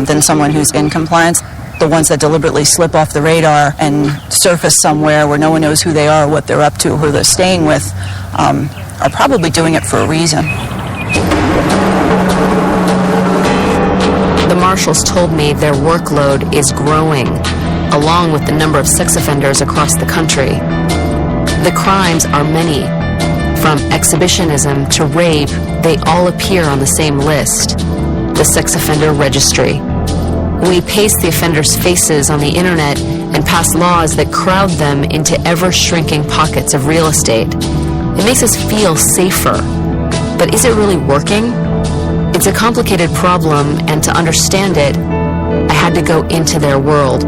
than someone who's in compliance. The ones that deliberately slip off the radar and surface somewhere where no one knows who they are, what they're up to, who they're staying with, are probably doing it for a reason. The marshals told me their workload is growing, along with the number of sex offenders across the country. The crimes are many. From exhibitionism to rape, they all appear on the same list, the sex offender registry. We paste the offenders' faces on the internet and pass laws that crowd them into ever-shrinking pockets of real estate. It makes us feel safer. But is it really working? It's a complicated problem, and to understand it, I had to go into their world.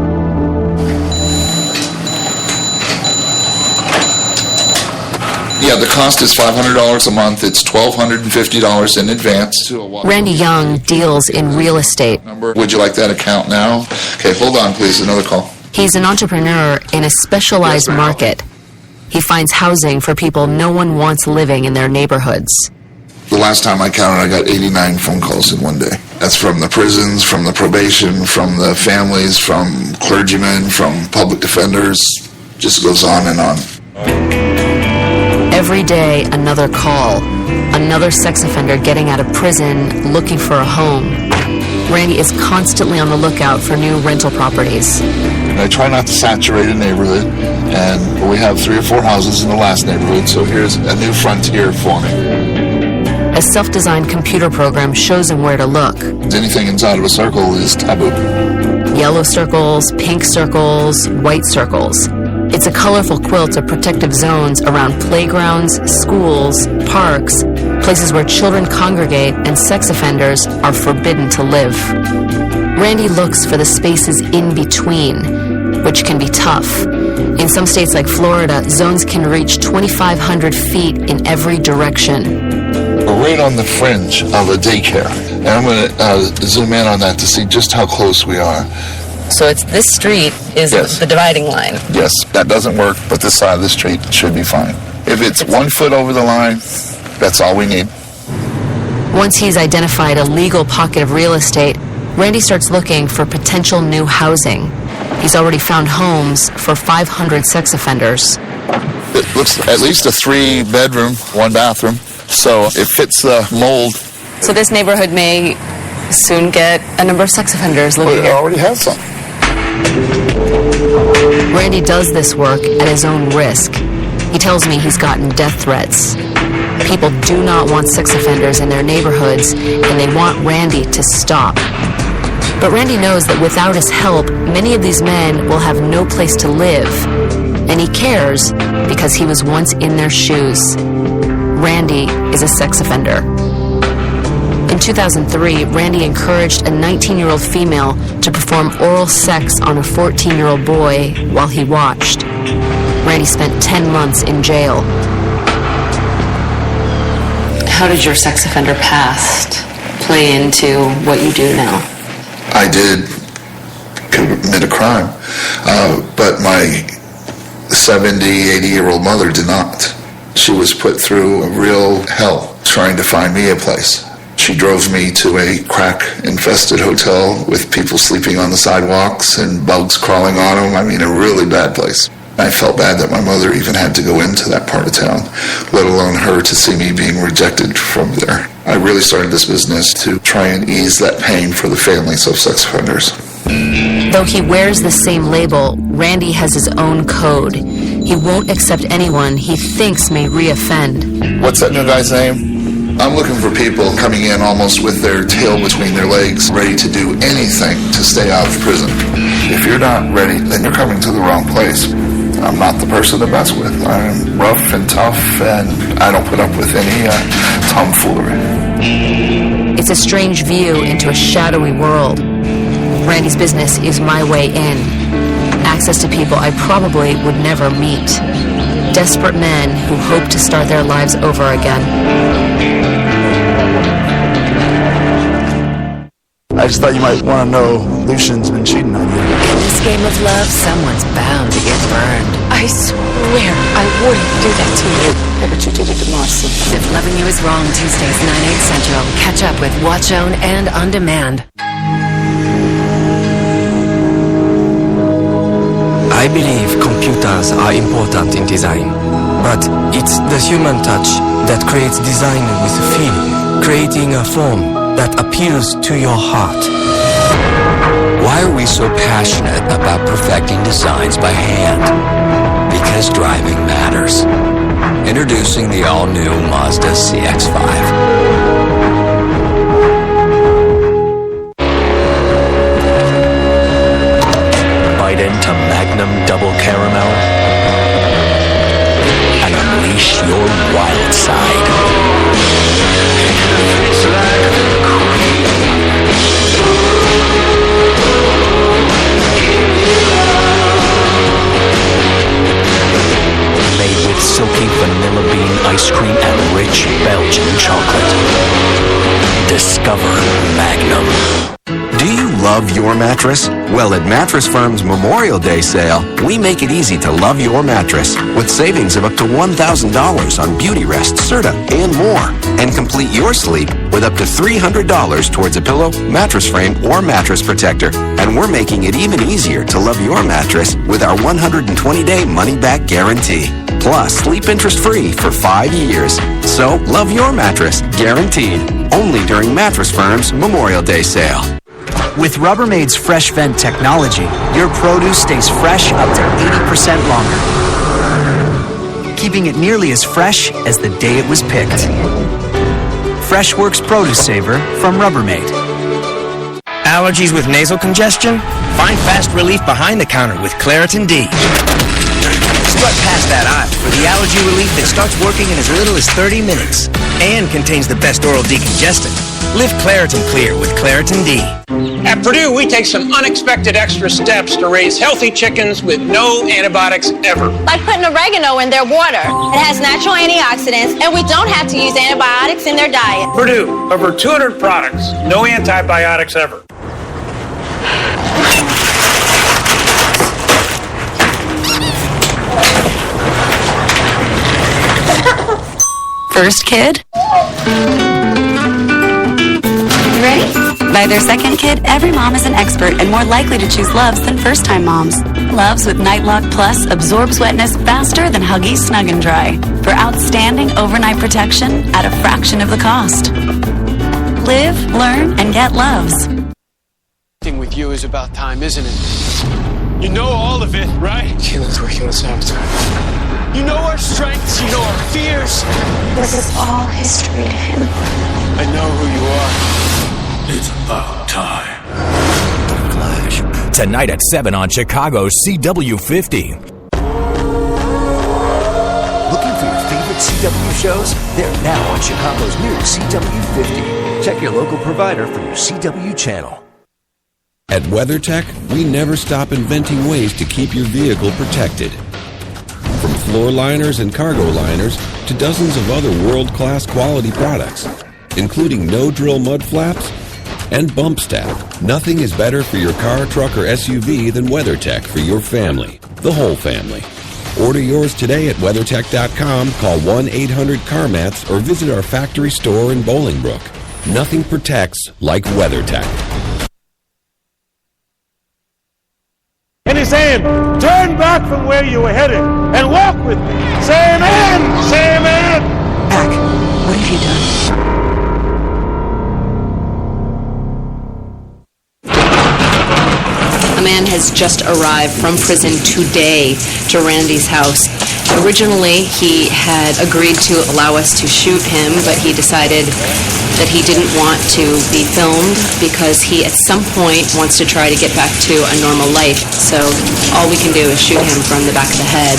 Yeah, the cost is $500 a month. It's $1,250 in advance. Randy Young deals in real estate. Would you like that account now? Okay, hold on, please. Another call. He's an entrepreneur in a specialized market. He finds housing for people no one wants living in their neighborhoods. The last time I counted, I got 89 phone calls in one day. That's from the prisons, from the probation, from the families, from clergymen, from public defenders. Just goes on and on. Every day, another call. Another sex offender getting out of prison, looking for a home. Randy is constantly on the lookout for new rental properties. I try not to saturate a neighborhood, and we have 3 or 4 houses in the last neighborhood, so here's a new frontier for me. A self-designed computer program shows him where to look. Anything inside of a circle is taboo. Yellow circles, pink circles, white circles. It's a colorful quilt of protective zones around playgrounds, schools, parks, places where children congregate and sex offenders are forbidden to live. Randy looks for the spaces in between, which can be tough. In some states like Florida, zones can reach 2,500 feet in every direction. We're right on the fringe of a daycare, and I'm going to zoom in on that to see just how close we are. So it's this street is Yes. the dividing line. Yes, that doesn't work, but this side of the street should be fine. If it's 1 foot over the line, that's all we need. Once he's identified a legal pocket of real estate, Randy starts looking for potential new housing. He's already found homes for 500 sex offenders. It looks at least a 3-bedroom, 1 bathroom, so it fits the mold. So this neighborhood may soon get a number of sex offenders living It here. already has some. Randy does this work at his own risk. He tells me he's gotten death threats. People do not want sex offenders in their neighborhoods, and they want Randy to stop. But Randy knows that without his help, many of these men will have no place to live. And he cares because he was once in their shoes. Randy is a sex offender. In 2003, Randy encouraged a 19-year-old female to perform oral sex on a 14-year-old boy while he watched. Randy spent 10 months in jail. How did your sex offender past play into what you do now? I did commit a crime, but my 70, 80-year-old mother did not. She was put through a real hell trying to find me a place. She drove me to a crack-infested hotel with people sleeping on the sidewalks and bugs crawling on them. I mean, a really bad place. I felt bad that my mother even had to go into that part of town, let alone her to see me being rejected from there. I really started this business to try and ease that pain for the families of sex offenders. Though he wears the same label, Randy has his own code. He won't accept anyone he thinks may reoffend. What's that new guy's name? I'm looking for people coming in almost with their tail between their legs, ready to do anything to stay out of prison. If you're not ready, then you're coming to the wrong place. I'm not the person to mess with. I'm rough and tough, and I don't put up with any tomfoolery. It's a strange view into a shadowy world. Randy's business is my way in. Access to people I probably would never meet. Desperate men who hope to start their lives over again. I just thought you might want to know Lucian's been cheating on you. In this game of love, someone's bound to get burned. I swear I wouldn't do that to you. Yeah, but you did it to Marcy. If Loving You Is Wrong, Tuesdays, 9, 8 Central. Catch up with Watch On and On Demand. I believe computers are important in design, but it's the human touch that creates design with a feeling, creating a form that appeals to your heart. Why are we so passionate about perfecting designs by hand? Because driving matters. Introducing the all-new Mazda CX-5. Bite into Magnum Double Caramel and unleash your wild side. Made with silky vanilla bean ice cream and rich Belgian chocolate. Discover Magnum. Do you love your mattress? Well, at Mattress Firm's Memorial Day sale, we make it easy to love your mattress with savings of up to $1,000 on Beautyrest, Serta, and more. And complete your sleep with up to $300 towards a pillow, mattress frame, or mattress protector. And we're making it even easier to love your mattress with our 120-day money-back guarantee. Plus, sleep interest-free for 5 years. So, love your mattress, guaranteed. Only during Mattress Firm's Memorial Day sale. With Rubbermaid's Fresh Vent technology, your produce stays fresh up to 80% longer, keeping it nearly as fresh as the day it was picked. FreshWorks Produce Saver from Rubbermaid. Allergies with nasal congestion? Find fast relief behind the counter with Claritin D. Strut past that aisle for the allergy relief that starts working in as little as 30 minutes and contains the best oral decongestant. Live Claritin Clear with Claritin D. At Purdue, we take some unexpected extra steps to raise healthy chickens with no antibiotics ever. Like putting oregano in their water. It has natural antioxidants, and we don't have to use antibiotics in their diet. Purdue, over 200 products, no antibiotics ever. First kid? Ready? By their second kid, every mom is an expert and more likely to choose Luvs than first-time moms. Luvs with Nightlock Plus absorbs wetness faster than Huggies Snug and Dry for outstanding overnight protection at a fraction of the cost. Live, learn, and get Luvs. With you is about time, isn't it? You know all of it, right? Keelan's working with Saboteur. You know our strengths, you know our fears. This is all history to him. I know who you are. It's about time. The Flash. Tonight at 7 on Chicago's CW50. Looking for your favorite CW shows? They're now on Chicago's new CW50. Check your local provider for your CW channel. At WeatherTech, we never stop inventing ways to keep your vehicle protected. From floor liners and cargo liners to dozens of other world-class quality products, including no-drill mud flaps and bump stop. Nothing is better for your car, truck, or SUV than WeatherTech for your family, the whole family. Order yours today at WeatherTech.com, call 1-800-CarMats, or visit our factory store in Bolingbrook. Nothing protects like WeatherTech. And he's saying, turn back from where you were headed and walk with me. Say amen! Say amen! Pac, what have you done? A man has just arrived from prison today to Randy's house. Originally, he had agreed to allow us to shoot him, but he decided that he didn't want to be filmed because he at some point wants to try to get back to a normal life. So all we can do is shoot him from the back of the head.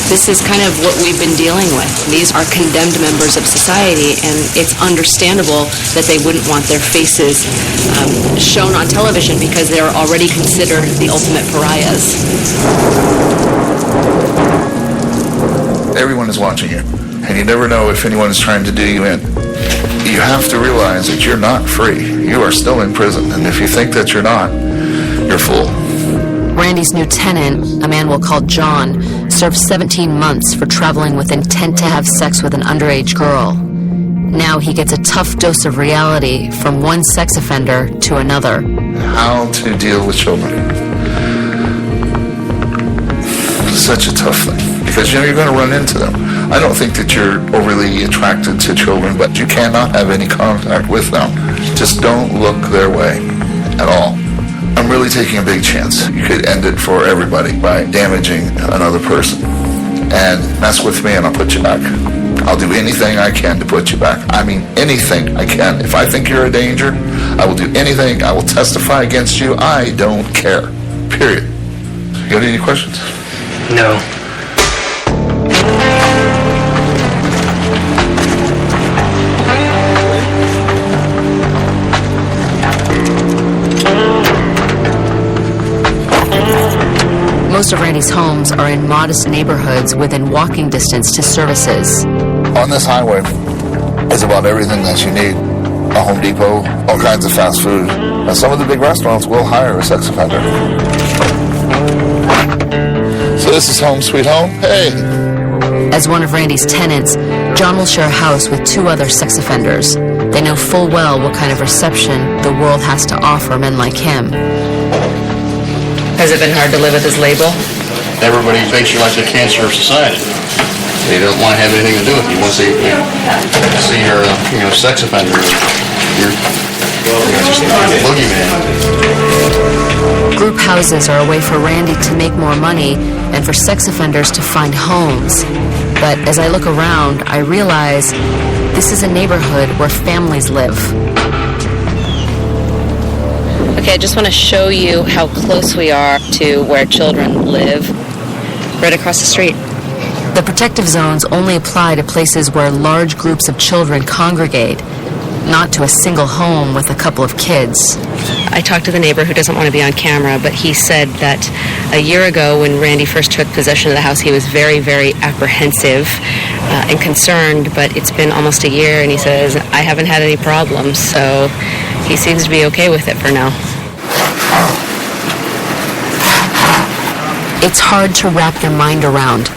This is kind of what we've been dealing with. These are condemned members of society, and it's understandable that they wouldn't want their faces shown on television because they're already considered the ultimate pariahs. Everyone is watching you, and you never know if anyone is trying to do you in. You have to realize that you're not free. You are still in prison, and if you think that you're not, you're full. Randy's new tenant, a man we'll call John, served 17 months for traveling with intent to have sex with an underage girl. Now he gets a tough dose of reality from one sex offender to another. How to deal with children. It's such a tough thing, because you're going to run into them. I don't think that you're overly attracted to children, but you cannot have any contact with them. Just don't look their way at all. I'm really taking a big chance. You could end it for everybody by damaging another person. And mess with me and I'll put you back. I'll do anything I can to put you back. I mean, anything I can. If I think you're a danger, I will do anything. I will testify against you. I don't care. Period. You got any questions? No. Most of Randy's homes are in modest neighborhoods within walking distance to services. On this highway is about everything that you need. A Home Depot, all kinds of fast food. And some of the big restaurants will hire a sex offender. So this is home sweet home? Hey! As one of Randy's tenants, John will share a house with two other sex offenders. They know full well what kind of reception the world has to offer men like him. Has it been hard to live with this label? Everybody thinks you're like the cancer of society. They don't want to have anything to do with you. Once they see you're a sex offender, you're just a boogeyman. Group houses are a way for Randy to make more money and for sex offenders to find homes. But as I look around, I realize this is a neighborhood where families live. Okay, I just want to show you how close we are to where children live. Right across the street. The protective zones only apply to places where large groups of children congregate, not to a single home with a couple of kids. I talked to the neighbor who doesn't want to be on camera, but he said that a year ago when Randy first took possession of the house, he was very, very apprehensive and concerned, but it's been almost a year, and he says, I haven't had any problems, so he seems to be okay with it for now. It's hard to wrap your mind around.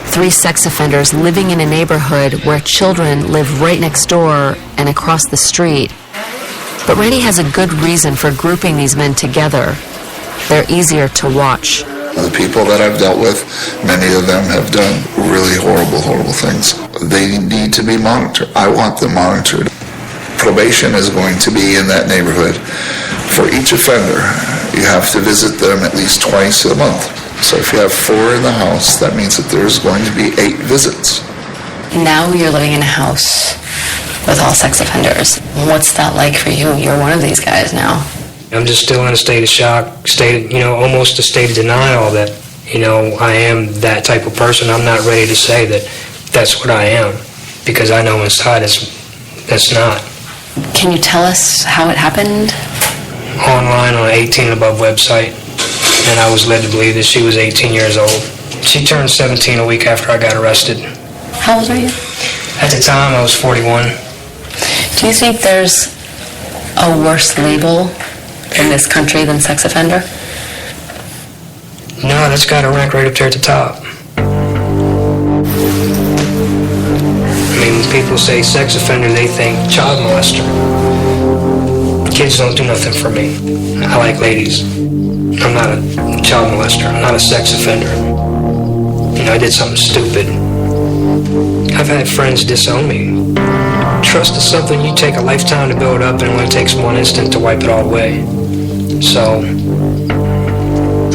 3 sex offenders living in a neighborhood where children live right next door and across the street. But Randy has a good reason for grouping these men together. They're easier to watch. The people that I've dealt with, many of them have done really horrible, horrible things. They need to be monitored. I want them monitored. Probation is going to be in that neighborhood. For each offender, you have to visit them at least twice a month. So if you have 4 in the house, that means that there's going to be 8 visits. Now you're living in a house with all sex offenders. What's that like for you? You're one of these guys now. I'm just still in a state of shock, almost a state of denial that, I am that type of person. I'm not ready to say that that's what I am, because I know inside that's not. Can you tell us how it happened? Online on an 18 and above website, and I was led to believe that she was 18 years old. She turned 17 a week after I got arrested. How old are you? At the time, I was 41. Do you think there's a worse label in this country than sex offender? No, that's got to rank right up there at the top. When people say sex offender, they think child molester. Kids don't do nothing for me. I like ladies. I'm not a child molester. I'm not a sex offender. I did something stupid. I've had friends disown me. Trust is something you take a lifetime to build up, and it only takes one instant to wipe it all away. So,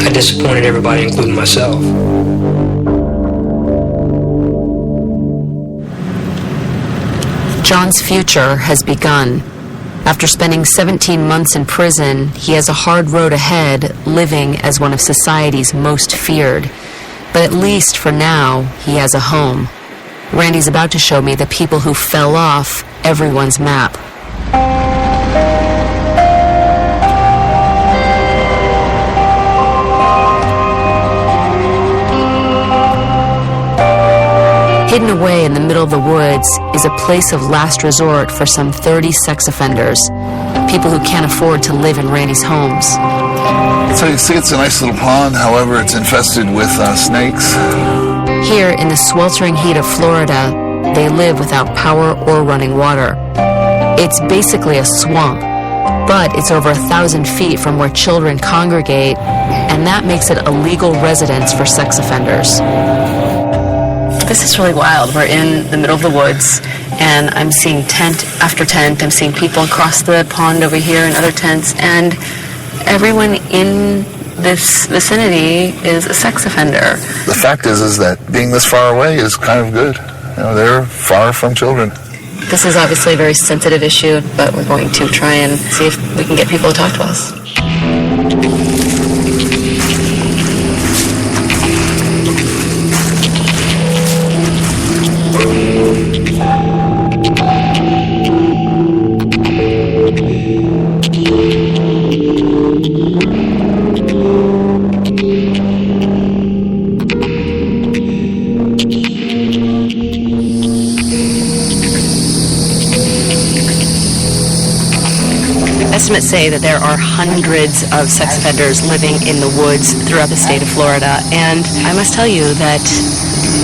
I disappointed everybody, including myself. John's future has begun. After spending 17 months in prison, he has a hard road ahead, living as one of society's most feared. But at least for now, he has a home. Randy's about to show me the people who fell off everyone's map. Hidden away in the middle of the woods is a place of last resort for some 30 sex offenders, people who can't afford to live in Randy's homes. So you see, it's a nice little pond. However, it's infested with snakes. Here in the sweltering heat of Florida, they live without power or running water. It's basically a swamp, but it's over 1,000 feet from where children congregate, and that makes it a legal residence for sex offenders. This is really wild. We're in the middle of the woods, and I'm seeing tent after tent. I'm seeing people across the pond over here in other tents, and everyone in this vicinity is a sex offender. The fact is that being this far away is kind of good. They're far from children. This is obviously a very sensitive issue, but we're going to try and see if we can get people to talk to us. Estimates say that there are hundreds of sex offenders living in the woods throughout the state of Florida, and I must tell you that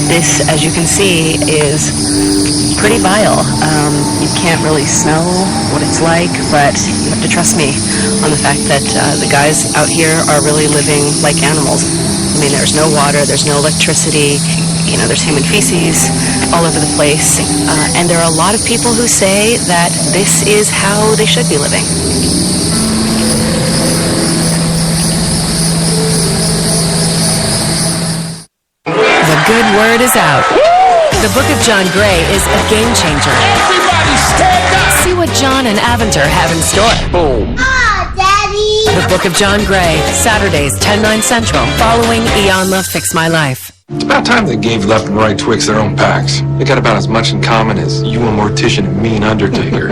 this, as you can see, is pretty vile. You can't really smell what it's like, but you have to trust me on the fact that the guys out here are really living like animals. I mean, there's no water, there's no electricity, there's human feces all over the place, and there are a lot of people who say that this is how they should be living. The good word is out. The Book of John Gray is a game changer. Everybody stand up! See what John and Aventer have in store. Boom. The Book of John Gray, Saturdays, 10/9 Central, following Eon Love Fix My Life. It's about time they gave Left and Right Twix their own packs. They got about as much in common as you a mortician and me an undertaker.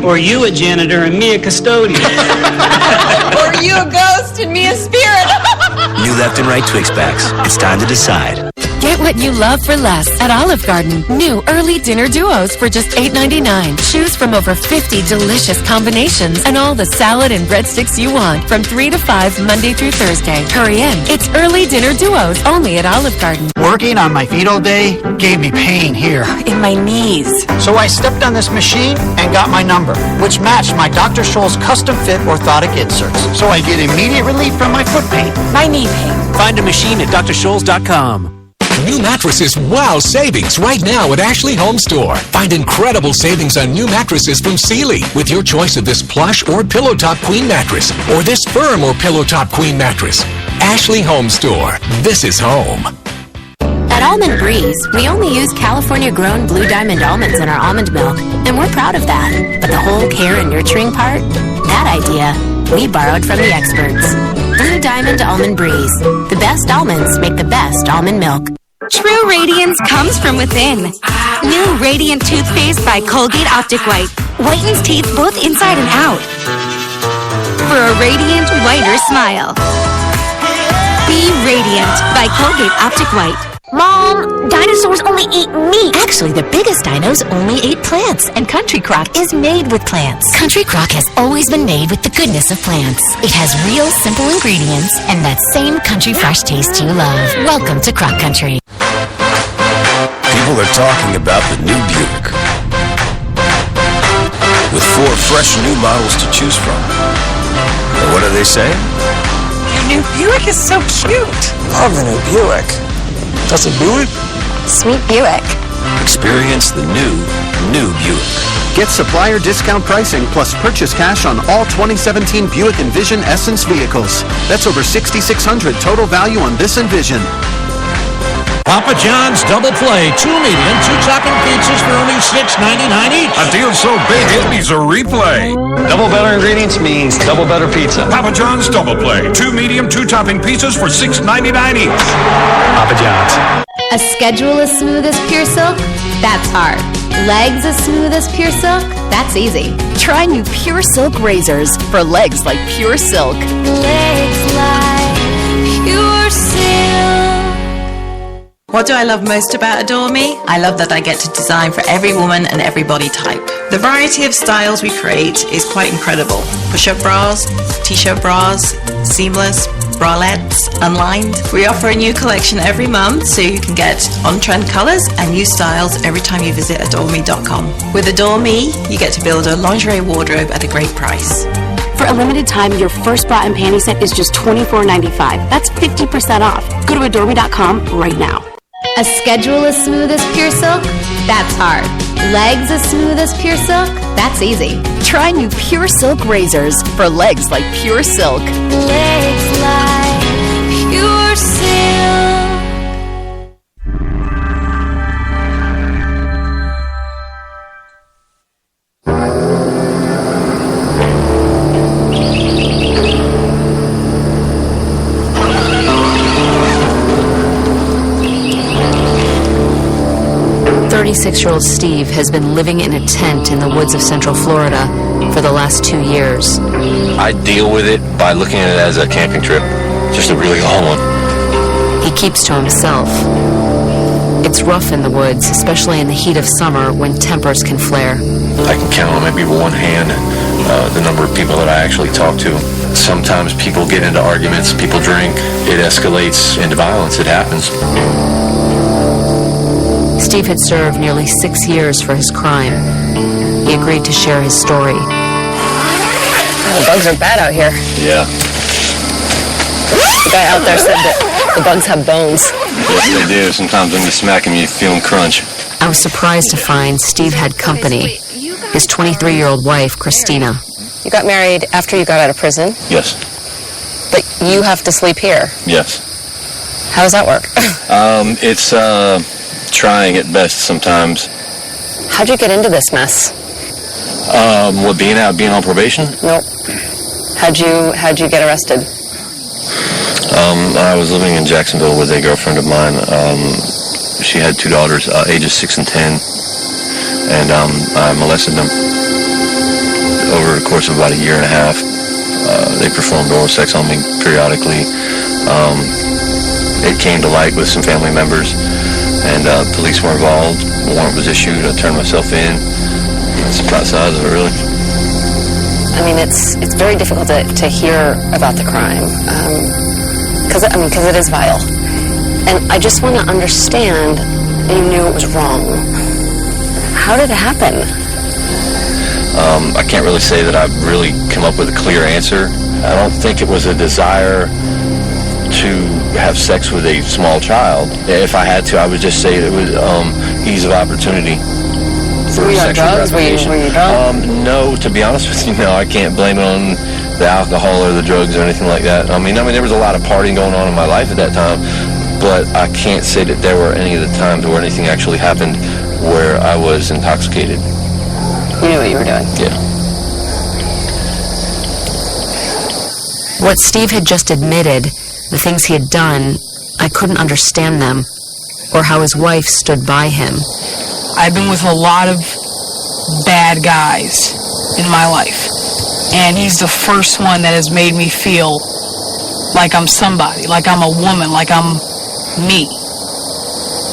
Or you a janitor and me a custodian. Or you a ghost and me a spirit. New Left and Right Twix packs. It's time to decide. Get what you love for less at Olive Garden. New early dinner duos for just $8.99. Choose from over 50 delicious combinations and all the salad and breadsticks you want from 3 to 5 Monday through Thursday. Hurry in. It's early dinner duos only at Olive Garden. Working on my feet all day gave me pain here. In my knees. So I stepped on this machine and got my number, which matched my Dr. Scholl's custom fit orthotic inserts. So I get immediate relief from my foot pain. My knee pain. Find a machine at drscholls.com. New mattresses, wow savings right now at Ashley Home Store. Find incredible savings on new mattresses from Sealy with your choice of this plush or pillow top queen mattress or this firm or pillow top queen mattress. Ashley Home Store. This is home. At Almond Breeze, we only use California-grown Blue Diamond almonds in our almond milk, and we're proud of that. But the whole care and nurturing part, that idea, we borrowed from the experts. Blue Diamond Almond Breeze. The best almonds make the best almond milk. True radiance comes from within. New Radiant Toothpaste by Colgate Optic White. Whitens teeth both inside and out. For a radiant, whiter smile. Be Radiant by Colgate Optic White. Mom, dinosaurs only eat meat. Actually, the biggest dinos only ate plants, and Country Crock is made with plants. Country Crock has always been made with the goodness of plants. It has real, simple ingredients and that same country fresh taste you love. Welcome to Crock Country. People are talking about the new Buick. With 4 fresh new models to choose from. And what are they saying? Your new Buick is so cute. Love the new Buick. Does it do it? Sweet Buick. Experience the new Buick. Get supplier discount pricing plus purchase cash on all 2017 Buick Envision Essence vehicles. That's over $6,600 total value on this Envision. Papa John's Double Play, 2 medium, 2 topping pizzas for only $6.99 each. A deal so big it needs a replay. Double better ingredients means double better pizza. Papa John's Double Play, 2 medium, 2 topping pizzas for $6.99 each. Papa John's. A schedule as smooth as pure silk? That's hard. Legs as smooth as pure silk? That's easy. Try new Pure Silk razors for legs like pure silk. Legs like pure silk. What do I love most about Adore Me? I love that I get to design for every woman and every body type. The variety of styles we create is quite incredible. Push-up bras, t-shirt bras, seamless, bralettes, unlined. We offer a new collection every month so you can get on-trend colors and new styles every time you visit AdoreMe.com. With Adore Me, you get to build a lingerie wardrobe at a great price. For a limited time, your first bra and panty set is just $24.95. That's 50% off. Go to AdoreMe.com right now. A schedule as smooth as pure silk? That's hard. Legs as smooth as pure silk? That's easy. Try new Pure Silk razors for legs like pure silk. Legs like pure silk. Six-year-old Steve has been living in a tent in the woods of Central Florida for the last 2 years. I deal with it by looking at it as a camping trip, just a really long one. He keeps to himself. It's rough in the woods, especially in the heat of summer when tempers can flare. I can count on maybe one hand the number of people that I actually talk to. Sometimes people get into arguments, people drink, it escalates into violence, it happens. Steve had served nearly 6 years for his crime. He agreed to share his story. The bugs are bad out here. Yeah. The guy out there said that the bugs have bones. Yes, they do. Sometimes when you smack them, you feel them crunch. I was surprised to find Steve had company. His 23-year-old wife, Christina. You got married after you got out of prison, Yes. but you have to sleep here. Yes. How does that work? It's trying at best sometimes. How'd you get into this mess? What, being on probation? Nope. How'd you get arrested? I was living in Jacksonville with a girlfriend of mine. She had 2 daughters, ages 6 and 10, and I molested them over the course of about a year and a half. They performed oral sex on me periodically. It came to light with some family members, and police were involved. A warrant was issued. I turned myself in. That's about the size of it, really. I mean, it's very difficult to hear about the crime, because it is vile. And I just want to understand that you knew it was wrong. How did it happen? I can't really say that I've really come up with a clear answer. I don't think it was a desire to have sex with a small child. If I had to, I would just say it was ease of opportunity for sexual gratification. Were you drunk? No, to be honest with you, no. I can't blame it on the alcohol or the drugs or anything like that. I mean, there was a lot of partying going on in my life at that time, but I can't say that there were any of the times where anything actually happened where I was intoxicated. You knew what you were doing. Yeah. What Steve had just admitted, the things he had done, I couldn't understand them, or how his wife stood by him. I've been with a lot of bad guys in my life, and he's the first one that has made me feel like I'm somebody, like I'm a woman, like I'm me.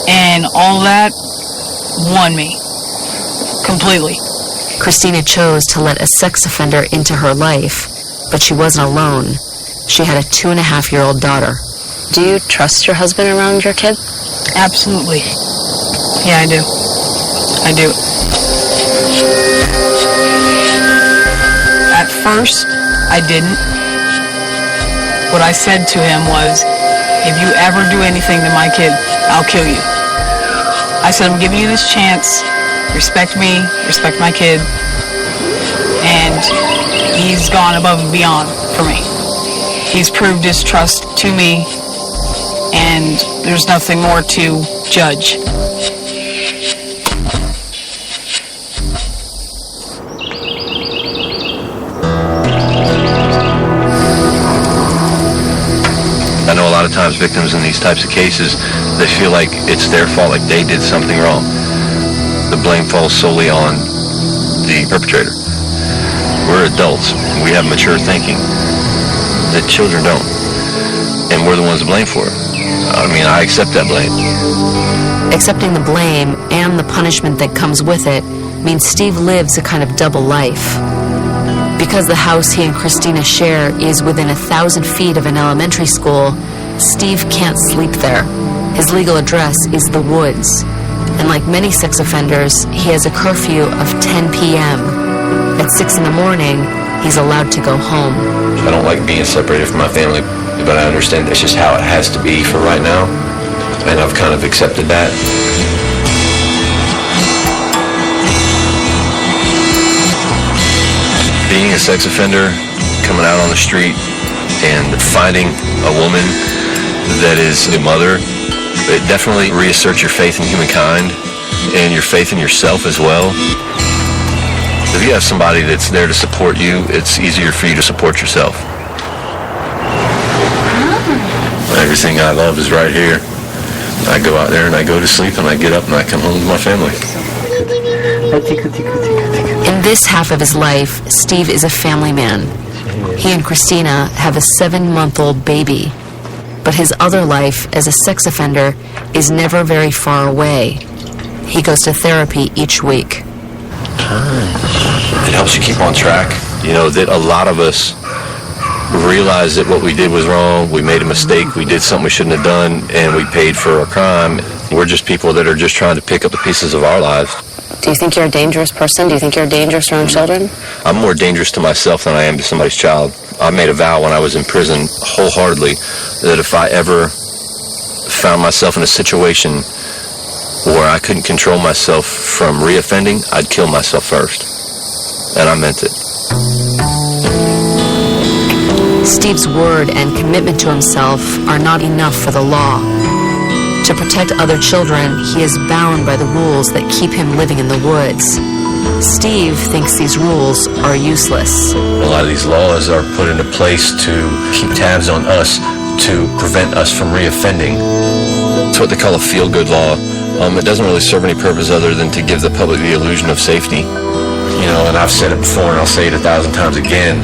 And all that won me completely. Christina chose to let a sex offender into her life, but she wasn't alone. She had a 2.5-year-old daughter. Do you trust your husband around your kid? Absolutely. Yeah, I do. I do. At first, I didn't. What I said to him was, if you ever do anything to my kid, I'll kill you. I said, I'm giving you this chance. Respect me, respect my kid. And he's gone above and beyond for me. He's proved his trust to me, and there's nothing more to judge. I know a lot of times victims in these types of cases, they feel like it's their fault, like they did something wrong. The blame falls solely on the perpetrator. We're adults. We have mature thinking that children don't. And we're the ones to blame for it. I mean, I accept that blame. Accepting the blame and the punishment that comes with it means Steve lives a kind of double life. Because the house he and Christina share is within 1,000 feet of an elementary school, Steve can't sleep there. His legal address is the woods. And like many sex offenders, he has a curfew of 10 p.m. At 6 in the morning, he's allowed to go home. I don't like being separated from my family, but I understand that's just how it has to be for right now. And I've kind of accepted that. Being a sex offender, coming out on the street and finding a woman that is a mother, it definitely reasserts your faith in humankind and your faith in yourself as well. If you have somebody that's there to support you, it's easier for you to support yourself. Everything I love is right here. I go out there and I go to sleep and I get up and I come home to my family. In this half of his life, Steve is a family man. He and Christina have a 7-month-old baby. But his other life as a sex offender is never very far away. He goes to therapy each week. It helps you keep on track. You know, that a lot of us realize that what we did was wrong, we made a mistake, we did something we shouldn't have done, and we paid for our crime. We're just people that are just trying to pick up the pieces of our lives. Do you think you're a dangerous person? Do you think you're dangerous around children? I'm more dangerous to myself than I am to somebody's child. I made a vow when I was in prison wholeheartedly that if I ever found myself in a situation where I couldn't control myself from reoffending, I'd kill myself first. And I meant it. Steve's word and commitment to himself are not enough for the law. To protect other children, he is bound by the rules that keep him living in the woods. Steve thinks these rules are useless. A lot of these laws are put into place to keep tabs on us to prevent us from reoffending. It's what they call a feel-good law. It doesn't really serve any purpose other than to give the public the illusion of safety. You know, and I've said it before, and I'll say it 1,000 times again,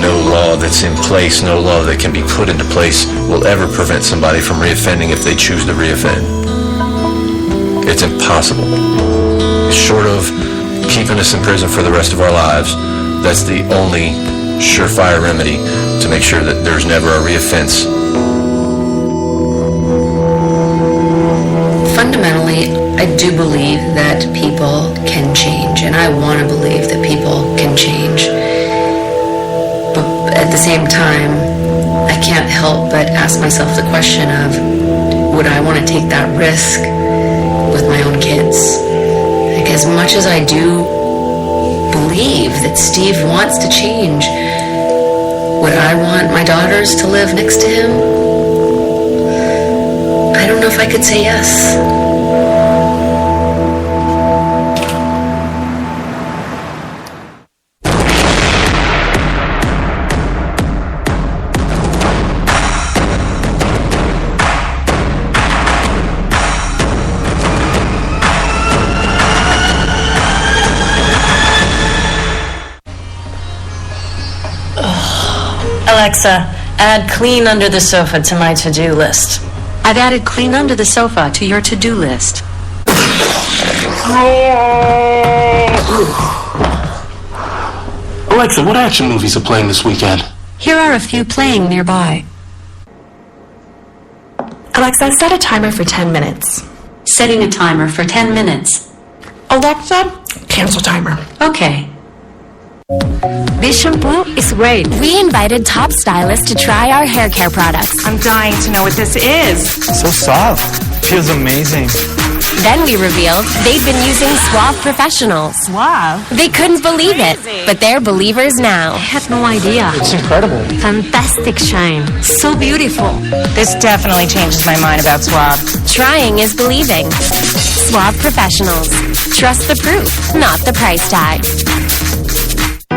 no law that's in place, no law that can be put into place will ever prevent somebody from reoffending if they choose to reoffend. It's impossible. Short of keeping us in prison for the rest of our lives, that's the only surefire remedy to make sure that there's never a reoffense. Fundamentally, I do believe that people can change, and I want to believe that people can change. But at the same time, I can't help but ask myself the question of, would I want to take that risk with my own kids? Like, as much as I do believe that Steve wants to change, would I want my daughters to live next to him? I don't know if I could say yes. Alexa, add clean under the sofa to my to-do list. I've added clean under the sofa to your to-do list. Alexa, what action movies are playing this weekend? Here are a few playing nearby. Alexa, set a timer for 10 minutes. Setting a timer for 10 minutes. Alexa, cancel timer. Okay. This shampoo is great. We invited top stylists to try our hair care products. I'm dying to know what this is. So soft. Feels amazing. Then we revealed they'd been using Suave Professionals. Suave? They couldn't believe it, but they're believers now. I had no idea. It's incredible. Fantastic shine. So beautiful. This definitely changes my mind about Suave. Trying is believing. Suave Professionals. Trust the proof, not the price tag.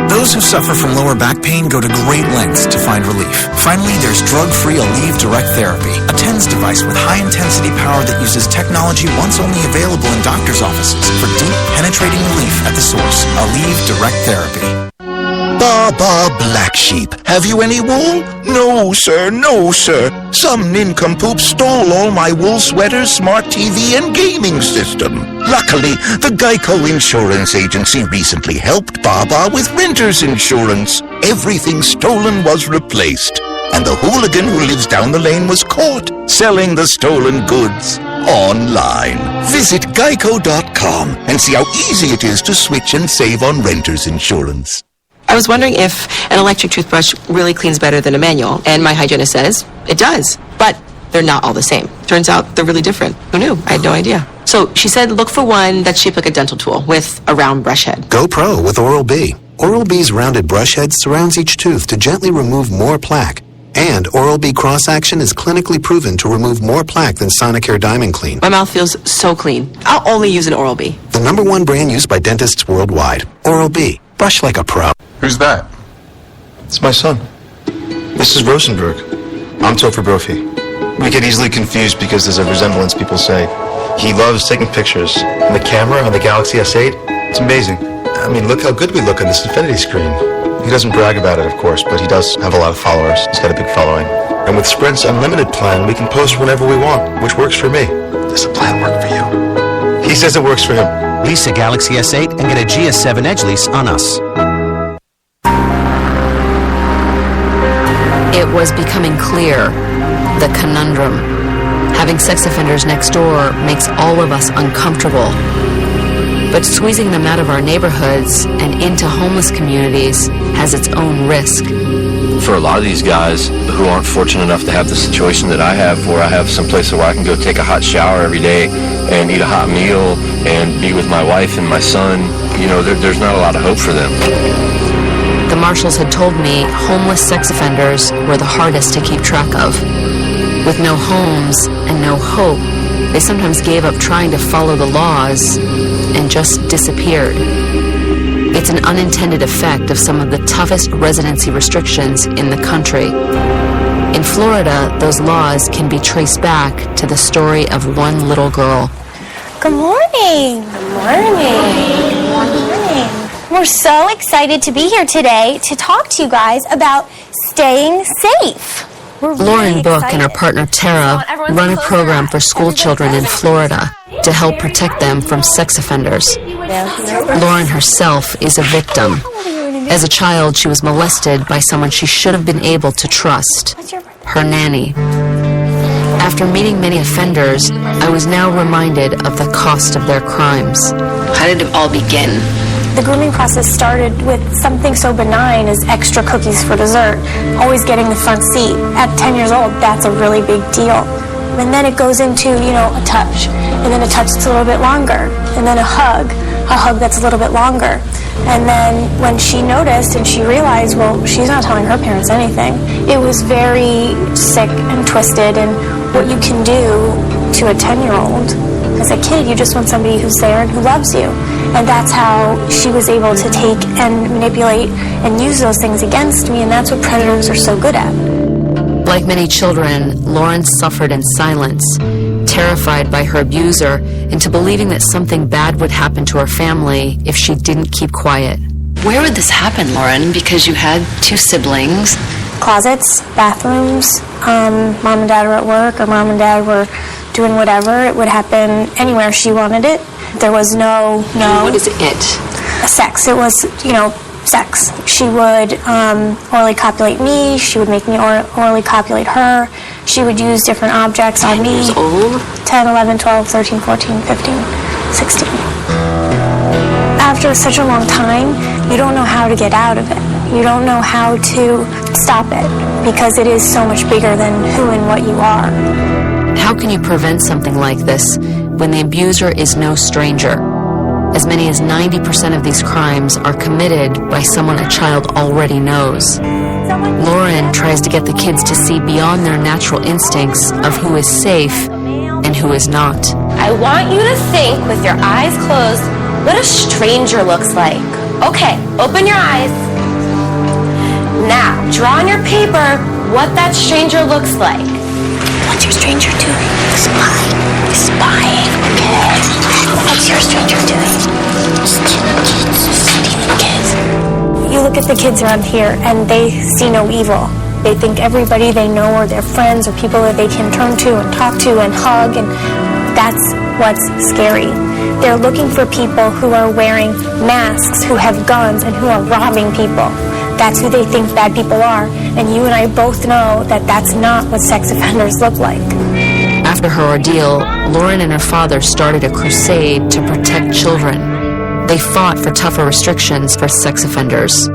Those who suffer from lower back pain go to great lengths to find relief. Finally, there's drug-free Aleve Direct Therapy, a TENS device with high-intensity power that uses technology once only available in doctors' offices for deep, penetrating relief at the source. Aleve Direct Therapy. Baba Black Sheep, have you any wool? No, sir, no, sir. Some nincompoop stole all my wool sweaters, smart TV, and gaming system. Luckily, the Geico Insurance Agency recently helped Baba with renter's insurance. Everything stolen was replaced, and the hooligan who lives down the lane was caught selling the stolen goods online. Visit geico.com and see how easy it is to switch and save on renter's insurance. I was wondering if an electric toothbrush really cleans better than a manual, and my hygienist says it does, but they're not all the same. Turns out they're really different. Who knew? I had no idea. So she said look for one that's shaped like a dental tool with a round brush head. Go Pro with Oral-B. Oral-B's rounded brush head surrounds each tooth to gently remove more plaque. And Oral-B Cross Action is clinically proven to remove more plaque than Sonicare Diamond Clean. My mouth feels so clean. I'll only use an Oral-B. The #1 brand used by dentists worldwide. Oral-B. Brush like a pro. Who's that? It's my son. This is Rosenberg. I'm Topher Brophy. We get easily confused because there's a resemblance, people say. He loves taking pictures. And the camera on the Galaxy S8, it's amazing. I mean, look how good we look on this infinity screen. He doesn't brag about it, of course, but he does have a lot of followers. He's got a big following. And with Sprint's unlimited plan, we can post whenever we want, which works for me. Does the plan work for you? He says it works for him. Lease a Galaxy S8 and get a GS7 Edge lease on us. It was becoming clear, the conundrum. Having sex offenders next door makes all of us uncomfortable. But squeezing them out of our neighborhoods and into homeless communities has its own risk. For a lot of these guys who aren't fortunate enough to have the situation that I have, where I have some place where I can go take a hot shower every day and eat a hot meal and be with my wife and my son, you know, there's not a lot of hope for them. The marshals had told me homeless sex offenders were the hardest to keep track of. With no homes and no hope, they sometimes gave up trying to follow the laws and just disappeared. It's an unintended effect of some of the toughest residency restrictions in the country. In Florida, those laws can be traced back to the story of one little girl. Good morning. Good morning. Good morning. We're so excited to be here today to talk to you guys about staying safe. Lauren Book and her partner Tara run a program for school children in Florida to help protect them from sex offenders. Lauren herself is a victim. As a child, she was molested by someone she should have been able to trust, her nanny. After meeting many offenders, I was now reminded of the cost of their crimes. How did it all begin? The grooming process started with something so benign as extra cookies for dessert, always getting the front seat. At 10 years old, that's a really big deal. And then it goes into, a touch, and then a touch that's a little bit longer, and then a hug that's a little bit longer. And then when she noticed and she realized, well, she's not telling her parents anything, it was very sick and twisted. And what you can do to a 10-year-old, as a kid, you just want somebody who's there and who loves you. And that's how she was able to take and manipulate and use those things against me, and that's what predators are so good at. Like many children, Lauren suffered in silence, terrified by her abuser into believing that something bad would happen to her family if she didn't keep quiet. Where would this happen, Lauren? Because you had 2 siblings. Closets, bathrooms, mom and dad were at work, or mom and dad were doing whatever. It would happen anywhere she wanted it. There was no. What is it? Sex. It was, sex. She would orally copulate me. She would make me orally copulate her. She would use different objects on me. 10 years old? 10, 11, 12, 13, 14, 15, 16. After such a long time, you don't know how to get out of it. You don't know how to stop it because it is so much bigger than who and what you are. How can you prevent something like this when the abuser is no stranger? As many as 90% of these crimes are committed by someone a child already knows. Lauren tries to get the kids to see beyond their natural instincts of who is safe and who is not. I want you to think with your eyes closed what a stranger looks like. Okay, open your eyes. Now, draw on your paper what that stranger looks like. What's your stranger doing? Spying. Okay. What's your stranger doing? Stealing kids. You look at the kids around here and they see no evil. They think everybody they know are their friends or people that they can turn to and talk to and hug, and that's what's scary. They're looking for people who are wearing masks, who have guns, and who are robbing people. That's who they think bad people are, and you and I both know that that's not what sex offenders look like. After her ordeal, Lauren and her father started a crusade to protect children. They fought for tougher restrictions for sex offenders.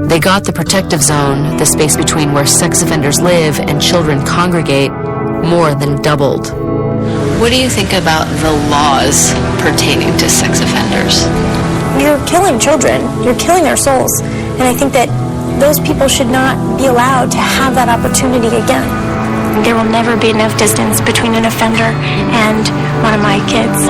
They got the protective zone, the space between where sex offenders live and children congregate, more than doubled. What do you think about the laws pertaining to sex offenders? You're killing children. You're killing their souls. And I think that those people should not be allowed to have that opportunity again. There will never be enough distance between an offender and one of my kids.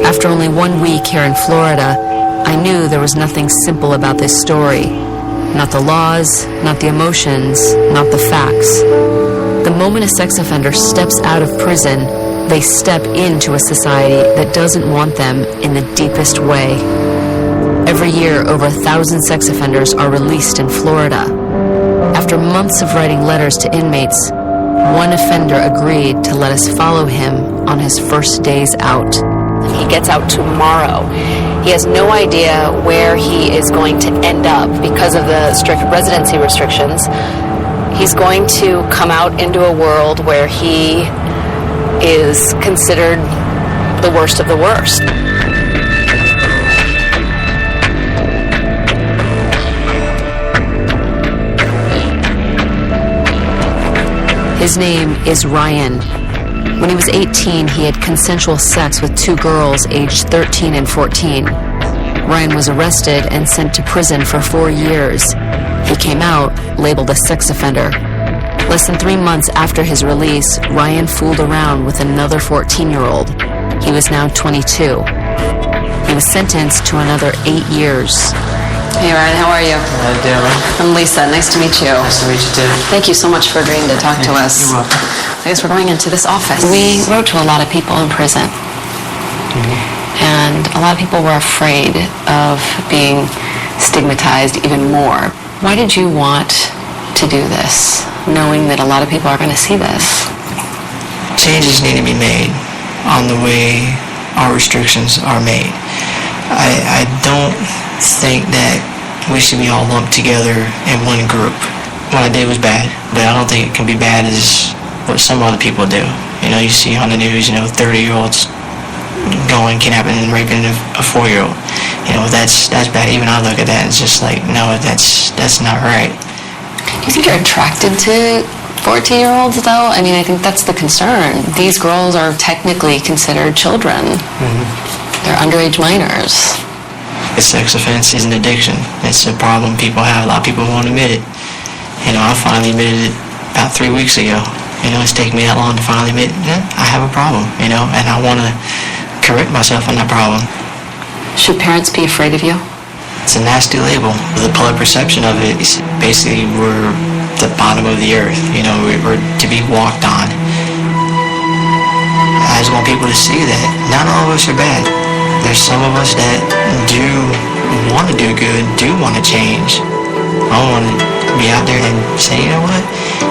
After only 1 week here in Florida, I knew there was nothing simple about this story. Not the laws, not the emotions, not the facts. The moment a sex offender steps out of prison, they step into a society that doesn't want them in the deepest way. Every year, over 1,000 sex offenders are released in Florida. After months of writing letters to inmates, one offender agreed to let us follow him on his first days out. He gets out tomorrow. He has no idea where he is going to end up because of the strict residency restrictions. He's going to come out into a world where he is considered the worst of the worst. His name is Ryan. When he was 18, he had consensual sex with 2 girls aged 13 and 14. Ryan was arrested and sent to prison for 4 years. He came out labeled a sex offender. Less than 3 months after his release, Ryan fooled around with another 14-year-old. He was now 22. He was sentenced to another 8 years. Hey Ryan, how are you? Hi, Darren. I'm Lisa. Nice to meet you. Nice to meet you too. Thank you so much for agreeing to talk to us. You're welcome. I guess we're going into this office. We wrote to a lot of people in prison. And a lot of people were afraid of being stigmatized even more. Why did you want to do this, knowing that a lot of people are going to see this? Changes need to be made on the way our restrictions are made. I don't think that we should be all lumped together in one group. What I did was bad, but I don't think it can be bad as what some other people do. You know, you see on the news, 30-year-olds going, kidnapping and raping a 4-year-old. That's bad. Even I look at that and it's just like, no, that's not right. Do you think you're attracted to 14-year-olds, though? I mean, I think that's the concern. These girls are technically considered children. They're underage minors. A sex offense is an addiction. It's a problem people have. A lot of people won't admit it. I finally admitted it about 3 weeks ago. It's taken me that long to finally admit I have a problem, and I want to correct myself on that problem. Should parents be afraid of you? It's a nasty label. The public perception of it is basically we're the bottom of the earth. We're to be walked on. I just want people to see that not all of us are bad. There's some of us that do want to do good, do want to change. I want to be out there and say, you know what?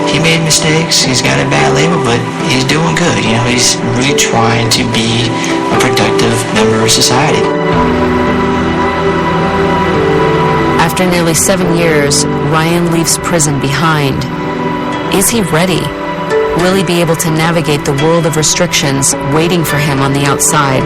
He made mistakes, he's got a bad label, but he's doing good. He's really trying to be a productive member of society. After nearly 7 years, Ryan leaves prison behind. Is he ready? Will he be able to navigate the world of restrictions waiting for him on the outside?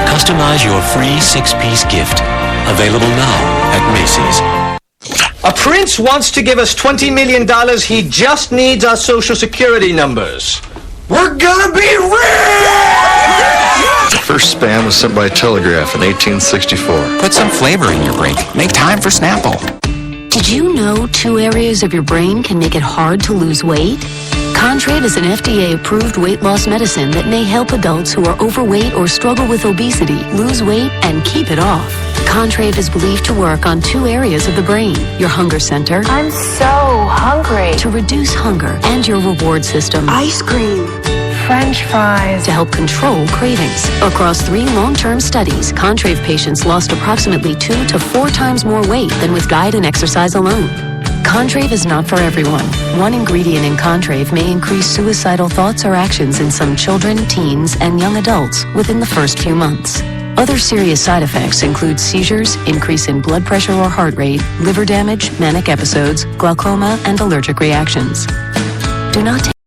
Customize your free 6-piece gift. Available now at Macy's. A prince wants to give us $20 million. He just needs our social security numbers. We're gonna be rich! The first spam was sent by telegraph in 1864. Put some flavor in your break. Make time for Snapple. Did you know 2 areas of your brain can make it hard to lose weight? Contrave is an FDA-approved weight loss medicine that may help adults who are overweight or struggle with obesity lose weight and keep it off. Contrave is believed to work on 2 areas of the brain, your hunger center. I'm so hungry. To reduce hunger and your reward system. Ice cream. French fries. To help control cravings. Across 3 long-term studies, Contrave patients lost approximately 2 to 4 times more weight than with diet and exercise alone. Contrave is not for everyone. One ingredient in Contrave may increase suicidal thoughts or actions in some children, teens, and young adults within the first few months. Other serious side effects include seizures, increase in blood pressure or heart rate, liver damage, manic episodes, glaucoma, and allergic reactions. Do not take